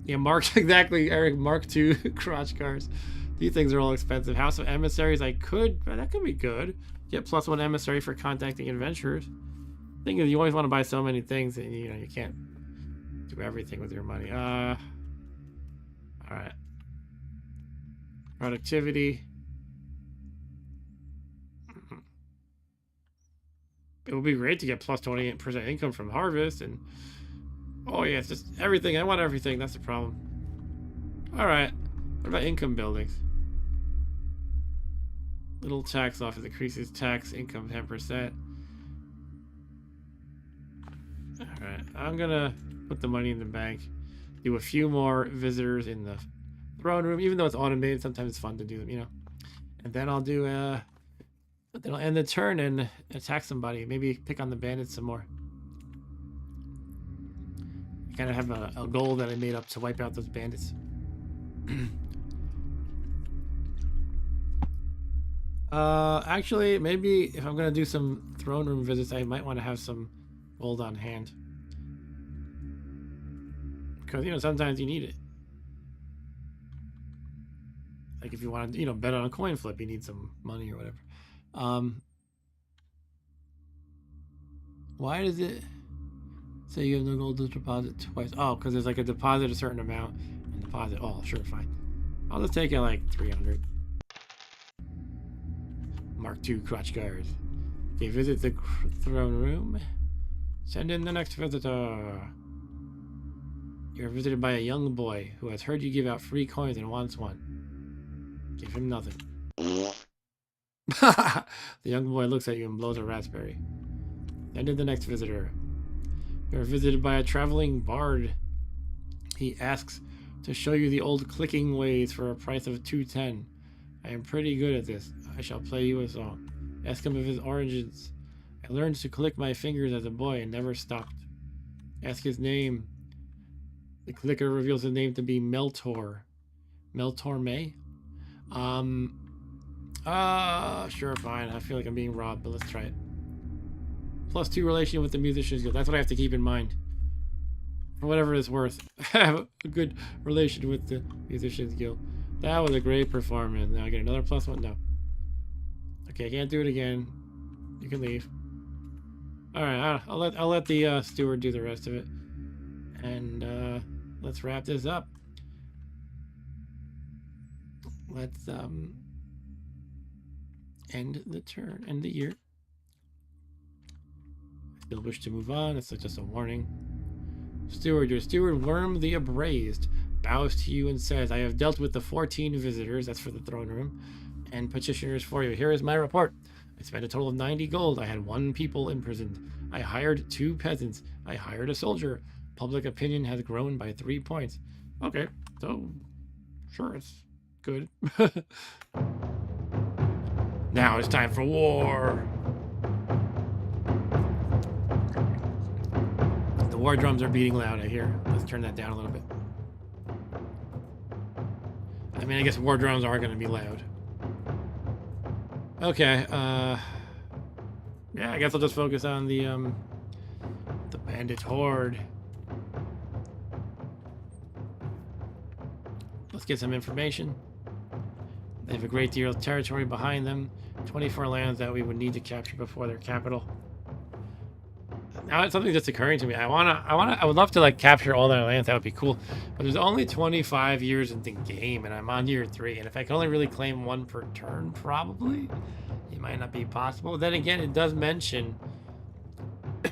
Yeah, Mark, exactly, Eric, Mark II crotch cars. These things are all expensive. House of Emissaries, that could be good. Get +1 emissary for contacting adventurers. The thing is, you always want to buy so many things and you can't do everything with your money. All right. Productivity. It would be great to get plus 28% income from harvest, and oh yeah, it's just everything. I want everything. That's the problem. All right. What about income buildings? Little tax office increases tax income 10%. All right. I'm gonna put the money in the bank. Do a few more visitors in the throne room, even though it's automated. Sometimes it's fun to do them. And then I'll do then I'll end the turn and attack somebody. Maybe pick on the bandits some more. I kind of have a goal that I made up to wipe out those bandits. Actually, maybe if I'm gonna do some throne room visits, I might want to have some gold on hand. Because, you know, sometimes you need it. Like if you want to, you know, bet on a coin flip, you need some money or whatever. Why does it say you have no gold to deposit twice? Oh, because there's like a deposit a certain amount and deposit. Oh, sure, fine. I'll just take it like 300. Mark II crotch guard. Okay, visit the throne room. Send in the next visitor. You're visited by a young boy who has heard you give out free coins and wants one. Give him nothing. The young boy looks at you and blows a raspberry. Send in the next visitor. You're visited by a traveling bard. He asks to show you the old clicking ways for a price of 210. I am pretty good at this. I shall play you a song. Ask him of his origins. I learned to click my fingers as a boy and never stopped. Ask his name. The clicker reveals his name to be Meltor. Meltor May? Sure, fine. I feel like I'm being robbed, but let's try it. +2 relation with the musician's guild. That's what I have to keep in mind. For whatever it's worth. I have a good relation with the musician's guild. That was a great performance. Now I get another +1? No. Okay, I can't do it again. You can leave. Alright, I'll let the steward do the rest of it. And let's wrap this up. Let's end the turn, end the year. Still wish to move on. It's just a warning. Steward, your steward Worm the Abrased bows to you and says, I have dealt with the 14 visitors, that's for the throne room, and petitioners for you. Here is my report. I spent a total of 90 gold. I had 1 people imprisoned. I hired 2 peasants. I hired a soldier. Public opinion has grown by 3 points. Okay, so sure, it's good. Now it's time for war. The war drums are beating loud, I hear. Let's turn that down a little bit. I mean, I guess war drums are going to be loud. Okay, yeah, I guess I'll just focus on the bandit horde. Let's get some information. They have a great deal of territory behind them. 24 lands that we would need to capture before their capital. Now it's something that's occurring to me. I would love to like capture all their lands. That would be cool. But there's only 25 years in the game, and I'm on year 3. And if I can only really claim 1 per turn, probably it might not be possible. Then again, it does mention,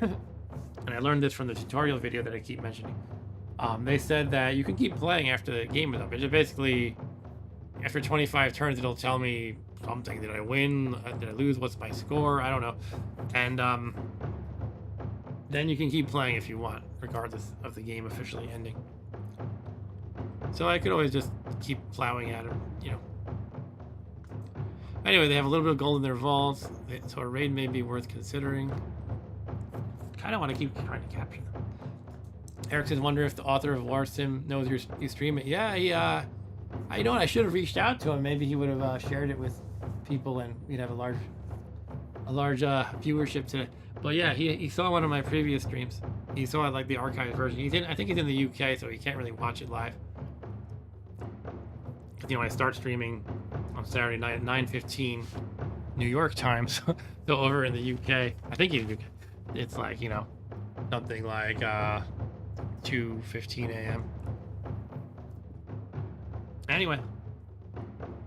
and I learned this from the tutorial video that I keep mentioning. They said that you can keep playing after the game is up. It's just basically after 25 turns, it'll tell me something. Did I win? Did I lose? What's my score? I don't know. And then you can keep playing if you want, regardless of the game officially ending. So I could always just keep plowing at them, you know. Anyway, they have a little bit of gold in their vaults, so a raid may be worth considering. Kind of want to keep trying to capture them. Eric says, wonder if the author of WARSIM knows you stream it. Yeah, he, you know what, I should have reached out to him. Maybe he would have shared it with people and we'd have a large viewership to it. But yeah, he saw one of my previous streams. He saw like the archived version. I think he's in the UK, so he can't really watch it live. You know, I start streaming on Saturday night at 9:15 New York time. So over in the UK, I think it's like, you know, something like 2:15 a.m. Anyway,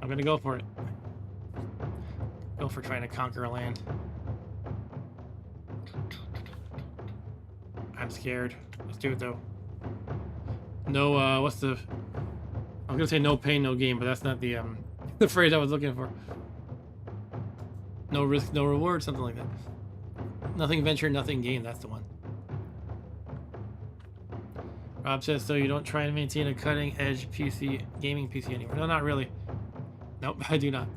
I'm gonna go for it. Go for trying to conquer a land. I'm scared. Let's do it though. No, what's the? I was gonna say no pain, no gain, but that's not the the phrase I was looking for. No risk, no reward, something like that. Nothing venture, nothing gain. That's the one. Rob says, so you don't try and maintain a cutting edge PC, gaming PC anymore? No, not really. Nope, I do not.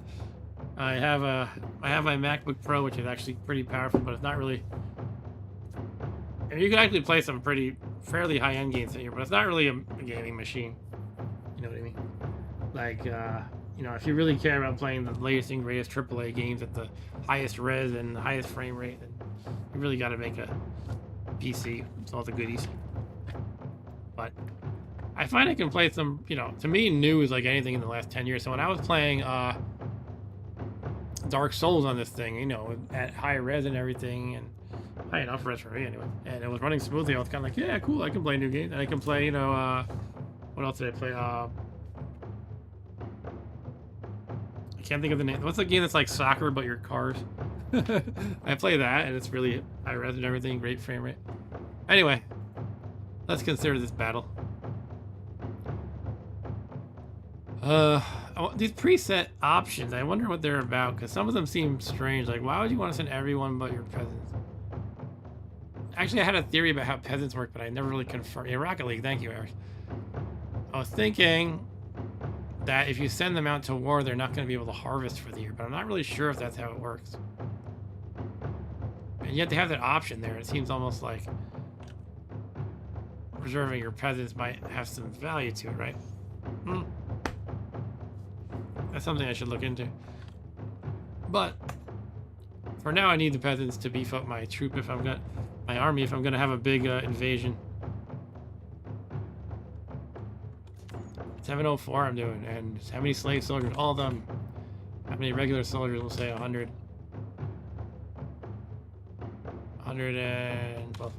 I have my MacBook Pro, which is actually pretty powerful, but it's not really. And you can actually play some fairly high-end games in here, but it's not really a gaming machine. You know what I mean? Like, if you really care about playing the latest and greatest AAA games at the highest res and the highest frame rate, then you really got to make a PC with all the goodies. But I find I can play some, to me, new is like anything in the last 10 years. So when I was playing Dark Souls on this thing, at high res and everything, and high enough res for me anyway, and it was running smoothly, I was kind of like, yeah, cool, I can play new games. And I can play, what else did I play? I can't think of the name. What's the game that's like soccer but your cars? I play that, and it's really high res and everything, great frame rate. Anyway, let's consider this battle. These preset options, I wonder what they're about, because some of them seem strange. Like, why would you want to send everyone but your peasants? Actually, I had a theory about how peasants work, but I never really confirmed. Yeah, Rocket League, thank you, Eric. I was thinking that if you send them out to war, they're not going to be able to harvest for the year, but I'm not really sure if that's how it works. And yet they have that option there. It seems almost like preserving your peasants might have some value to it, right? That's something I should look into. But for now, I need the peasants to beef up my troop if I'm gonna, my army if I'm gonna have a big invasion. 704 I'm doing, and how many slave soldiers? All of them. How many regular soldiers? We'll say 100. 112.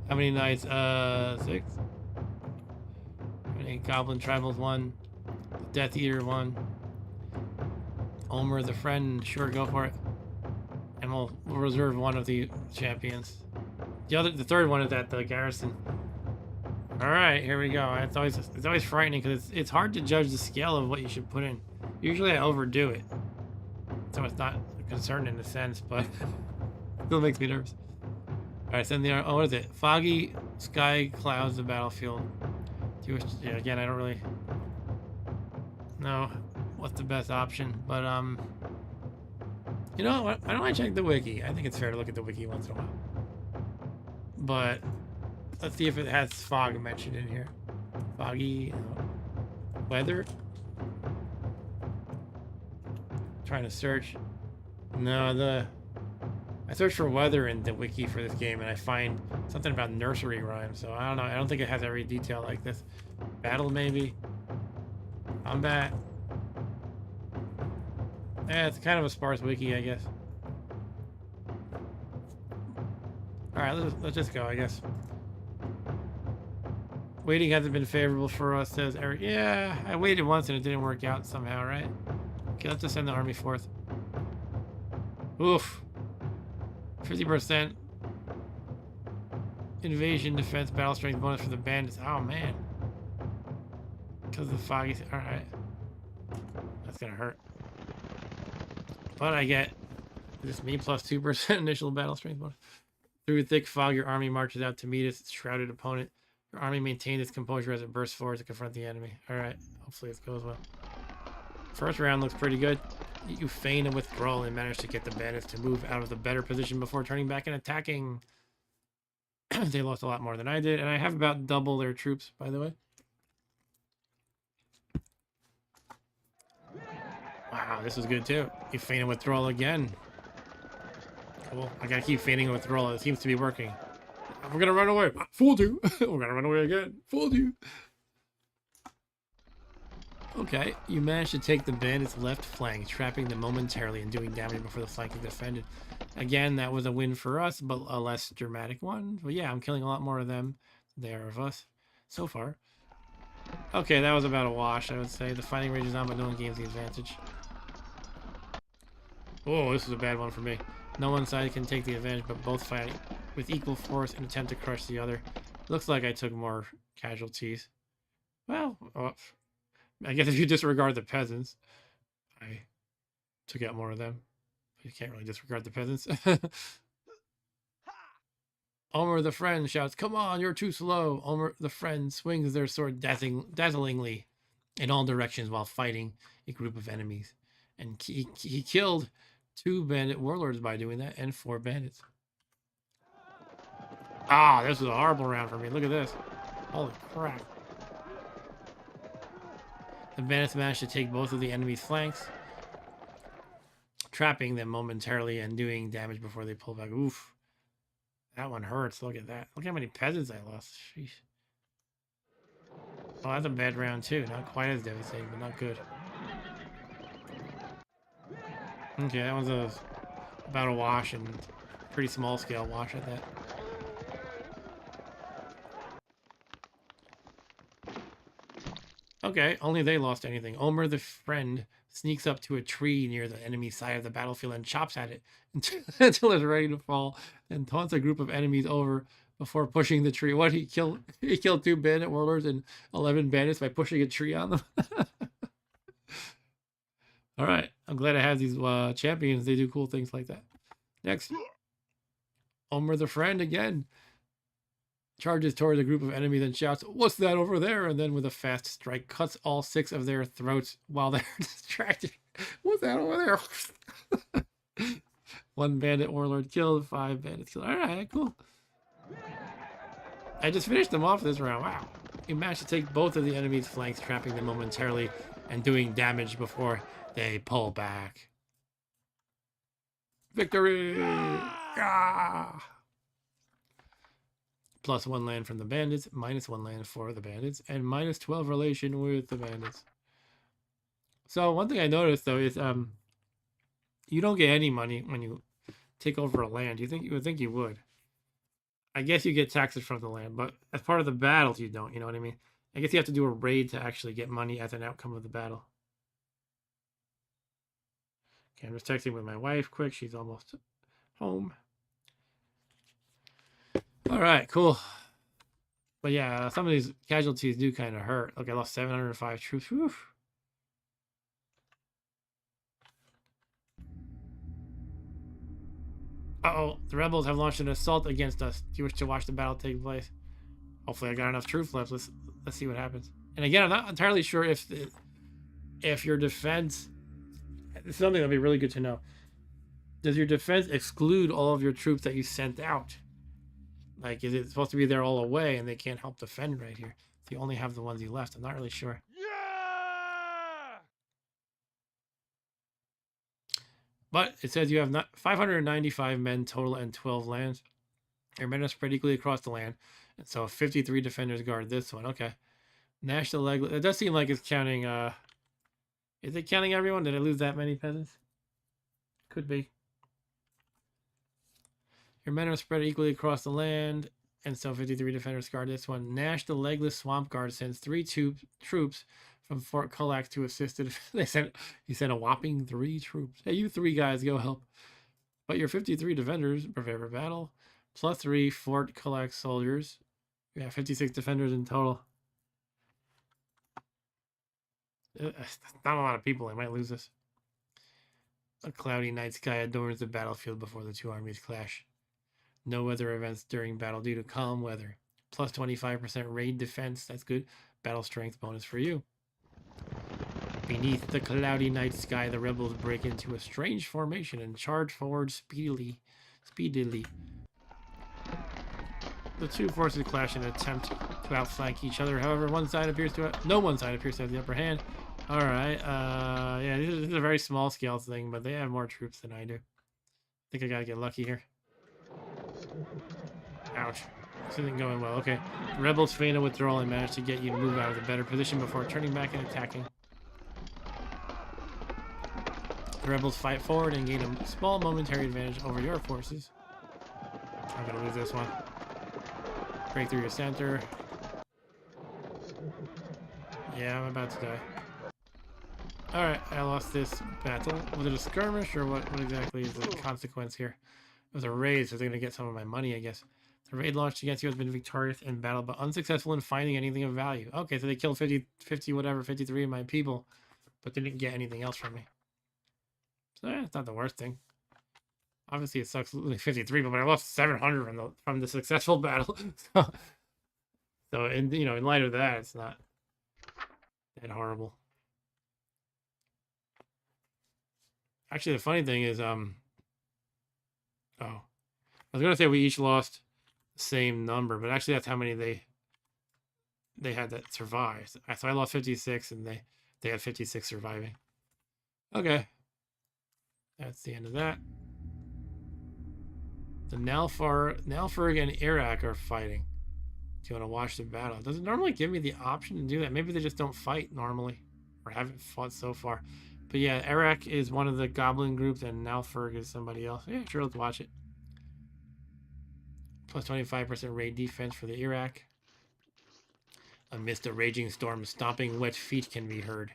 How many knights? 6. How many goblin tribals? 1. Death Eater 1. Omer the friend, sure, go for it. And we'll reserve one of the champions. The third one is at the garrison. All right, here we go. It's always frightening because it's hard to judge the scale of what you should put in. Usually I overdo it, so it's not a concern in a sense, but still makes me nervous. All right, send the what is it? Foggy sky clouds the battlefield. Yeah, again, I don't really know what's the best option, but you know what? I don't want to check the wiki. I think it's fair to look at the wiki once in a while. But let's see if it has fog mentioned in here. Foggy weather. Trying to search. No, I searched for weather in the wiki for this game, and I find something about nursery rhyme. So I don't know. I don't think it has every detail like this. Battle maybe. Combat. Yeah, it's kind of a sparse wiki, I guess. All right, let's just go, I guess. Waiting hasn't been favorable for us, says Eric. Yeah, I waited once and it didn't work out somehow, right? Okay, let's just send the army forth. Oof. 50% invasion, defense, battle strength bonus for the bandits. Oh, man. Because of the foggy... Alright. That's gonna hurt. But I get... Is this me plus 2% initial battle strength bonus? Through thick fog, your army marches out to meet its shrouded opponent. Your army maintains its composure as it bursts forward to confront the enemy. Alright. Hopefully this goes well. First round looks pretty good. You feign a withdrawal and manage to get the bandits to move out of the better position before turning back and attacking. They lost a lot more than I did, and I have about double their troops, by the way. Wow, this is good too. You feign a withdrawal again. Cool. I gotta keep feigning a withdrawal. It seems to be working. We're gonna run away. Fooled you. We're gonna run away again. Fooled you. Okay, you managed to take the bandits' left flank, trapping them momentarily and doing damage before the flank is defended. Again, that was a win for us, but a less dramatic one. But yeah, I'm killing a lot more of them than there are of us so far. Okay, that was about a wash, I would say. The fighting rages on, but no one gains the advantage. Oh, this is a bad one for me. No one side can take the advantage, but both fight with equal force and attempt to crush the other. Looks like I took more casualties. Well, I guess if you disregard the peasants, I took out more of them. You can't really disregard the peasants. Omer the friend shouts, "Come on, you're too slow." Omer the friend swings their sword dazzlingly in all directions while fighting a group of enemies. And he killed 2 bandit warlords by doing that, and 4 bandits. Ah, this was a horrible round for me. Look at this. Holy crap. The bandits managed to take both of the enemy's flanks, trapping them momentarily and doing damage before they pull back. Oof. That one hurts. Look at that. Look how many peasants I lost. Sheesh. Oh, that's a bad round too. Not quite as devastating, but not good. Okay, that was about a wash, and pretty small scale wash at that. Okay, only they lost anything. Omer the friend sneaks up to a tree near the enemy side of the battlefield and chops at it until it's ready to fall, and taunts a group of enemies over before pushing the tree. What, he killed 2 bandit warlords and 11 bandits by pushing a tree on them? All right, I'm glad I have these champions. They do cool things like that. Next, Omer the friend again charges towards a group of enemies and shouts, "What's that over there?" And then with a fast strike, cuts all 6 of their throats while they're distracted. What's that over there? 1 bandit warlord killed, 5 bandits killed. All right, cool. I just finished them off this round. Wow. He managed to take both of the enemy's flanks, trapping them momentarily and doing damage before they pull back. Victory! Ah! +1 land from the bandits, -1 land for the bandits, and -12 relation with the bandits. So one thing I noticed though is you don't get any money when you take over a land. You would think you would. I guess you get taxes from the land, but as part of the battles you don't, you know what I mean? I guess you have to do a raid to actually get money as an outcome of the battle. Okay, I'm just texting with my wife quick. She's almost home. All right, cool. But yeah, some of these casualties do kind of hurt. Look, I lost 705 troops. Whew. Uh-oh, the rebels have launched an assault against us. Do you wish to watch the battle take place? Hopefully I got enough troops left. Let's see what happens. And again, I'm not entirely sure if your defense, it's something that'd be really good to know. Does your defense exclude all of your troops that you sent out? Like, is it supposed to be there all away and they can't help defend right here? If you only have the ones you left, I'm not really sure. Yeah! But it says you have 595 men total and 12 lands. Your men are spread equally across the land. And so 53 defenders guard this one. Okay. National leg. It does seem like it's counting. Is it counting everyone? Did I lose that many peasants? Could be. Your men are spread equally across the land, and so 53 defenders guard this one. Nash, the legless swamp guard, sends 3 troops from Fort Kulak to assist it. He sent a whopping 3 troops. Hey, you 3 guys, go help. But your 53 defenders prepare for battle. +3 Fort Kulak soldiers. You have 56 defenders in total. Not a lot of people. I might lose this. A cloudy night sky adorns the battlefield before the 2 armies clash. No weather events during battle due to calm weather. +25% raid defense. That's good. Battle strength bonus for you. Beneath the cloudy night sky, the rebels break into a strange formation and charge forward speedily. The 2 forces clash in an attempt to outflank each other. However, no one side appears to have the upper hand. All right. Yeah, this is a very small scale thing, but they have more troops than I do. I think I gotta get lucky here. Ouch. This isn't going well. Okay. The rebels feign a withdrawal and manage to get you to move out of the better position before turning back and attacking. The rebels fight forward and gain a small momentary advantage over your forces. I'm gonna lose this one. Break through your center. Yeah, I'm about to die. Alright, I lost this battle. Was it a skirmish or what exactly is the consequence here? It was a raid, so they're going to get some of my money, I guess. The raid launched against you has been victorious in battle, but unsuccessful in finding anything of value. Okay, so they killed 53 of my people, but they didn't get anything else from me. So yeah, it's not the worst thing. Obviously, it sucks losing 53, but I lost 700 from the successful battle. so in light of that, it's not that horrible. Actually, the funny thing is, I was gonna say we each lost the same number, but actually that's how many they had that survived. So I lost 56, and they had 56 surviving. Okay, that's the end of that. The Nalfurg and Iraq are fighting. Do you want to watch the battle? It doesn't normally give me the option to do that. Maybe they just don't fight normally, or haven't fought so far. But yeah, Iraq is one of the goblin groups, and Nalfurg is somebody else. Yeah, sure, let's watch it. Plus 25% raid defense for the Iraq. Amidst a raging storm, stomping wet feet can be heard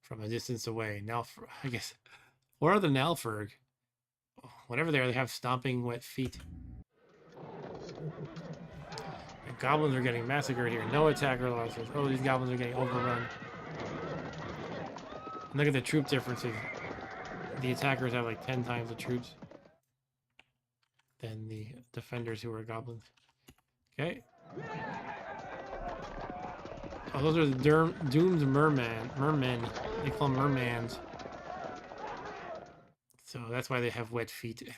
from a distance away. Nalfurg, I guess. Where are the Nalfurg? Whatever they are, they have stomping wet feet. The goblins are getting massacred here. No attacker losses. Oh, these goblins are getting overrun. And look at the troop differences. The attackers have like 10 times the troops than the defenders who are goblins. Okay. Oh, those are the doomed mermen. They call them mermans. So that's why they have wet feet.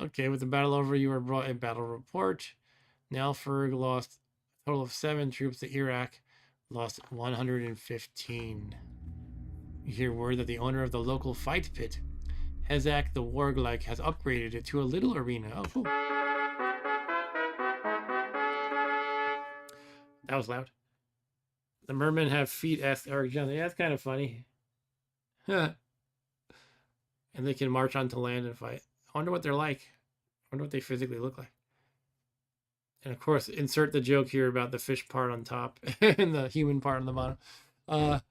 Okay, with the battle over, you were brought a battle report. Nalfurg lost a total of 7 troops to Iraq, lost 115. You hear word that the owner of the local fight pit, Hezak the Warglike, has upgraded it to a little arena. Oh, cool. That was loud. The mermen have feet, asked Eric Johnson. Yeah, that's kind of funny. And they can march onto land and fight. I wonder what they're like. I wonder what they physically look like. And of course, insert the joke here about the fish part on top and the human part on the bottom. The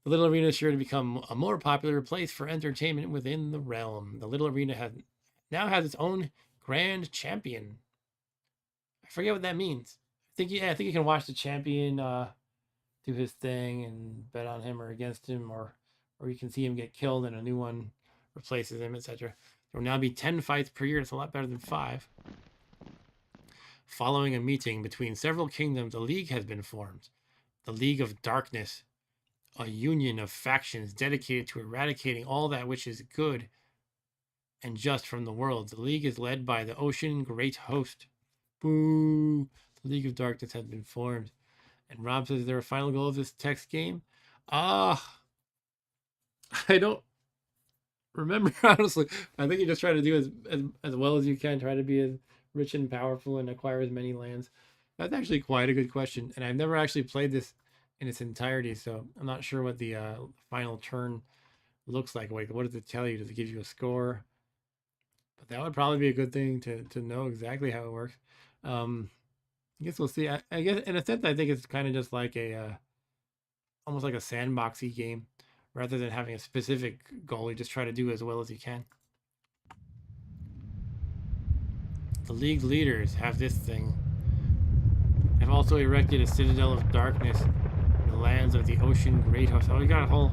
little arena is sure to become a more popular place for entertainment within the realm. The little arena now has its own grand champion. I forget what that means. I think you can watch the champion do his thing and bet on him or against him, or you can see him get killed and a new one replaces him, etc. There will now be 10 fights per year. It's a lot better than 5. Following a meeting between several kingdoms, a league has been formed. The League of Darkness, a union of factions dedicated to eradicating all that which is good and just from the world. The League is led by the Ocean Great Host. Boo! The League of Darkness has been formed. And Rob says, is there a final goal of this text game? I don't remember, honestly. I think you just try to do as well as you can. Try to be as rich and powerful and acquire as many lands. That's actually quite a good question. And I've never actually played this in its entirety, so I'm not sure what the final turn looks like. Wait, what does it tell you? Does it give you a score? But that would probably be a good thing to know exactly how it works. I guess we'll see. I guess in a sense, I think it's kind of just like almost like a sandboxy game, rather than having a specific goal. You just try to do as well as you can. The league leaders have this thing. Have also erected a citadel of darkness in the lands of the Ocean Great Host. Oh, we got a whole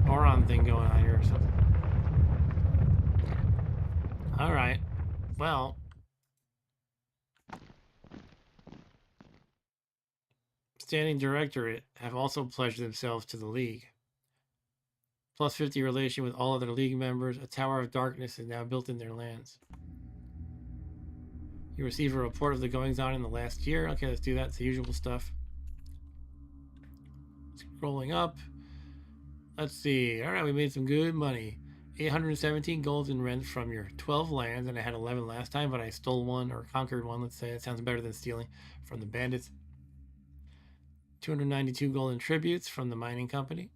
Oron thing going on here or something. All right. Well, Standing Directorate have also pledged themselves to the League. Plus 50 relation with all other League members. A Tower of Darkness is now built in their lands. You receive a report of the goings on in the last year. Okay, let's do that. It's the usual stuff. Scrolling up. Let's see. All right, we made some good money. 817 gold in rent from your 12 lands, and I had 11 last time, but I stole one or conquered one, let's say. That sounds better than stealing from the bandits. 292 gold in tributes from the mining company.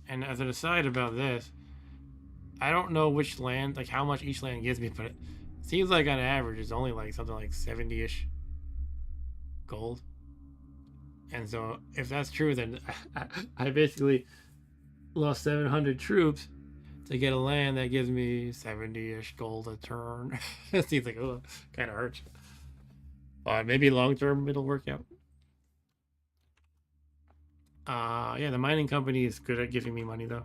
And as an aside about this, I don't know which land, like how much each land gives me, but it seems like on average it's only like something like 70-ish gold. And so if that's true, then I basically lost 700 troops to get a land that gives me 70-ish gold a turn. It seems like, oh, kind of hurts. Maybe long term it'll work out. Yeah, the mining company is good at giving me money though.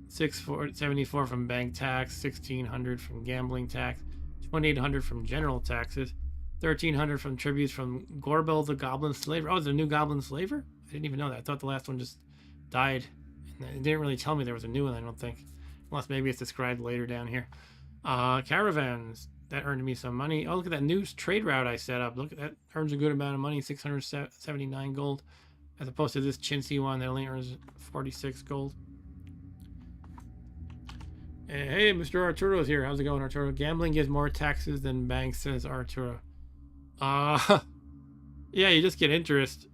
674 from bank tax, 1600 from gambling tax, 2800 from general taxes, 1300 from tributes from Gorbel the Goblin Slaver. Oh, it's a new Goblin Slaver? I didn't even know that. I thought the last one just died. And it didn't really tell me there was a new one, I don't think. Unless maybe it's described later down here. Caravans. That earned me some money. Oh, look at that new trade route I set up. Look at that. Earns a good amount of money, 679 gold. As opposed to this chintzy one that only earns 46 gold. Hey, Mr. Arturo's here. How's it going, Arturo? Gambling gives more taxes than banks, says Arturo. Yeah, you just get interest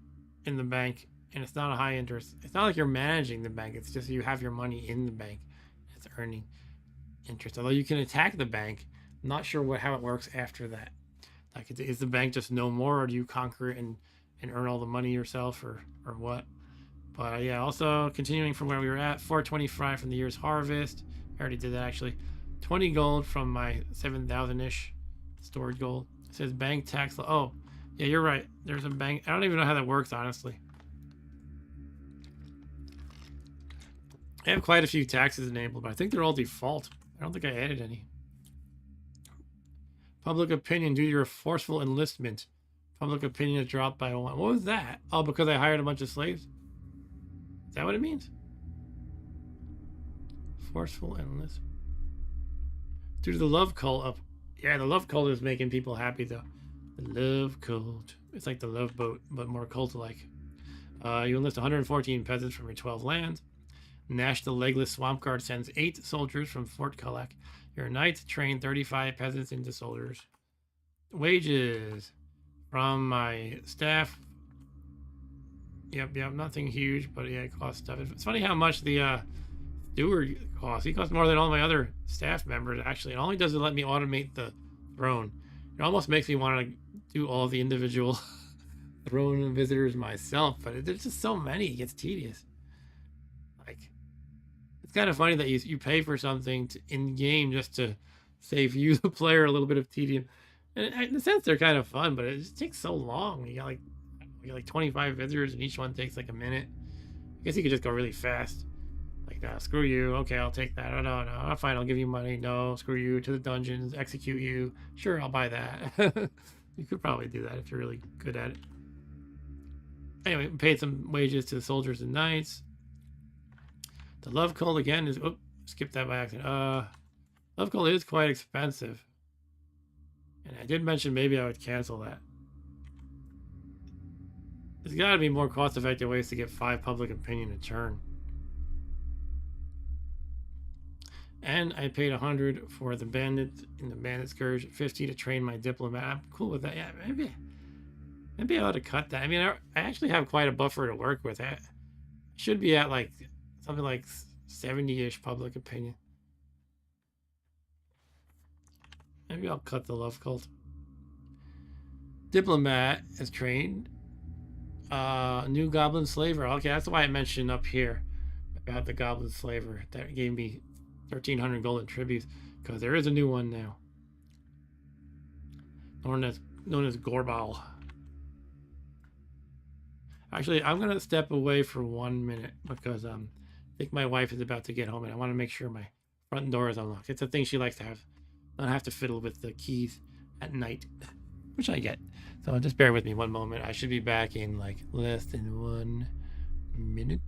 in the bank, and it's not a high interest. It's not like you're managing the bank. It's just you have your money in the bank. It's earning interest. Although you can attack the bank. I'm not sure how it works after that. Like, is the bank just no more, or do you conquer it and earn all the money yourself, or what? But yeah, also continuing from where we were at, 425 from the year's harvest. I already did that actually. 20 gold from my 7,000-ish stored gold. It says bank tax. Oh, yeah, you're right. There's a bank. I don't even know how that works, honestly. I have quite a few taxes enabled, but I think they're all default. I don't think I added any. Public opinion due to your forceful enlistment. Public opinion has dropped by 1. What was that? Oh, because I hired a bunch of slaves? Is that what it means? Forceful enlistment. Due to the love cult up. Yeah, the love cult is making people happy, though. The love cult. It's like the love boat, but more cult-like. You enlist 114 peasants from your 12 lands. National Legless Swamp Guard sends 8 soldiers from Fort Kulak. Your knights train 35 peasants into soldiers. Wages from my staff. Yep, nothing huge, but yeah, it costs stuff. It's funny how much the steward costs. He costs more than all my other staff members, actually. It only doesn't let me automate the throne. It almost makes me want to do all the individual throne visitors myself, but there's just so many, it gets tedious. Like, it's kind of funny that you pay for something in game just to save you, the player, a little bit of tedium. And in a sense, they're kind of fun, but it just takes so long. You got like 25 visitors, and each one takes like a minute. I guess you could just go really fast. Like, screw you. Okay, I'll take that. Oh, no, fine, I'll give you money. No, screw you. To the dungeons, execute you. Sure, I'll buy that. You could probably do that if you're really good at it. Anyway, we paid some wages to the soldiers and knights. The love cult again is... Oh, skipped that by accident. Love cult is quite expensive. And I did mention maybe I would cancel that. There's got to be more cost-effective ways to get 5 public opinion a turn. And I paid 100 for the bandit in the bandit scourge, 50 to train my diplomat. I'm cool with that. Yeah, maybe I ought to cut that. I mean, I actually have quite a buffer to work with. I should be at like something like 70-ish public opinion. Maybe I'll cut the love cult. Diplomat is trained. New goblin slaver. Okay, that's why I mentioned up here about the goblin slaver. That gave me 1,300 golden tributes, because there is a new one now, known as Gorbal. Actually, I'm gonna step away for 1 minute because I think my wife is about to get home, and I want to make sure my front door is unlocked. It's a thing she likes to have. Not have to fiddle with the keys at night, which I get. So just bear with me 1 moment. I should be back in like less than 1 minute.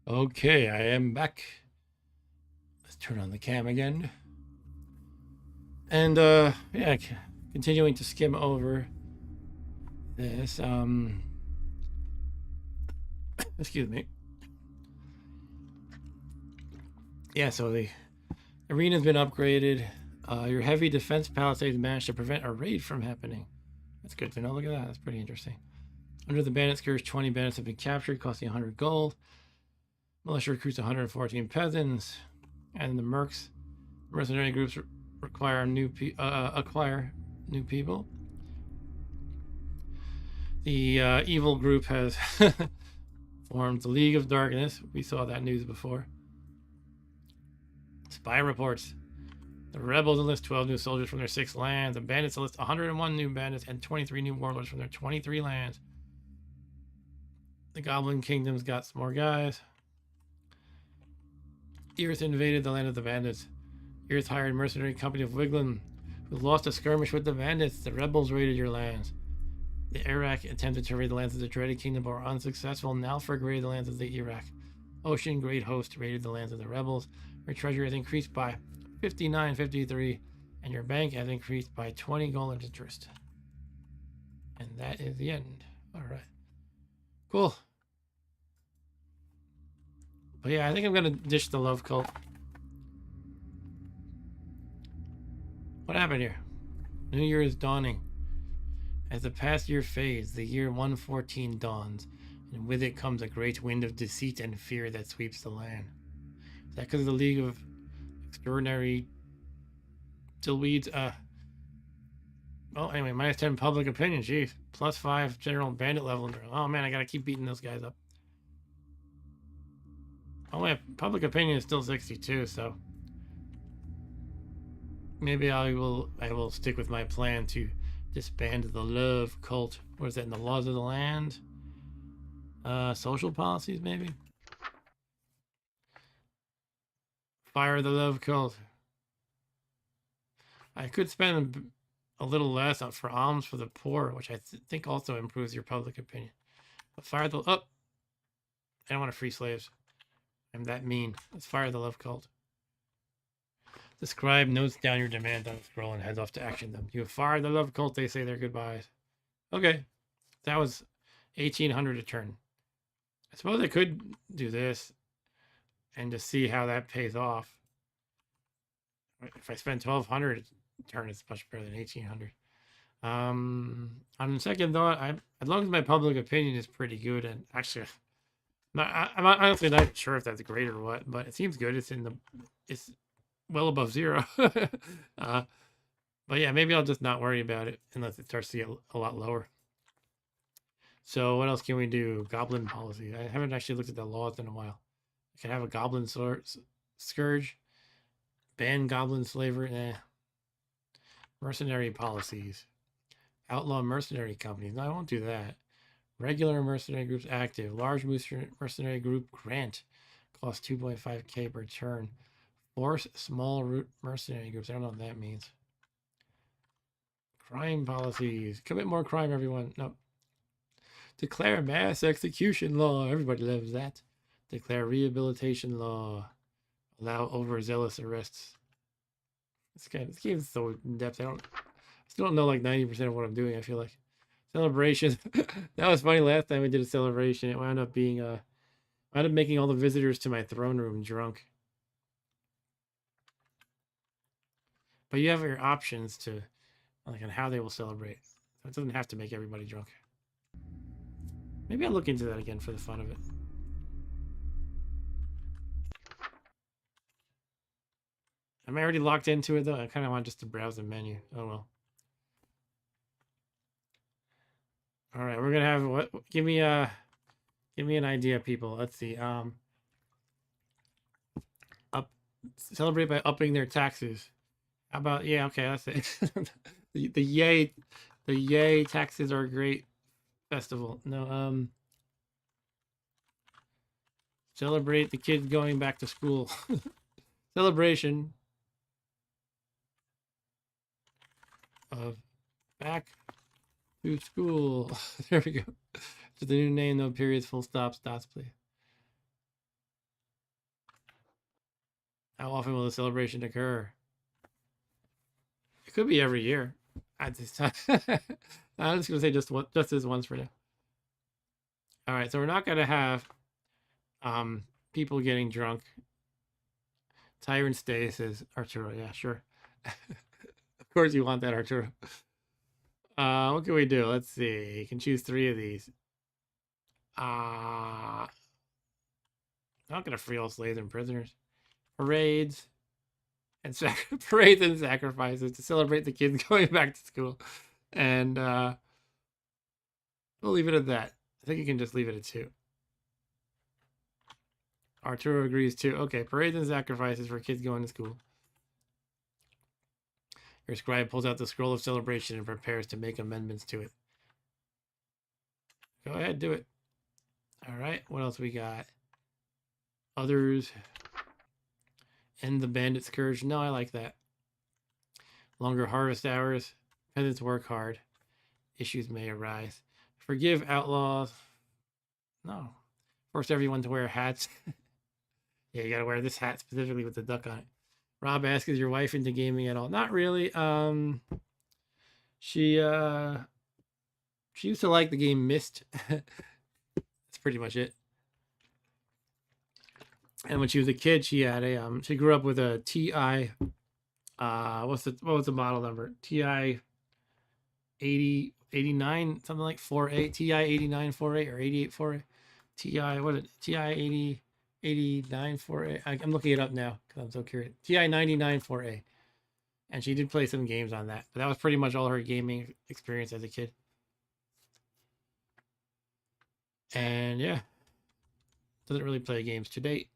Okay, I am back. Let's turn on the cam again. And yeah, continuing to skim over this. Excuse me. Yeah, so the arena's been upgraded. Your heavy defense palisades managed to prevent a raid from happening. That's good to know. Look at that. That's pretty interesting. Under the bandit scourge, 20 bandits have been captured, costing 100 gold. Militia recruits 114 peasants, and the mercenary groups acquire new people. The evil group has formed the League of Darkness. We saw that news before. Spy reports. The rebels enlist 12 new soldiers from their 6 lands. The bandits enlist 101 new bandits and 23 new warlords from their 23 lands. The Goblin Kingdom's got some more guys. Earth invaded the land of the bandits. Earth hired mercenary company of Wiglin, who lost a skirmish with the bandits. The rebels raided your lands. The Iraq attempted to raid the lands of the Dreaded Kingdom but were unsuccessful. Nalfrag raided the lands of the Iraq. Ocean Great Host raided the lands of the rebels. Your treasure has increased by 59.53, and your bank has increased by 20 gold interest. And that is the end. All right. Cool. But yeah, I think I'm going to ditch the love cult. What happened here? New Year is dawning. As the past year fades, the year 114 dawns, and with it comes a great wind of deceit and fear that sweeps the land. Is that because of the League of Extraordinary Dillweeds? Well, anyway, minus 10 public opinion, jeez. Plus 5 general bandit level. Oh man, I gotta keep beating those guys up. Oh, my public opinion is still 62, so maybe I will stick with my plan to disband the love cult. What is that in the laws of the land? Social policies, maybe? Fire the love cult. I could spend a little less for alms for the poor, which I think also improves your public opinion. But fire the... Oh! I don't want to free slaves. I'm that mean. Let's fire the love cult. The scribe notes down your demands on the scroll and heads off to action them. You have fired the love cult, they say their goodbyes. Okay. That was 1,800 a turn. I suppose I could do this and just see how that pays off. If I spend 1,200 a turn, it's much better than 1,800. On second thought, as long as my public opinion is pretty good, and actually, I'm honestly not sure if that's great or what, but it seems good. It's well above 0. But yeah, maybe I'll just not worry about it unless it starts to get a lot lower. So what else can we do? Goblin policy. I haven't actually looked at the laws in a while. I can have a goblin scourge. Ban goblin slavery. Mercenary policies. Outlaw mercenary companies. No, I won't do that. Regular mercenary groups active. Large mercenary group grant. Cost 2.5k per turn. Force small root mercenary groups. I don't know what that means. Crime policies. Commit more crime, everyone. Nope. Declare mass execution law. Everybody loves that. Declare rehabilitation law. Allow overzealous arrests. This game is so in depth. I still don't know like 90% of what I'm doing, I feel like. Celebration. That was funny. Last time we did a celebration, it wound up being wound up making all the visitors to my throne room drunk. But you have your options to like on how they will celebrate. So it doesn't have to make everybody drunk. Maybe I'll look into that again for the fun of it. Am I already locked into it though? I kind of want just to browse the menu. Oh well. All right, we're gonna have what? Give me an idea, people. Let's see. Celebrate by upping their taxes. How about yeah? Okay, that's it. the yay taxes are a great festival. No, celebrate the kids going back to school. Celebration of back to school. There we go. Just the new name, no periods, full stops, dots, please. How often will the celebration occur? It could be every year at this time. I'm just gonna say just this once for now. All right, so we're not gonna have people getting drunk. Tyrant Stay says Arturo. Yeah, sure. Of course you want that, Arturo. What can we do? Let's see. You can choose 3 of these. I'm not gonna free all slaves and prisoners. Parades and parades and sacrifices to celebrate the kids going back to school, and we'll leave it at that. I think you can just leave it at 2. Arturo agrees too. Okay, parades and sacrifices for kids going to school. Your scribe pulls out the scroll of celebration and prepares to make amendments to it. Go ahead, do it. All right, what else we got? Others. End the bandit scourge. No, I like that. Longer harvest hours. Peasants work hard. Issues may arise. Forgive outlaws. No. Force everyone to wear hats. Yeah, you gotta wear this hat specifically with the duck on it. Rob asks, is your wife into gaming at all? Not really. She used to like the game Myst. That's pretty much it. And when she was a kid, she had a she grew up with a TI. What was the model number? TI 89 something like 4A. TI 89 4A or 88 4A. TI what is it? TI 89 4A. I'm looking it up now because I'm so curious. TI 99 4A. And she did play some games on that, but that was pretty much all her gaming experience as a kid. And yeah, doesn't really play games to date.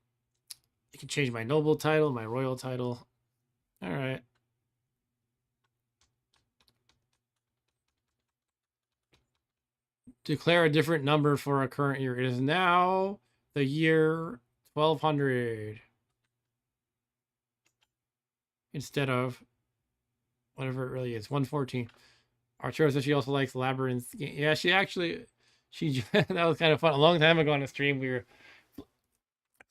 I can change my noble title, my royal title. All right. Declare a different number for a current year. It is now the year 1200 instead of whatever it really is, 114. Arturo says she also likes Labyrinth. Yeah, she that was kind of fun. A long time ago on a stream, we were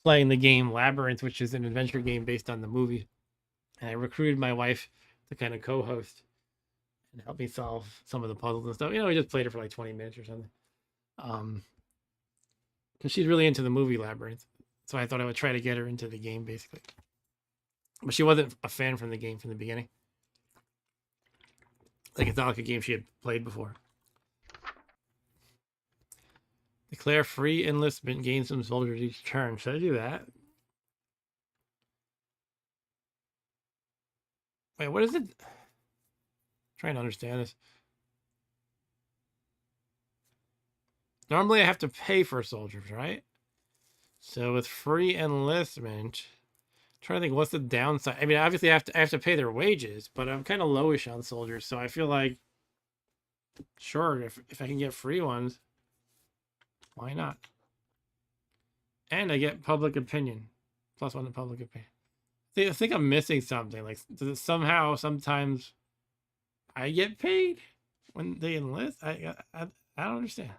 playing the game Labyrinth, which is an adventure game based on the movie. And I recruited my wife to kind of co-host and help me solve some of the puzzles and stuff. We just played it for like 20 minutes or something. Because she's really into the movie Labyrinth. So I thought I would try to get her into the game, basically. But she wasn't a fan from the game from the beginning. Like, it's not like a game she had played before. Declare free enlistment. Gain some soldiers each turn. Should I do that? Wait, what is it? I'm trying to understand this. Normally I have to pay for soldiers, right? So with free enlistment, I'm trying to think what's the downside. I mean, obviously I have to pay their wages, but I'm kind of lowish on soldiers, so I feel like sure, if I can get free ones, why not? And I get public opinion. +1 to public opinion. I think I'm missing something. Like, does it somehow sometimes I get paid when they enlist? I don't understand.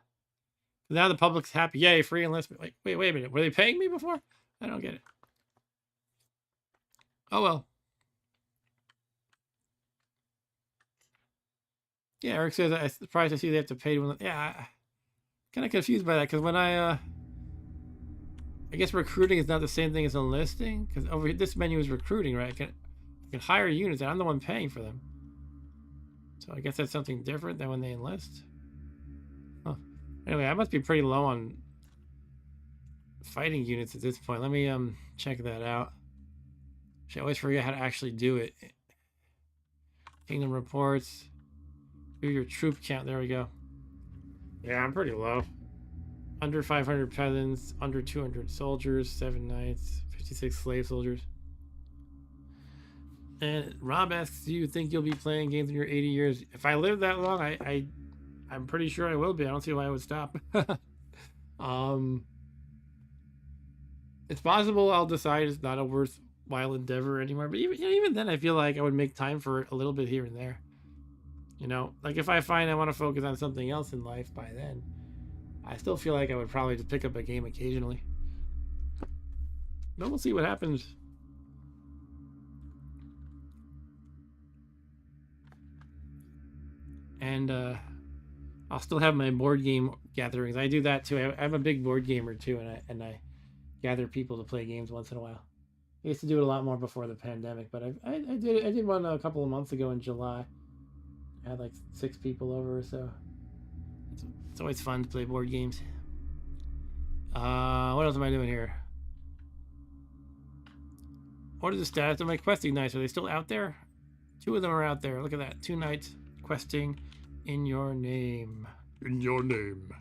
Now the public's happy. Yay, free enlistment. Like, wait a minute. Were they paying me before? I don't get it. Oh, well. Yeah, Eric says, I'm surprised to see they have to pay to enlist. Yeah, I'm kind of confused by that because when I guess recruiting is not the same thing as enlisting because over here, this menu is recruiting, right? I can hire units and I'm the one paying for them. So I guess that's something different than when they enlist. Huh. Anyway, I must be pretty low on fighting units at this point. Let me check that out. I always forget how to actually do it. Kingdom reports. Do your troop count. There we go. Yeah, I'm pretty low. Under 500 peasants, under 200 soldiers, 7 knights, 56 slave soldiers. And Rob asks, do you think you'll be playing games in your 80 years? If I live that long, I'm pretty sure I will be. I don't see why I would stop. It's possible I'll decide it's not a worthwhile endeavor anymore. But even then, I feel like I would make time for it a little bit here and there. Like if I find I want to focus on something else in life by then, I still feel like I would probably just pick up a game occasionally. But we'll see what happens. And I'll still have my board game gatherings. I do that too. I'm a big board gamer too, and I gather people to play games once in a while. I used to do it a lot more before the pandemic, but I did one a couple of months ago in July. I had like 6 people over or so. It's always fun to play board games. What else am I doing here? What is the status of my questing knights? Are they still out there? 2 of them are out there. Look at that. 2 knights questing in your name. In your name.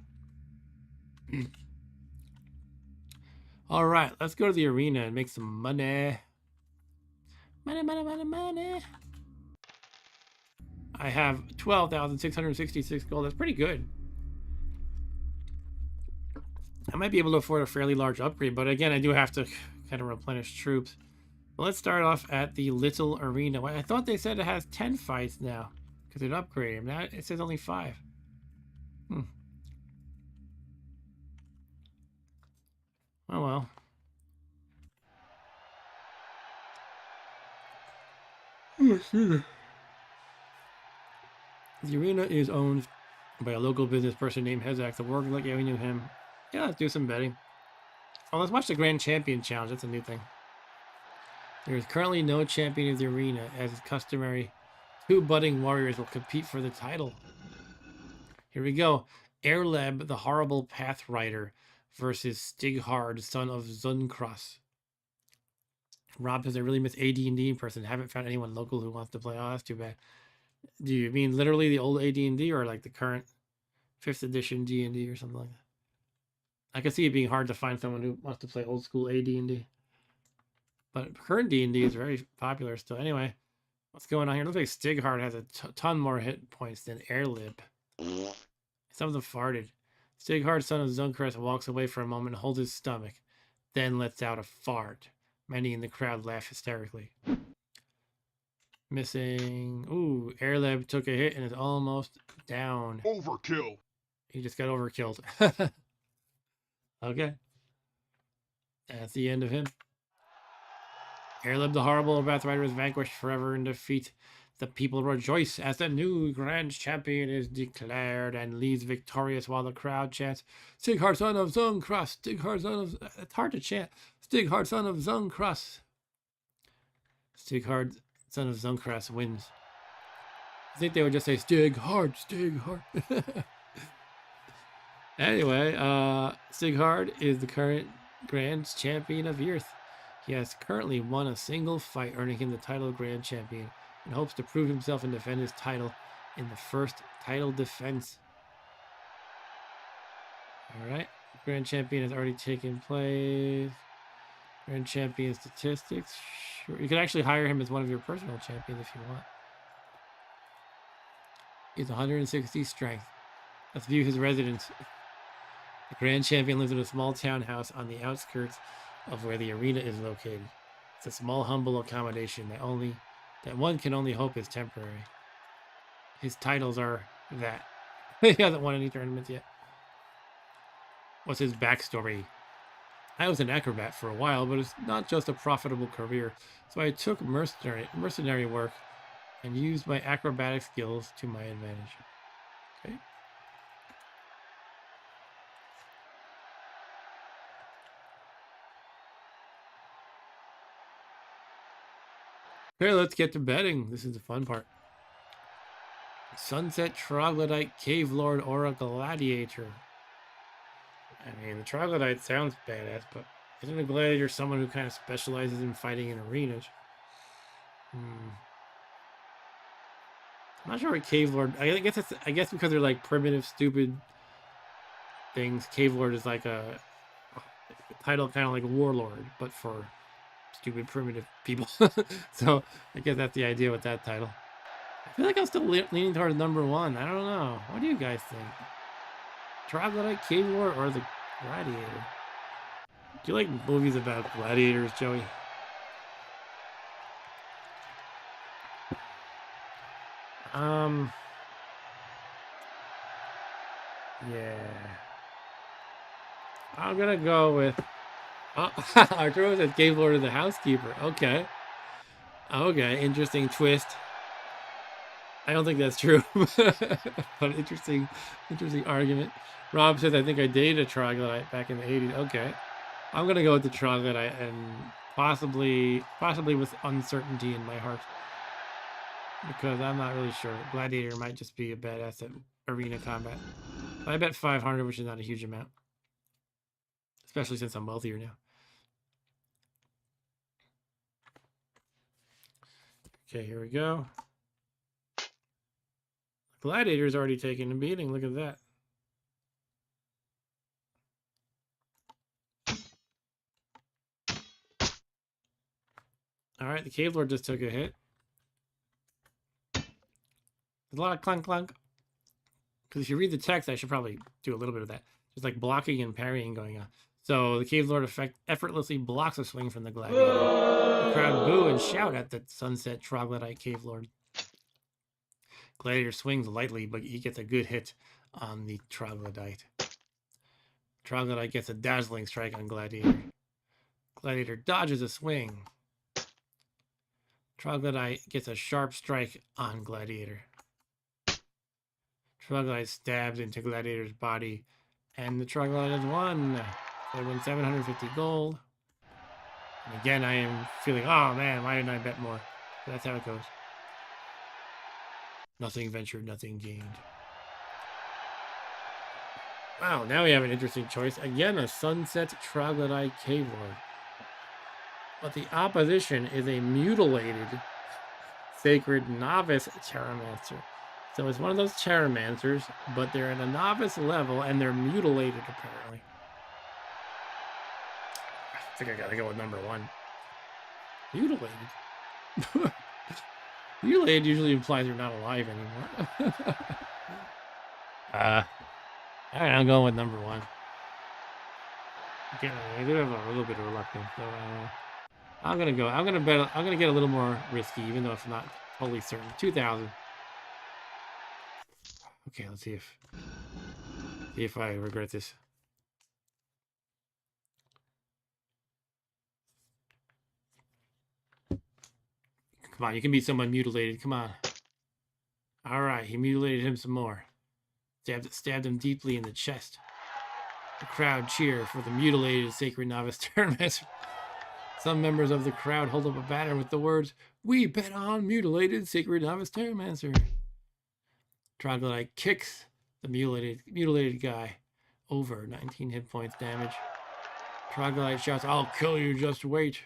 All right, let's go to the arena and make some money. Money, money, money, money. I have 12,666 gold. That's pretty good. I might be able to afford a fairly large upgrade, but again, I do have to kind of replenish troops. But let's start off at the little arena. I thought they said it has 10 fights now because it upgraded. Now it says only 5. Oh well. The arena is owned by a local business person named Hezak. The work like, yeah, we knew him. Yeah, let's do some betting. Oh, let's watch the Grand Champion Challenge. That's a new thing. There is currently no champion of the arena. As is customary, 2 budding warriors will compete for the title. Here we go. Erleb, the horrible path rider, versus Stighard, son of Zunkros. Rob says, I really miss AD&D in person. Haven't found anyone local who wants to play. Oh, that's too bad. Do you mean literally the old AD&D or like the current 5th edition D&D or something like that? I can see it being hard to find someone who wants to play old school AD&D. But current D&D is very popular still. Anyway, what's going on here? It looks like Stighard has a ton more hit points than Erlib. Some of them farted. Stighard, son of Zunkros, walks away for a moment and holds his stomach, then lets out a fart. Many in the crowd laugh hysterically. Missing. Ooh, Erleb took a hit and is almost down. Overkill. He just got overkilled. Okay. That's the end of him. Erleb the horrible Path Rider is vanquished forever in defeat. The people rejoice as the new grand champion is declared and leaves victorious while the crowd chants, Stighard, son of Zunkros, Stighard, son of... It's hard to chant. Stighard, son of Zunkros. Stighard, son of Zunkros wins. I think they would just say, Stighard, Stighard. Anyway, Stighard is the current grand champion of Earth. He has currently won a single fight, earning him the title of grand champion, and hopes to prove himself and defend his title in the first title defense. Alright, grand champion has already taken place. Grand champion statistics. Sure. You can actually hire him as one of your personal champions if you want. He's 160 strength. Let's view his residence. The grand champion lives in a small townhouse on the outskirts of where the arena is located. It's a small, humble accommodation that one can only hope is temporary. His titles are that. He hasn't won any tournaments yet. What's his backstory? I was an acrobat for a while, but it's not just a profitable career, so I took mercenary work and used my acrobatic skills to my advantage. Okay. Okay, let's get to betting. This is the fun part. Sunset Troglodyte Cave Lord or a Gladiator. I mean, the Troglodyte sounds badass, but isn't a Gladiator someone who kind of specializes in fighting in arenas? I'm not sure what Cave Lord... I guess because they're like primitive, stupid things, Cave Lord is like a title kind of like Warlord, but for stupid, primitive people. So I guess that's the idea with that title. I feel like I'm still leaning towards number 1. I don't know. What do you guys think? Troglodyte, Cave Lord, or the Gladiator? Do you like movies about gladiators, Joey? Yeah. I'm gonna go with... Arturo says Cave Lord is the housekeeper. Okay. Okay, interesting twist. I don't think that's true. But interesting argument. Rob says, I think I dated a troglodyte back in the 80s. Okay. I'm going to go with the troglodyte and possibly with uncertainty in my heart. Because I'm not really sure. Gladiator might just be a badass at arena combat. But I bet 500, which is not a huge amount. Especially since I'm wealthier now. Okay, here we go. Gladiator's already taken a beating. Look at that. All right, the Cave Lord just took a hit. There's a lot of clunk clunk. Because if you read the text, I should probably do a little bit of that. There's like blocking and parrying going on. So the Cave Lord effortlessly blocks a swing from the Gladiator. The crowd boo and shout at the Sunset Troglodyte Cave Lord. Gladiator swings lightly, but he gets a good hit on the Troglodyte. Troglodyte gets a dazzling strike on Gladiator. Gladiator dodges a swing. Troglodyte gets a sharp strike on Gladiator. Troglodyte stabs into Gladiator's body, and the Troglodyte has won. They win 750 gold. And again, I am feeling, oh man, why didn't I bet more? But that's how it goes. Nothing ventured, nothing gained. Wow, now we have an interesting choice. Again, a Sunset Troglodyte Cave Lord. But the opposition is a mutilated Sacred Novice Terramancer. So it's one of those Terramancers, but they're at a novice level and they're mutilated apparently. I think I gotta go with number one. Mutilated. Mutilated usually implies you're not alive anymore. Alright, I'm going with number one. Again, I do have a little bit of reluctance, so I'm gonna bet. I'm gonna get a little more risky, even though it's not totally certain. 2,000. Okay, let's see if I regret this. Come on, you can be someone mutilated. Come on. All right, he mutilated him some more. Stabbed him deeply in the chest. The crowd cheer for the mutilated Sacred Novice Terramaster. Some members of the crowd hold up a banner with the words, "We bet on mutilated Sacred Novice Terramaster." Troglodyte kicks the mutilated guy over 19 hit points damage. Troglodyte shouts, "I'll kill you, just wait."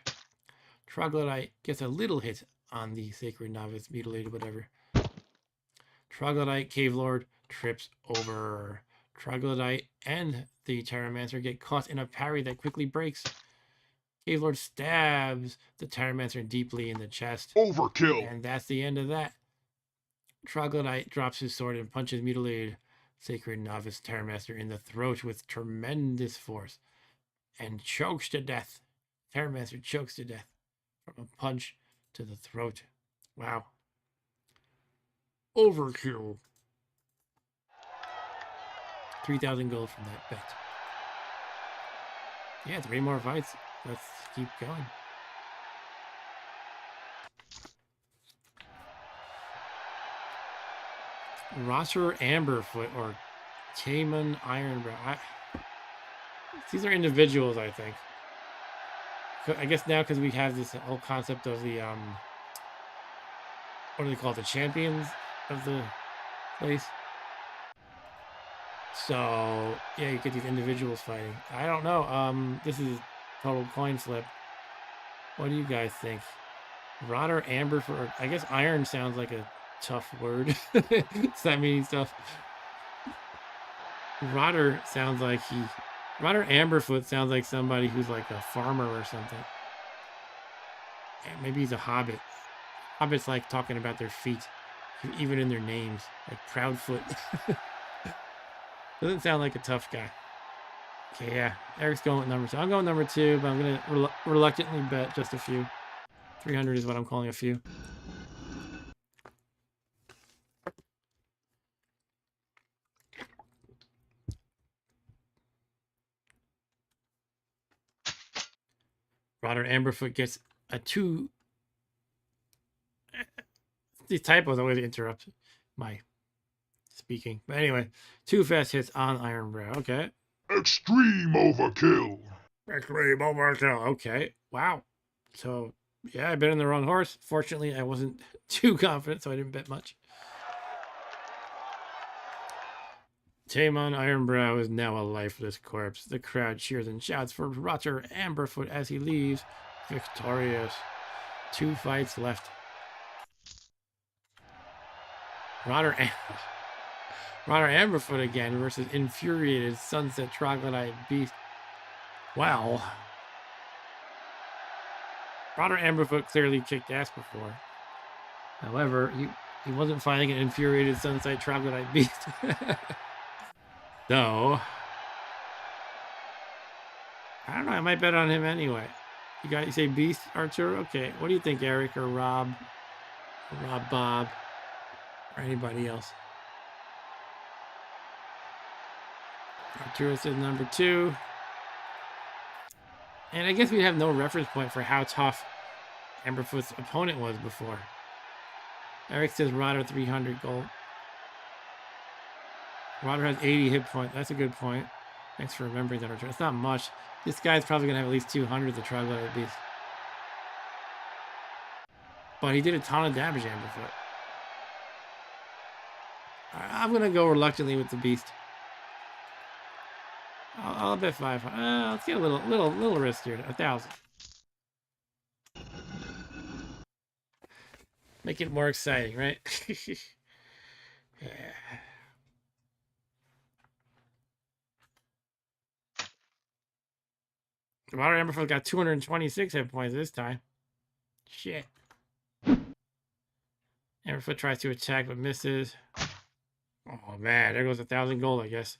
Troglodyte gets a little hit on the Sacred Novice mutilated whatever. Troglodyte Cave Lord trips over. Troglodyte and the Terramancer get caught in a parry that quickly breaks. Cave Lord stabs the Terramancer deeply in the chest. Overkill. And that's the end of that. Troglodyte drops his sword and punches mutilated Sacred Novice Terramaster in the throat with tremendous force and chokes to death. Terramaster chokes to death from a punch to the throat. Wow. Overkill. 3,000 gold from that bet. Yeah, 3 more fights. Let's keep going. Rosser Amberfoot or Cayman Ironbrow. These are individuals, I think. I guess now because we have this whole concept of the what do they call it? The champions of the place. So yeah, you get these individuals fighting. I don't know. This is total coin flip. What do you guys think? Rodder Amberfoot. I guess iron sounds like a tough word. Does that mean stuff? Rodder sounds like Rodder Amberfoot sounds like somebody who's like a farmer or something. Maybe he's a hobbit. Hobbits like talking about their feet, even in their names, like Proudfoot. Doesn't sound like a tough guy. Okay, yeah. Eric's going with number 2. I'm going number 2, but I'm going to reluctantly bet just a few. 300 is what I'm calling a few. Rodder Amberfoot gets a 2. These typos always interrupt my speaking. But anyway, 2 fast hits on Ironbrow. Okay. Extreme overkill. Extreme overkill. Okay. Wow. So, yeah, I bet on the wrong horse. Fortunately, I wasn't too confident, so I didn't bet much. Tamon Ironbrow is now a lifeless corpse. The crowd cheers and shouts for Rodder Amberfoot as he leaves victorious. 2 fights left. Rodder Amberfoot again versus infuriated Sunset Troglodyte Beast. Wow. Rodder Amberfoot clearly kicked ass before. However, he wasn't fighting an infuriated Sunset Troglodyte Beast. So, I don't know. I might bet on him anyway. You say Beast, Arturo? Okay. What do you think, Eric or Rob? Or Rob Bob? Or anybody else? Arturo says number 2. And I guess we have no reference point for how tough Amberfoot's opponent was before. Eric says Rodder 300 gold. Rodder has 80 hit points. That's a good point. Thanks for remembering that, Arturo. It's not much. This guy's probably going to have at least 200 the Troglodyte Beast. But he did a ton of damage, Amberfoot. I'm going to go reluctantly with the Beast. I'll bet 500. Let's get a little risk here. 1,000. Make it more exciting, right? Yeah. Rodder Amberfoot got 226 hit points this time. Shit. Amberfoot tries to attack but misses. Oh man, there goes 1,000 gold, I guess.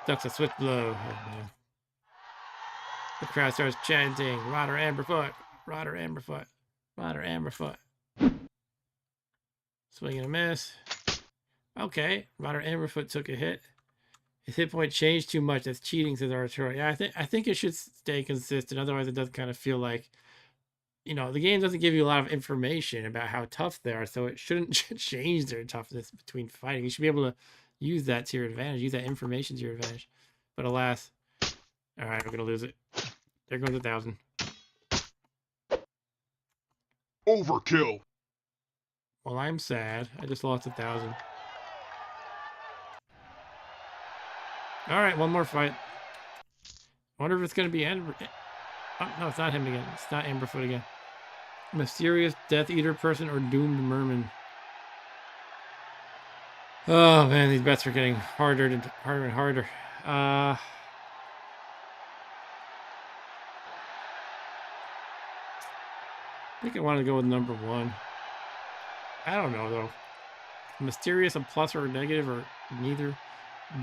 Ducks a swift blow. Oh, man. The crowd starts chanting, Rodder Amberfoot, Rodder Amberfoot, Rodder Amberfoot. Swing and a miss. Okay, Rodder Amberfoot took a hit. His hit point changed too much. That's cheating, says Arturo. Yeah, I think it should stay consistent. Otherwise, it does kind of feel like, you know, the game doesn't give you a lot of information about how tough they are, so it shouldn't change their toughness between fighting. You should be able to use that to your advantage, use that information to your advantage. But alas, all right, we're gonna lose it. There goes 1,000. Overkill. Well, I'm sad. I just lost 1,000. All right, one more fight. I wonder if it's gonna be Amber. Oh, no, it's not him again. It's not Amberfoot again. Mysterious Death Eater person or Doomed Merman. Oh man, these bets are getting harder and harder. I think I want to go with number 1. I don't know though. Mysterious a plus or a negative or neither.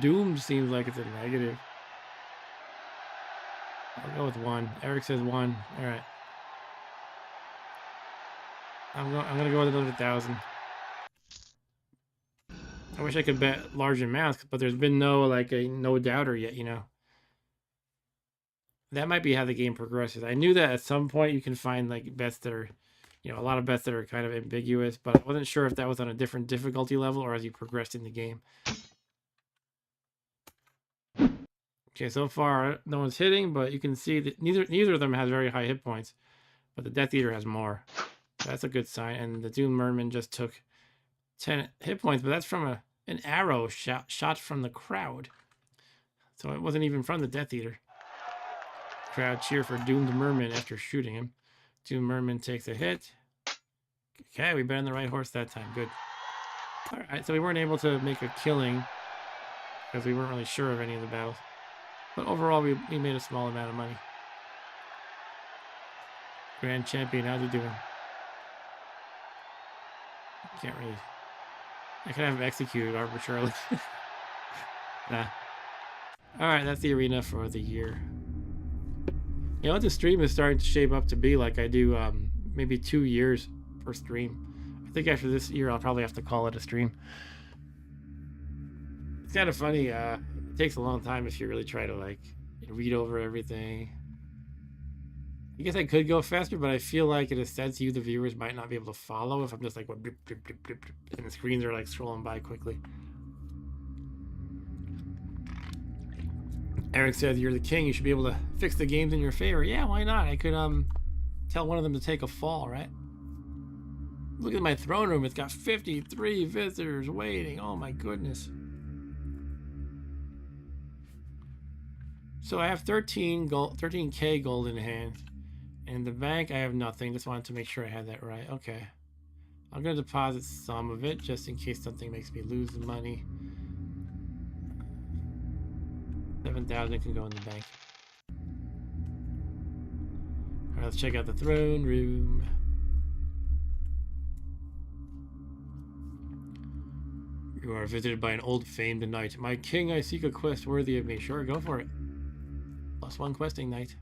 Doomed seems like it's a negative. I'll go with 1. Eric says 1. All right. I'm gonna go with another 1,000. I wish I could bet large amounts, but there's been no no doubter yet, you know. That might be how the game progresses. I knew that at some point you can find like bets that are, you know, a lot of bets that are kind of ambiguous, but I wasn't sure if that was on a different difficulty level or as you progressed in the game. Okay, so far no one's hitting, but you can see that neither of them has very high hit points, but the Death Eater has more. So that's a good sign. And the Doom Merman just took 10 hit points, but that's from an arrow shot from the crowd. So it wasn't even from the Death Eater. Crowd cheer for Doomed Merman after shooting him. Doomed Merman takes a hit. Okay, we bet on the right horse that time. Good. All right, so we weren't able to make a killing because we weren't really sure of any of the battles. But overall, we made a small amount of money. Grand Champion, how's he doing? Can't really. I could have him executed arbitrarily. Nah. Alright, that's the arena for the year. You know what the stream is starting to shape up to be like? I do maybe 2 years per stream. I think after this year I'll probably have to call it a stream. It's kind of funny, it takes a long time if you really try to like read over everything. I guess I could go faster, but I feel like in a sense you, the viewers, might not be able to follow if I'm just like, blip, blip, blip, blip, blip, and the screens are like scrolling by quickly. Eric says, you're the king. You should be able to fix the games in your favor. Yeah, why not? I could tell one of them to take a fall, right? Look at my throne room. It's got 53 visitors waiting. Oh my goodness. So I have 13K gold in hand. In the bank, I have nothing. Just wanted to make sure I had that right. Okay. I'm gonna deposit some of it just in case something makes me lose the money. 7,000 can go in the bank. Alright, let's check out the throne room. You are visited by an old famed knight. My king, I seek a quest worthy of me. Sure, go for it. +1 questing knight.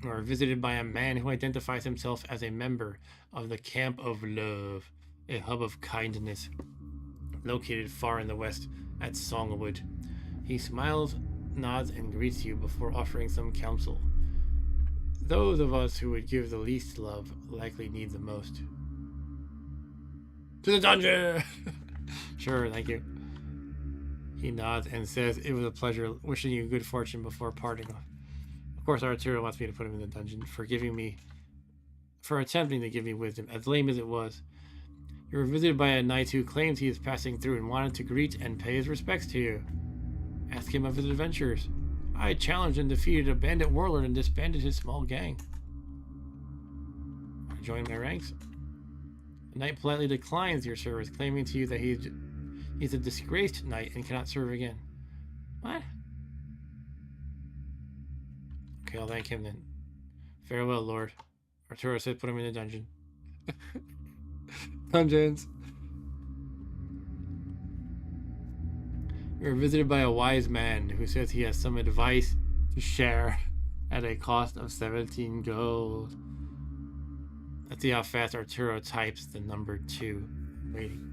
You are visited by a man who identifies himself as a member of the Camp of Love, a hub of kindness located far in the west at Songwood. He smiles, nods, and greets you before offering some counsel. Those of us who would give the least love likely need the most. To the dungeon! Sure, thank you. He nods and says, it was a pleasure, wishing you good fortune before parting. Of course, Arturo wants me to put him in the dungeon for attempting to give me wisdom, as lame as it was. You were visited by a knight who claims he is passing through and wanted to greet and pay his respects to you. Ask him of his adventures. I challenged and defeated a bandit warlord and disbanded his small gang. Join my ranks. The knight politely declines your service, claiming to you that he's a disgraced knight and cannot serve again. What? Okay, I'll thank him then. Farewell, Lord. Arturo said put him in the dungeon. Dungeons. You're visited by a wise man who says he has some advice to share at a cost of 17 gold. Let's see how fast Arturo types the number 2. Waiting.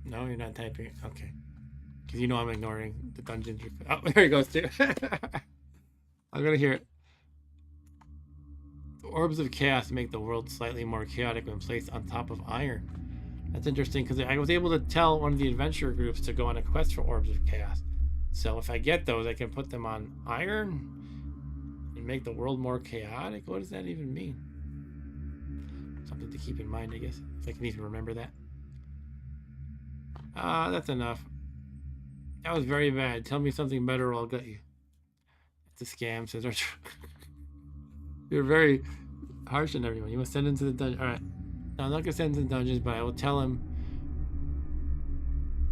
No, you're not typing. Okay. Because you know I'm ignoring the dungeons. Oh, there he goes too. I'm going to hear it. The orbs of chaos make the world slightly more chaotic when placed on top of iron. That's interesting because I was able to tell one of the adventure groups to go on a quest for orbs of chaos. So if I get those, I can put them on iron and make the world more chaotic. What does that even mean? Something to keep in mind, I guess. If I can even remember that. That's enough. That was very bad. Tell me something better or I'll gut you. It's a scam, says Archer. You're very harsh on everyone. You must send him to the dungeon. Alright. No, I'm not going to send him to the dungeons, but I will tell him.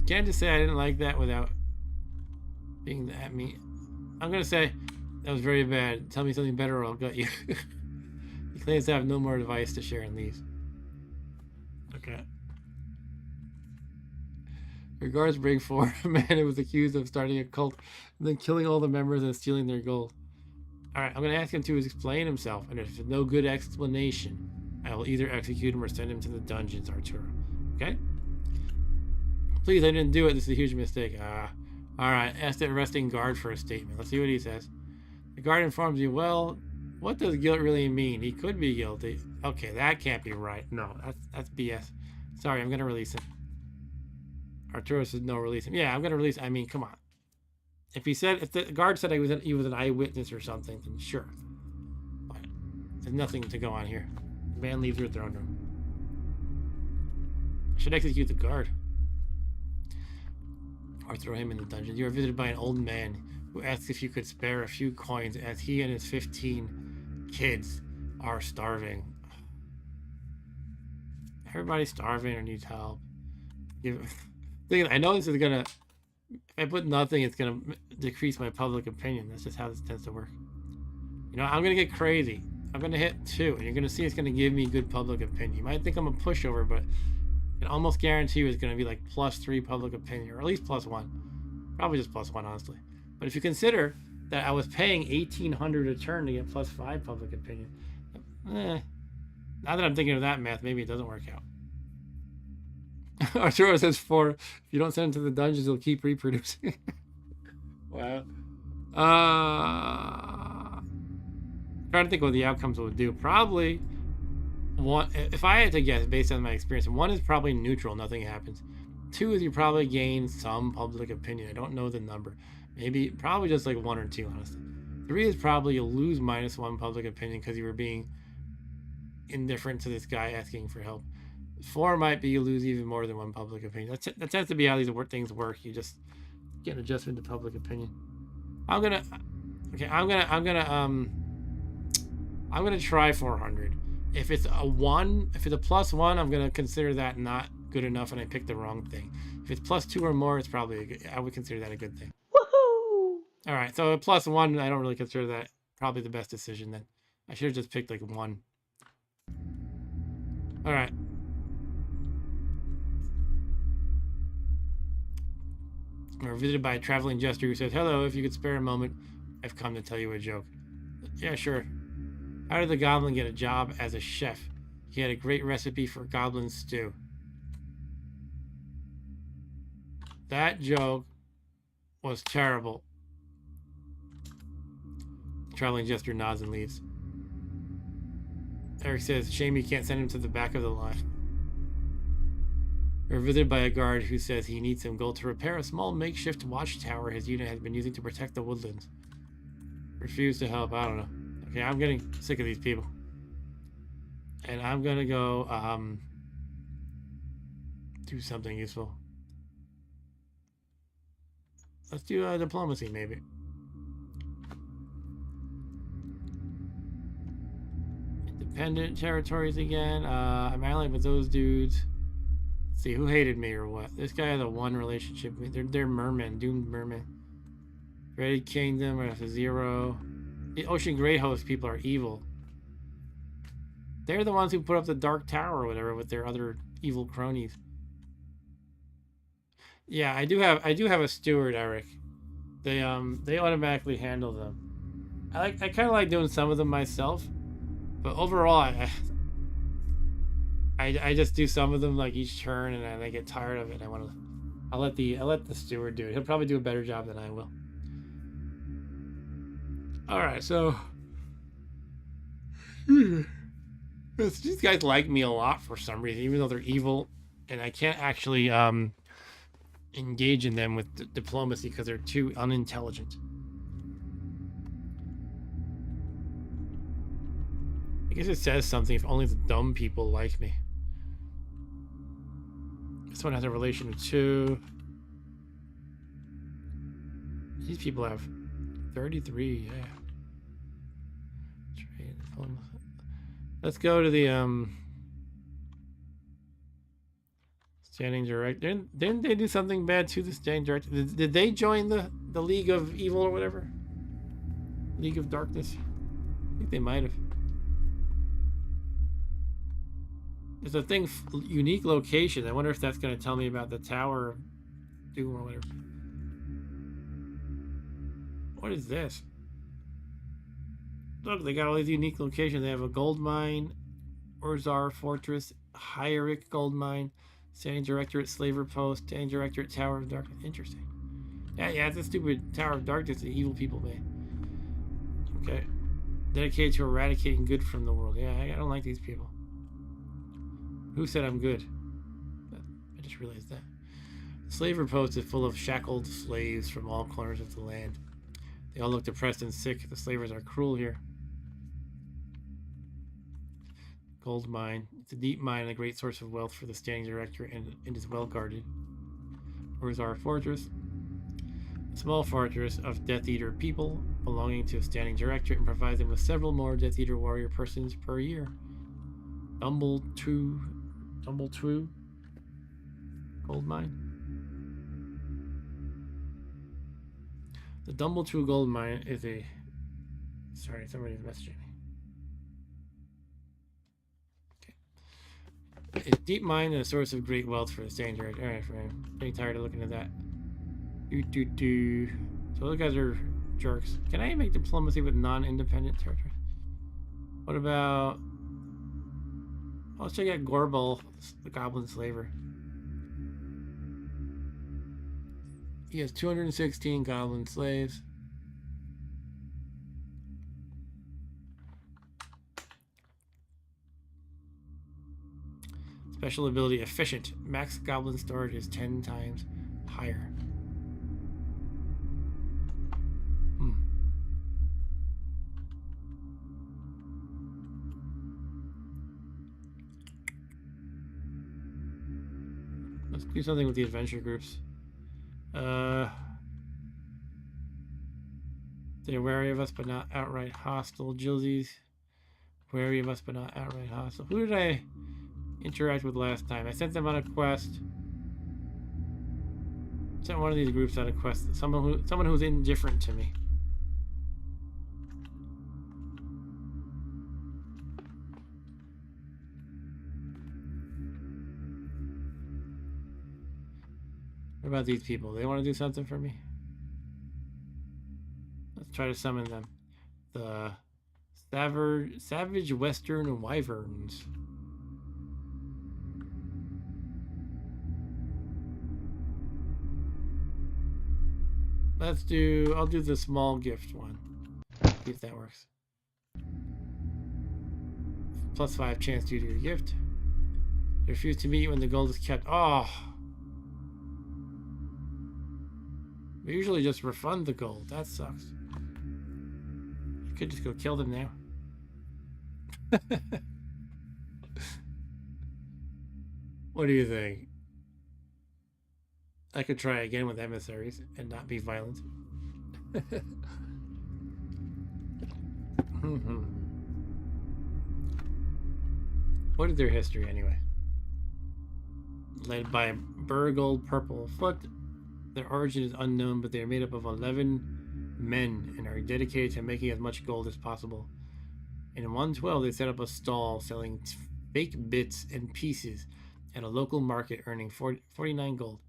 Can't just say I didn't like that without being that mean. I'm going to say, that was very bad. Tell me something better or I'll gut you. He claims to have no more advice to share and leaves. Okay. Regards bring forward a man who was accused of starting a cult and then killing all the members and stealing their gold. Alright, I'm going to ask him to explain himself, and if there's no good explanation, I will either execute him or send him to the dungeons, Arturo. Okay? Please, I didn't do it. This is a huge mistake. Alright, ask the arresting guard for a statement. Let's see what he says. The guard informs you, well, what does guilt really mean? He could be guilty. Okay, that can't be right. No, that's BS. Sorry, I'm going to release him. Arturo says no, release him. Yeah, I'm going to release him. I mean, come on. If the guard said he was an eyewitness or something, then sure. But there's nothing to go on here. The man leaves your throne room. I should execute the guard. Or throw him in the dungeon. You are visited by an old man who asks if you could spare a few coins as he and his 15 kids are starving. Everybody's starving or needs help. I know this is gonna, if I put nothing, it's gonna decrease my public opinion. That's just how this tends to work. You know, I'm gonna get crazy. I'm gonna hit 2, and you're gonna see it's gonna give me good public opinion. You might think I'm a pushover, but I can almost guarantee you it's gonna be like +3 public opinion, or at least +1. Probably just +1, honestly. But if you consider that I was paying 1,800 a turn to get +5 public opinion, now that I'm thinking of that math, maybe it doesn't work out. Arturo says 4. If you don't send him to the dungeons, he'll keep reproducing. Wow. Trying to think what the outcomes would do. Probably one. If I had to guess, based on my experience, 1 is probably neutral. Nothing happens. 2 is you probably gain some public opinion. I don't know the number. Maybe, probably just like 1 or 2, honestly. 3 is probably you'll lose -1 public opinion because you were being indifferent to this guy asking for help. 4 might be you lose even more than 1 public opinion. That tends to be how these things work. You just get an adjustment to public opinion. I I'm gonna try 400. If it's a 1, if it's a +1, I'm gonna consider that not good enough, and I picked the wrong thing. If it's +2 or more, it's probably I would consider that a good thing. Woohoo! All right, so a +1, I don't really consider that probably the best decision then. I should have just picked like 1. All right. We're visited by a traveling jester who says, "Hello, if you could spare a moment, I've come to tell you a joke." Yeah, sure. How did the goblin get a job as a chef? He had a great recipe for goblin stew. That joke was terrible. The traveling jester nods and leaves. Eric says, "Shame you can't send him to the back of the line." We're visited by a guard who says he needs some gold to repair a small makeshift watchtower his unit has been using to protect the woodlands. Refuse to help. I don't know. Okay, I'm getting sick of these people. And I'm gonna go do something useful. Let's do diplomacy, maybe. Independent territories again. I'm allied with those dudes. Let's see, who hated me or what? This guy has a 1 relationship. They're mermen, doomed mermen. Red Kingdom, we're at 0. The Ocean Grey Host people are evil. They're the ones who put up the Dark Tower or whatever with their other evil cronies. Yeah, I do have a steward, Eric. They automatically handle them. I kind of like doing some of them myself, but overall I just do some of them like each turn, and then I get tired of it. I'll let the steward do it. He'll probably do a better job than I will. All right, so these guys like me a lot for some reason, even though they're evil, and I can't actually engage in them with diplomacy because they're too unintelligent. I guess it says something if only the dumb people like me. This one has a relation to 2. These people have 33, yeah. Trade. Let's go to the standing director. Didn't they do something bad to the standing director? Did they join the League of Evil or whatever? League of Darkness? I think they might have. There's a thing, unique location. I wonder if that's going to tell me about the Tower of Doom or whatever. What is this? Look, they got all these unique locations. They have a gold mine, Orzar Fortress, Hyrek Gold Mine, Standing Directorate Slaver Post, Standing Directorate Tower of Darkness. Interesting. Yeah, it's a stupid Tower of Darkness that evil people made. Okay. Dedicated to eradicating good from the world. Yeah, I don't like these people. Who said I'm good? I just realized that. The slaver post is full of shackled slaves from all corners of the land. They all look depressed and sick. The slavers are cruel here. Gold mine. It's a deep mine and a great source of wealth for the standing director, and is well guarded. Orzar Fortress. A small fortress of Death Eater people belonging to a standing directorate and provides them with several more Death Eater warrior persons per year. Dumble True gold mine. The Dumble True gold mine is a. Sorry, somebody's messaging me. Okay. It's deep mine and a source of great wealth for the standing director. Alright, friend. Getting tired of looking at that. So those guys are jerks. Can I make diplomacy with non-independent territories? What about... let's check out Gorbel, the Goblin Slaver. He has 216 Goblin Slaves. Special ability Efficient. Max Goblin storage is 10 times higher. Let's do something with the adventure groups. They're wary of us, but not outright hostile. Jilzies. Wary of us, but not outright hostile. Who did I interact with last time? I sent them on a quest. Sent one of these groups on a quest. Someone who's indifferent to me. What about these people? They want to do something for me? Let's try to summon them. The Savage Western Wyverns. I'll do the small gift one. See if that works. +5 chance due to your gift. They refuse to meet you when the gold is kept. Oh! We usually just refund the gold. That sucks. You could just go kill them now. What do you think? I could try again with emissaries and not be violent. What is their history anyway? Led by Burgold Purple Foot. Their origin is unknown, but they are made up of 11 men and are dedicated to making as much gold as possible. In 112, they set up a stall selling fake bits and pieces at a local market, earning 49 gold.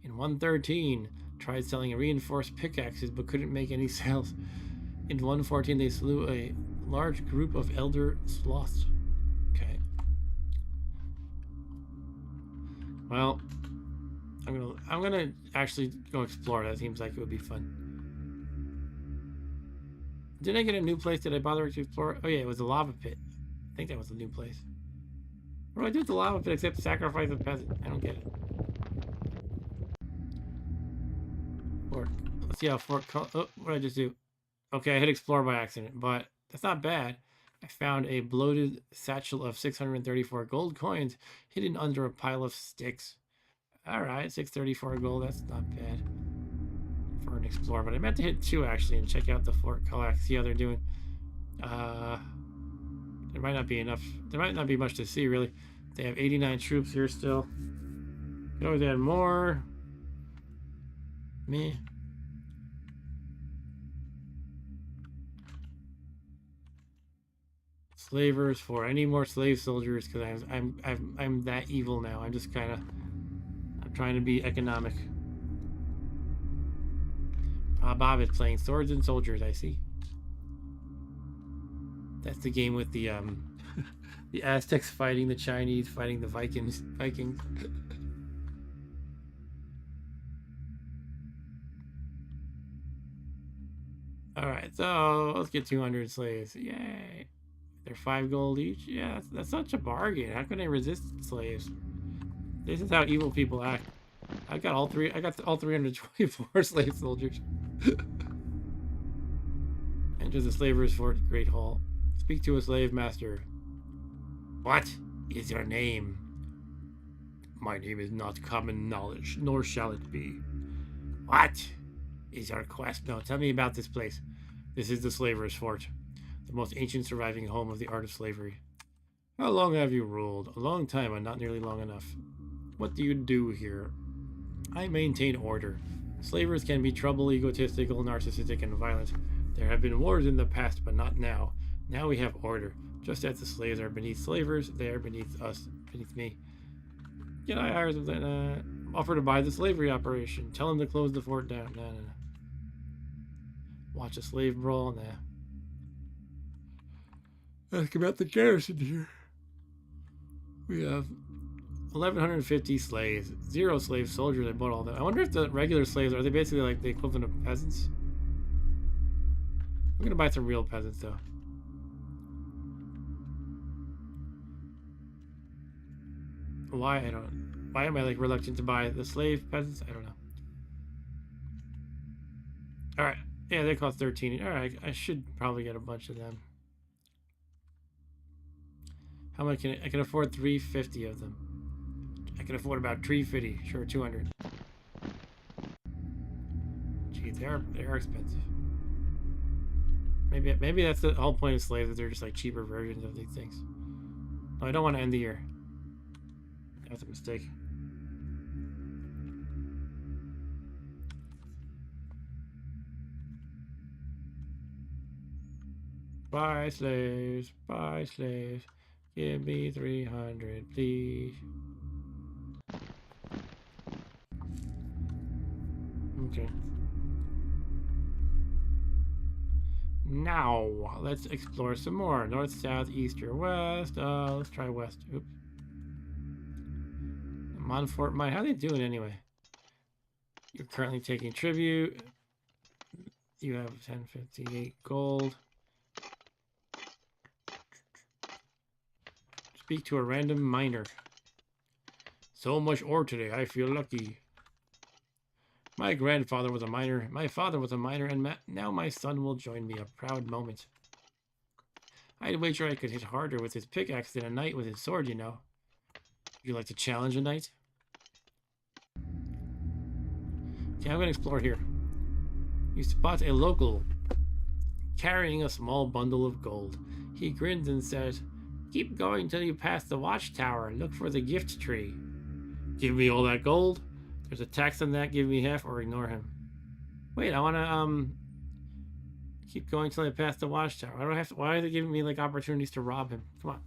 In 113, tried selling reinforced pickaxes but couldn't make any sales. In 114, they slew a large group of elder sloths. Okay. Well, I'm gonna actually go explore. That seems like it would be fun. Did I get a new place? Did I bother to explore? Oh yeah, it was the lava pit. I think that was a new place. What do I do with the lava pit except sacrifice a peasant? I don't get it. Fort. Let's see how Fort. Oh, what did I just do? Okay, I hit explore by accident, but that's not bad. I found a bloated satchel of 634 gold coins hidden under a pile of sticks. Alright, 634 gold, that's not bad for an explorer, but I meant to hit 2 actually and check out the Fort Calax, see how they're doing. There might not be enough, there might not be much to see really. They have 89 troops here still. You can always add more. Me. Slavers for any more slave soldiers because I'm that evil now. I'm just kind of trying to be economic. Bob is playing Swords and Soldiers, I see. That's the game with the the Aztecs fighting the Chinese, fighting the Vikings. Alright, so let's get 200 slaves. Yay. They're 5 gold each. Yeah, that's such a bargain. How can I resist slaves? This is how evil people act. I got all 324 slave soldiers. Enter the slavers' fort, Great Hall. Speak to a slave master. What is your name? My name is not common knowledge, nor shall it be. What is your quest? No, tell me about this place. This is the slavers' fort, the most ancient surviving home of the art of slavery. How long have you ruled? A long time, but not nearly long enough. What do you do here? I maintain order. Slavers can be trouble, egotistical, narcissistic, and violent. There have been wars in the past, but not now. Now we have order. Just as the slaves are beneath slavers, they are beneath us, beneath me. Get I hire them, offer to buy the slavery operation. Tell them to close the fort down. No. Watch a slave brawl. Nah. Ask about the garrison here. We have 1,150 slaves. 0 slave soldiers. I bought all that. I wonder if the regular slaves are they basically like the equivalent of peasants? I'm gonna buy some real peasants though. Why am I like reluctant to buy the slave peasants? I don't know. Alright. Yeah, they cost 13. Alright, I should probably get a bunch of them. How much can I can afford 350 of them. I can afford about 350. Sure, 200. Geez, they are expensive. Maybe that's the whole point of slaves, that they're just like cheaper versions of these things. No, I don't want to end the year. That's a mistake. Buy slaves, buy slaves. Give me 300, please. Okay. Now, let's explore some more. North, south, east, or west. Let's try west. Oops. Montfort Mine. How are they doing anyway? You're currently taking tribute. You have 1058 gold. Speak to a random miner. So much ore today, I feel lucky. My grandfather was a miner. My father was a miner, and now my son will join me. A proud moment. I'd wager I could hit harder with his pickaxe than a knight with his sword, you know. Would you like to challenge a knight? Okay, I'm going to explore here. You spot a local carrying a small bundle of gold. He grins and says, "Keep going till you pass the watchtower. Look for the gift tree." Give me all that gold? There's a tax on that. Give me half or ignore him. Wait, I want to keep going till I pass the watchtower. I don't have to. Why are they giving me like opportunities to rob him? Come on.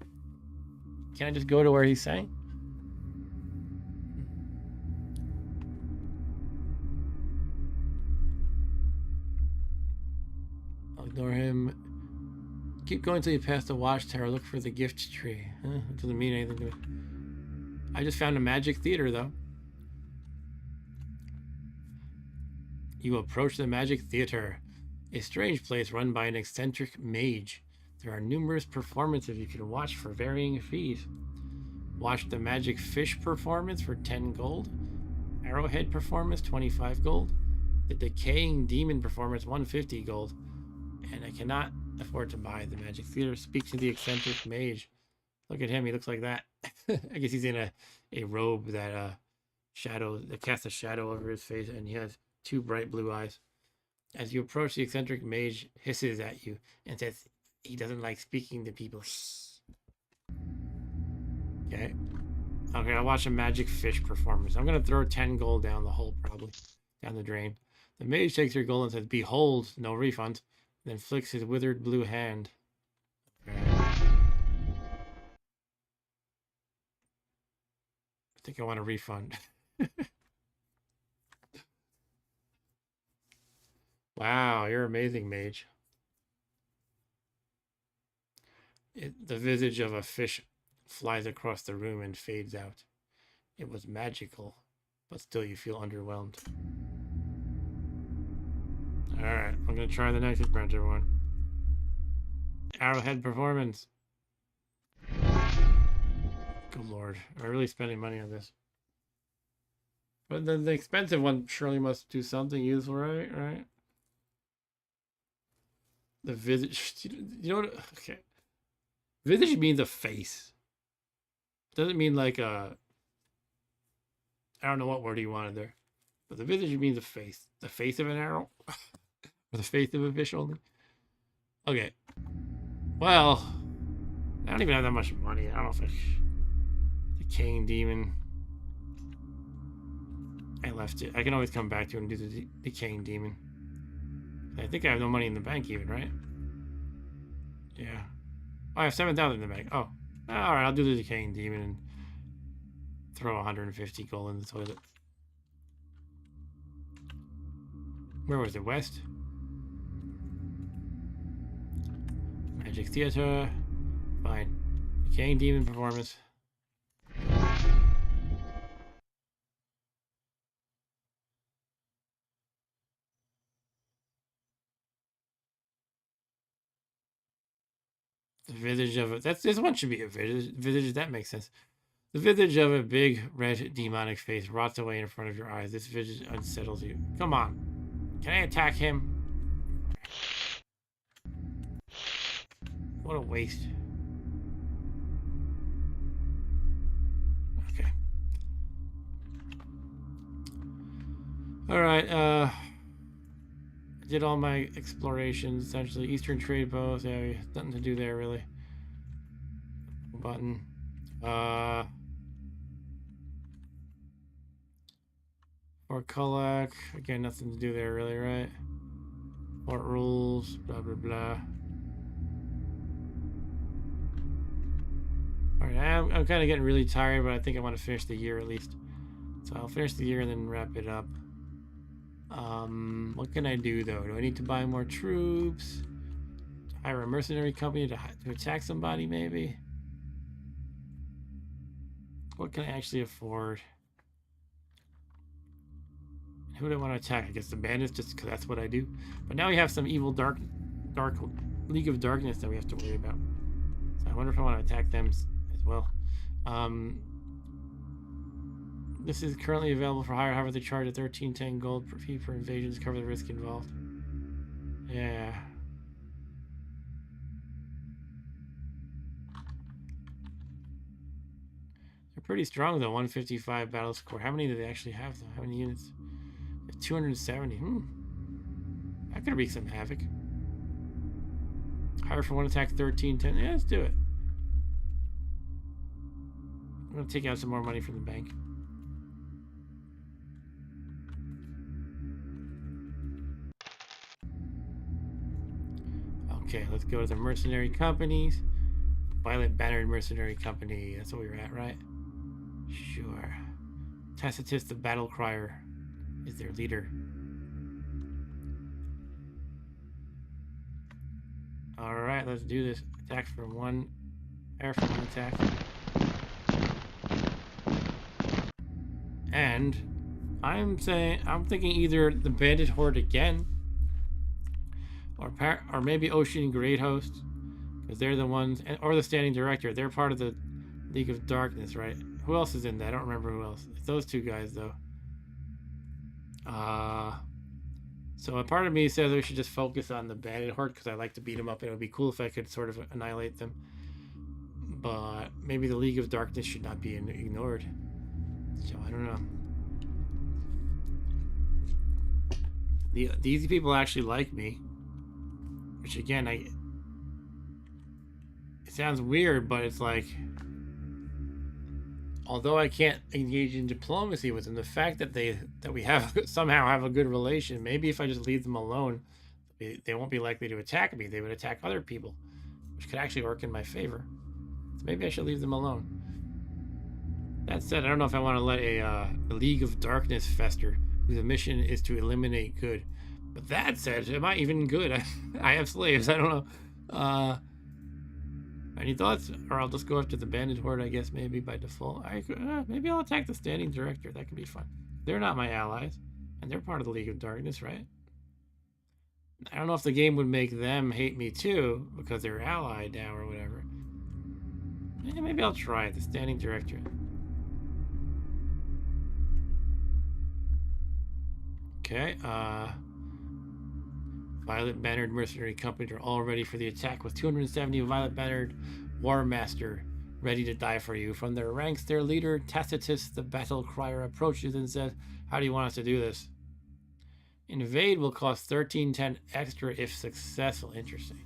Can I just go to where he's saying? I'll ignore him. Keep going till you pass the watchtower. Look for the gift tree. It doesn't mean anything to me. I just found a magic theater, though. You approach the magic theater, a strange place run by an eccentric mage. There are numerous performances you can watch for varying fees. Watch the magic fish performance for 10 gold. Arrowhead performance, 25 gold. The decaying demon performance, 150 gold. And I cannot afford to buy the magic theater. Speak to the eccentric mage. Look at him, he looks like that. I guess he's in a robe that casts a shadow over his face, and he has 2 bright blue eyes. As you approach, the eccentric mage hisses at you and says he doesn't like speaking to people. Okay. Okay, I'll watch a magic fish performance. I'm going to throw 10 gold down the hole, probably. Down the drain. The mage takes your gold and says, "Behold, no refund." Then flicks his withered blue hand. Okay. I think I want a refund. Wow, you're amazing, mage. The visage of a fish flies across the room and fades out. It was magical, but still you feel underwhelmed. Alright, I'm going to try the next adventure one. Arrowhead performance. Good lord, am I really spending money on this? But the expensive one surely must do something useful, right? Right? The visage. You know what? Okay. Visage means a face. It doesn't mean like a. I don't know what word you wanted there. But the visage means a face. The face of an arrow? Or the face of a fish only? Okay. Well, I don't even have that much money. I don't know if I. Decaying demon. I left it. I can always come back to it and do the decaying demon. I think I have no money in the bank even, right? Yeah. Oh, I have 7,000 in the bank. Oh. Alright, I'll do the decaying demon and throw 150 gold in the toilet. Where was it? West? Magic theater. Fine. Decaying demon performance. The visage of it. This one should be a visage. That makes sense. The visage of a big red demonic face rots away in front of your eyes. This visage unsettles you. Come on. Can I attack him? What a waste. Okay. Alright, did all my explorations, essentially. Eastern Trade Post, yeah, nothing to do there, really. Button. Fort Kulak, again, nothing to do there, really, right? Fort Rules, blah, blah, blah. Alright, I'm kind of getting really tired, but I think I want to finish the year at least. So I'll finish the year and then wrap it up. What can I do, though? Do I need to buy more troops? Hire a mercenary company to attack somebody, maybe? What can I actually afford? Who do I want to attack? I guess the bandits, just because that's what I do. But now we have some evil dark League of Darkness that we have to worry about. So I wonder if I want to attack them as well. This is currently available for hire. However, they charge a 1310 gold per fee for invasions to cover the risk involved. Yeah. They're pretty strong though. 155 battle score. How many do they actually have though? How many units? 270. That could wreak some havoc. Hire for one attack, 1310. Yeah, let's do it. I'm gonna take out some more money from the bank. Okay, let's go to the mercenary companies. Violet Bannered Mercenary Company. That's what we were at, right? Sure. Tacitus the Battle Crier is their leader. Alright, let's do this. Attack for one. Air for one attack. And I'm thinking either the Bandit Horde again, or maybe Ocean Great Host, because they're the ones, or the Standing Director. They're part of the League of Darkness, right? Who else is in that? I don't remember who else. It's those two guys, though. So a part of me says we should just focus on the Bandit Horde because I like to beat them up. It would be cool if I could sort of annihilate them. But maybe the League of Darkness should not be ignored. So I don't know. These people actually like me, which again, it sounds weird, but it's like, although I can't engage in diplomacy with them, the fact that we somehow have a good relation, maybe if I just leave them alone, they won't be likely to attack me. They would attack other people, which could actually work in my favor. So maybe I should leave them alone. That said, I don't know if I want to let a League of Darkness fester, whose mission is to eliminate good. But that said, am I even good? I have slaves. I don't know. Any thoughts? Or I'll just go after the Bandit Horde, I guess, maybe by default. Maybe I'll attack the Standing Director. That could be fun. They're not my allies, and they're part of the League of Darkness, right? I don't know if the game would make them hate me too, because they're allied now or whatever. Yeah, maybe I'll try it, the Standing Director. Okay, Violet Bannered Mercenary Company are all ready for the attack with 270 Violet Bannered War Master ready to die for you. From their ranks, their leader, Tacitus the Battle Crier, approaches and says, how do you want us to do this? Invade will cost 1310 extra if successful. Interesting.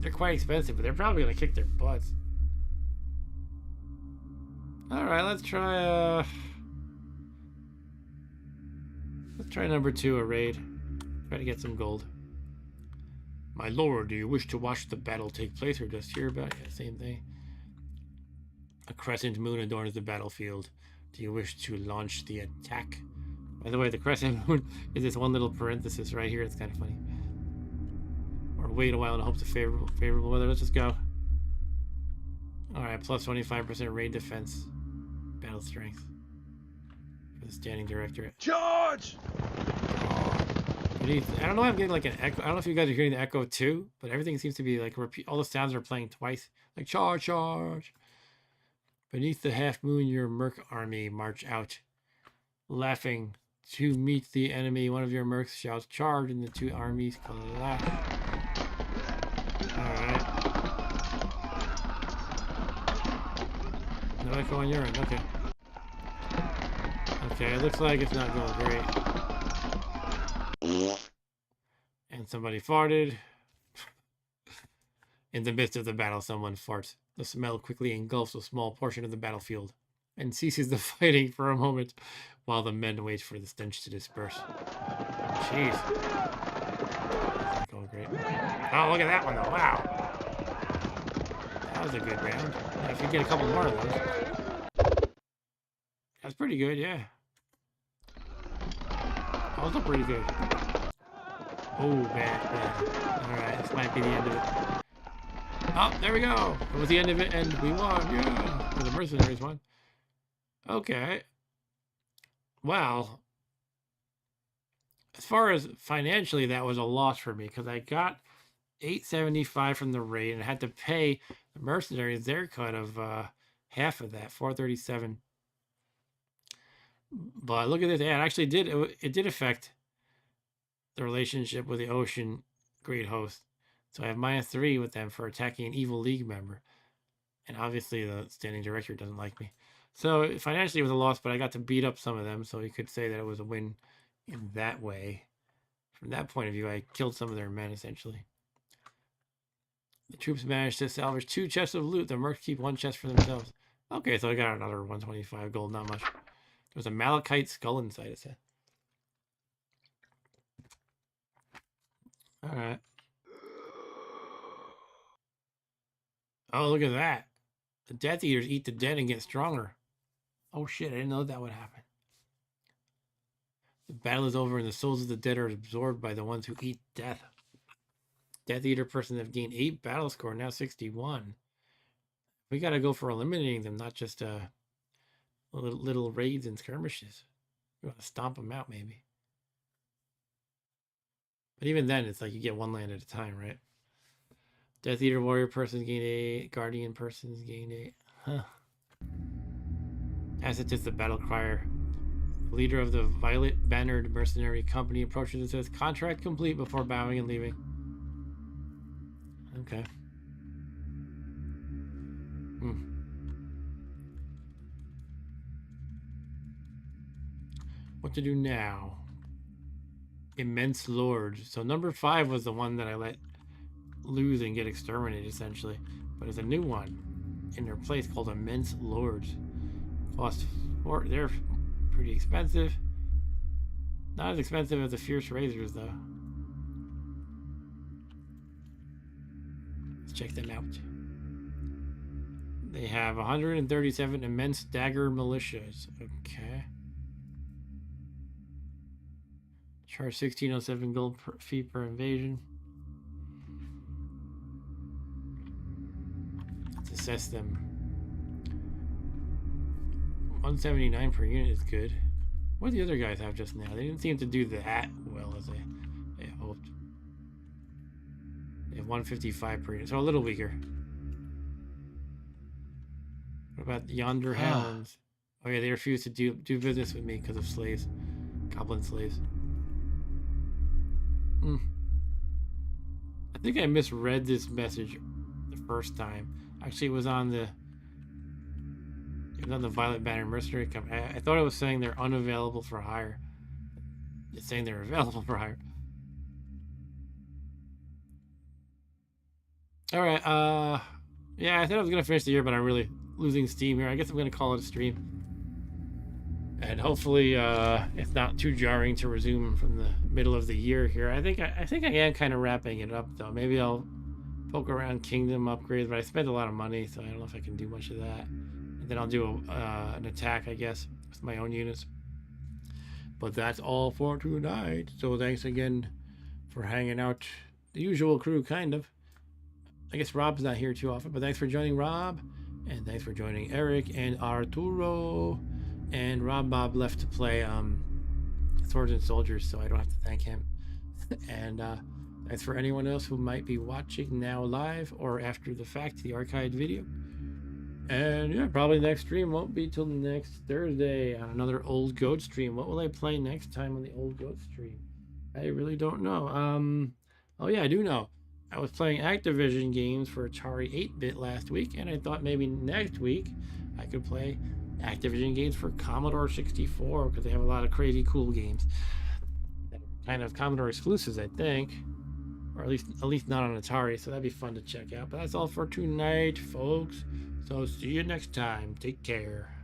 They're quite expensive, but they're probably going to kick their butts. Alright, let's try number 2, a raid. Try to get some gold. My lord, do you wish to watch the battle take place or just hear about it? Yeah, same thing. A crescent moon adorns the battlefield. Do you wish to launch the attack? By the way, the crescent moon is this one little parenthesis right here. It's kind of funny. Or wait a while in hopes of favorable weather. Let's just go. Alright, plus 25% raid defense. Battle strength. For the Standing Directorate. Charge! I don't know why I'm getting like an echo. I don't know if you guys are hearing the echo too, but everything seems to be like repeat. All the sounds are playing twice. Like charge, charge. Beneath the half moon, your merc army march out. Laughing to meet the enemy, one of your mercs shouts charge and the two armies collapse. Alright. No echo on your end, okay. Okay, it looks like it's not going great. And somebody farted. In the midst of the battle, someone farts. The smell quickly engulfs a small portion of the battlefield and ceases the fighting for a moment while the men wait for the stench to disperse. Jeez. That's not going great. Oh, look at that one, though. Wow. That was a good round. I could get a couple more of those. That's pretty good, yeah. Also pretty good. Oh, bad. Alright, this might be the end of it. Oh, there we go. It was the end of it, and we won. Yeah. Or the mercenaries won. Okay. Well, as far as financially, that was a loss for me because I got $875 from the raid and had to pay the mercenaries their cut of half of that, $437. But look at this. Yeah, it actually did. It did affect the relationship with the Ocean Great Host. So I have -3 with them for attacking an evil league member. And obviously the standing director doesn't like me. So financially it was a loss, but I got to beat up some of them. So you could say that it was a win in that way. From that point of view, I killed some of their men, essentially. The troops managed to salvage 2 chests of loot. The mercs keep 1 chest for themselves. Okay, so I got another 125 gold, not much. There's a malachite skull inside it said. Alright. Oh, look at that. The Death Eaters eat the dead and get stronger. Oh shit, I didn't know that would happen. The battle is over and the souls of the dead are absorbed by the ones who eat death. Death Eater persons have gained 8 battle score, now 61. We gotta go for eliminating them, not just little raids and skirmishes. We want to stomp them out, maybe. But even then, it's like you get 1 land at a time, right? Death Eater warrior persons gain 8. Guardian persons gain 8. Huh. As it is the battle crier. The leader of the Violet Bannered Mercenary Company approaches and says, "Contract complete," before bowing and leaving. Okay. What to do now? Immense Lords. So number 5 was the one that I let lose and get exterminated, essentially. But there's a new one in their place called Immense Lords. Cost 4. They're pretty expensive. Not as expensive as the Fierce Razors, though. Let's check them out. They have 137 Immense Dagger Militias. Okay. Charge 1607 gold fee per invasion. Let's assess them. 179 per unit is good. What do the other guys have just now? They didn't seem to do that well as they hoped. They have 155 per unit, so a little weaker. What about Yonder Hounds? Oh yeah, they refuse to do business with me because of slaves. Goblin slaves. I think I misread this message the first time. Actually, it was on the Violet Banner Mercenary Company. I thought it was saying they're unavailable for hire. It's saying they're available for hire. All right. Yeah, I thought I was gonna finish the year, but I'm really losing steam here. I guess I'm gonna call it a stream. And hopefully, it's not too jarring to resume from the middle of the year here. I think I am kind of wrapping it up though. Maybe I'll poke around Kingdom upgrades, but I spent a lot of money, so I don't know if I can do much of that. And then I'll do an attack, I guess, with my own units. But that's all for tonight. So thanks again for hanging out. The usual crew, kind of. I guess Rob's not here too often, but thanks for joining Rob, and thanks for joining Eric and Arturo. And Rob Bob left to play Swords and Soldiers, so I don't have to thank him. And thanks for anyone else who might be watching now live or after the fact, the archived video. And yeah, probably next stream won't be till next Thursday on another Old Goat stream. What will I play next time on the Old Goat stream? I really don't know. Oh yeah, I do know. I was playing Activision games for Atari 8-bit last week, and I thought maybe next week I could play Activision games for Commodore 64 because they have a lot of crazy cool games that are kind of Commodore exclusives, I think, or at least not on Atari. So that'd be fun to check out. But that's all for tonight, folks. So see you next time. Take care.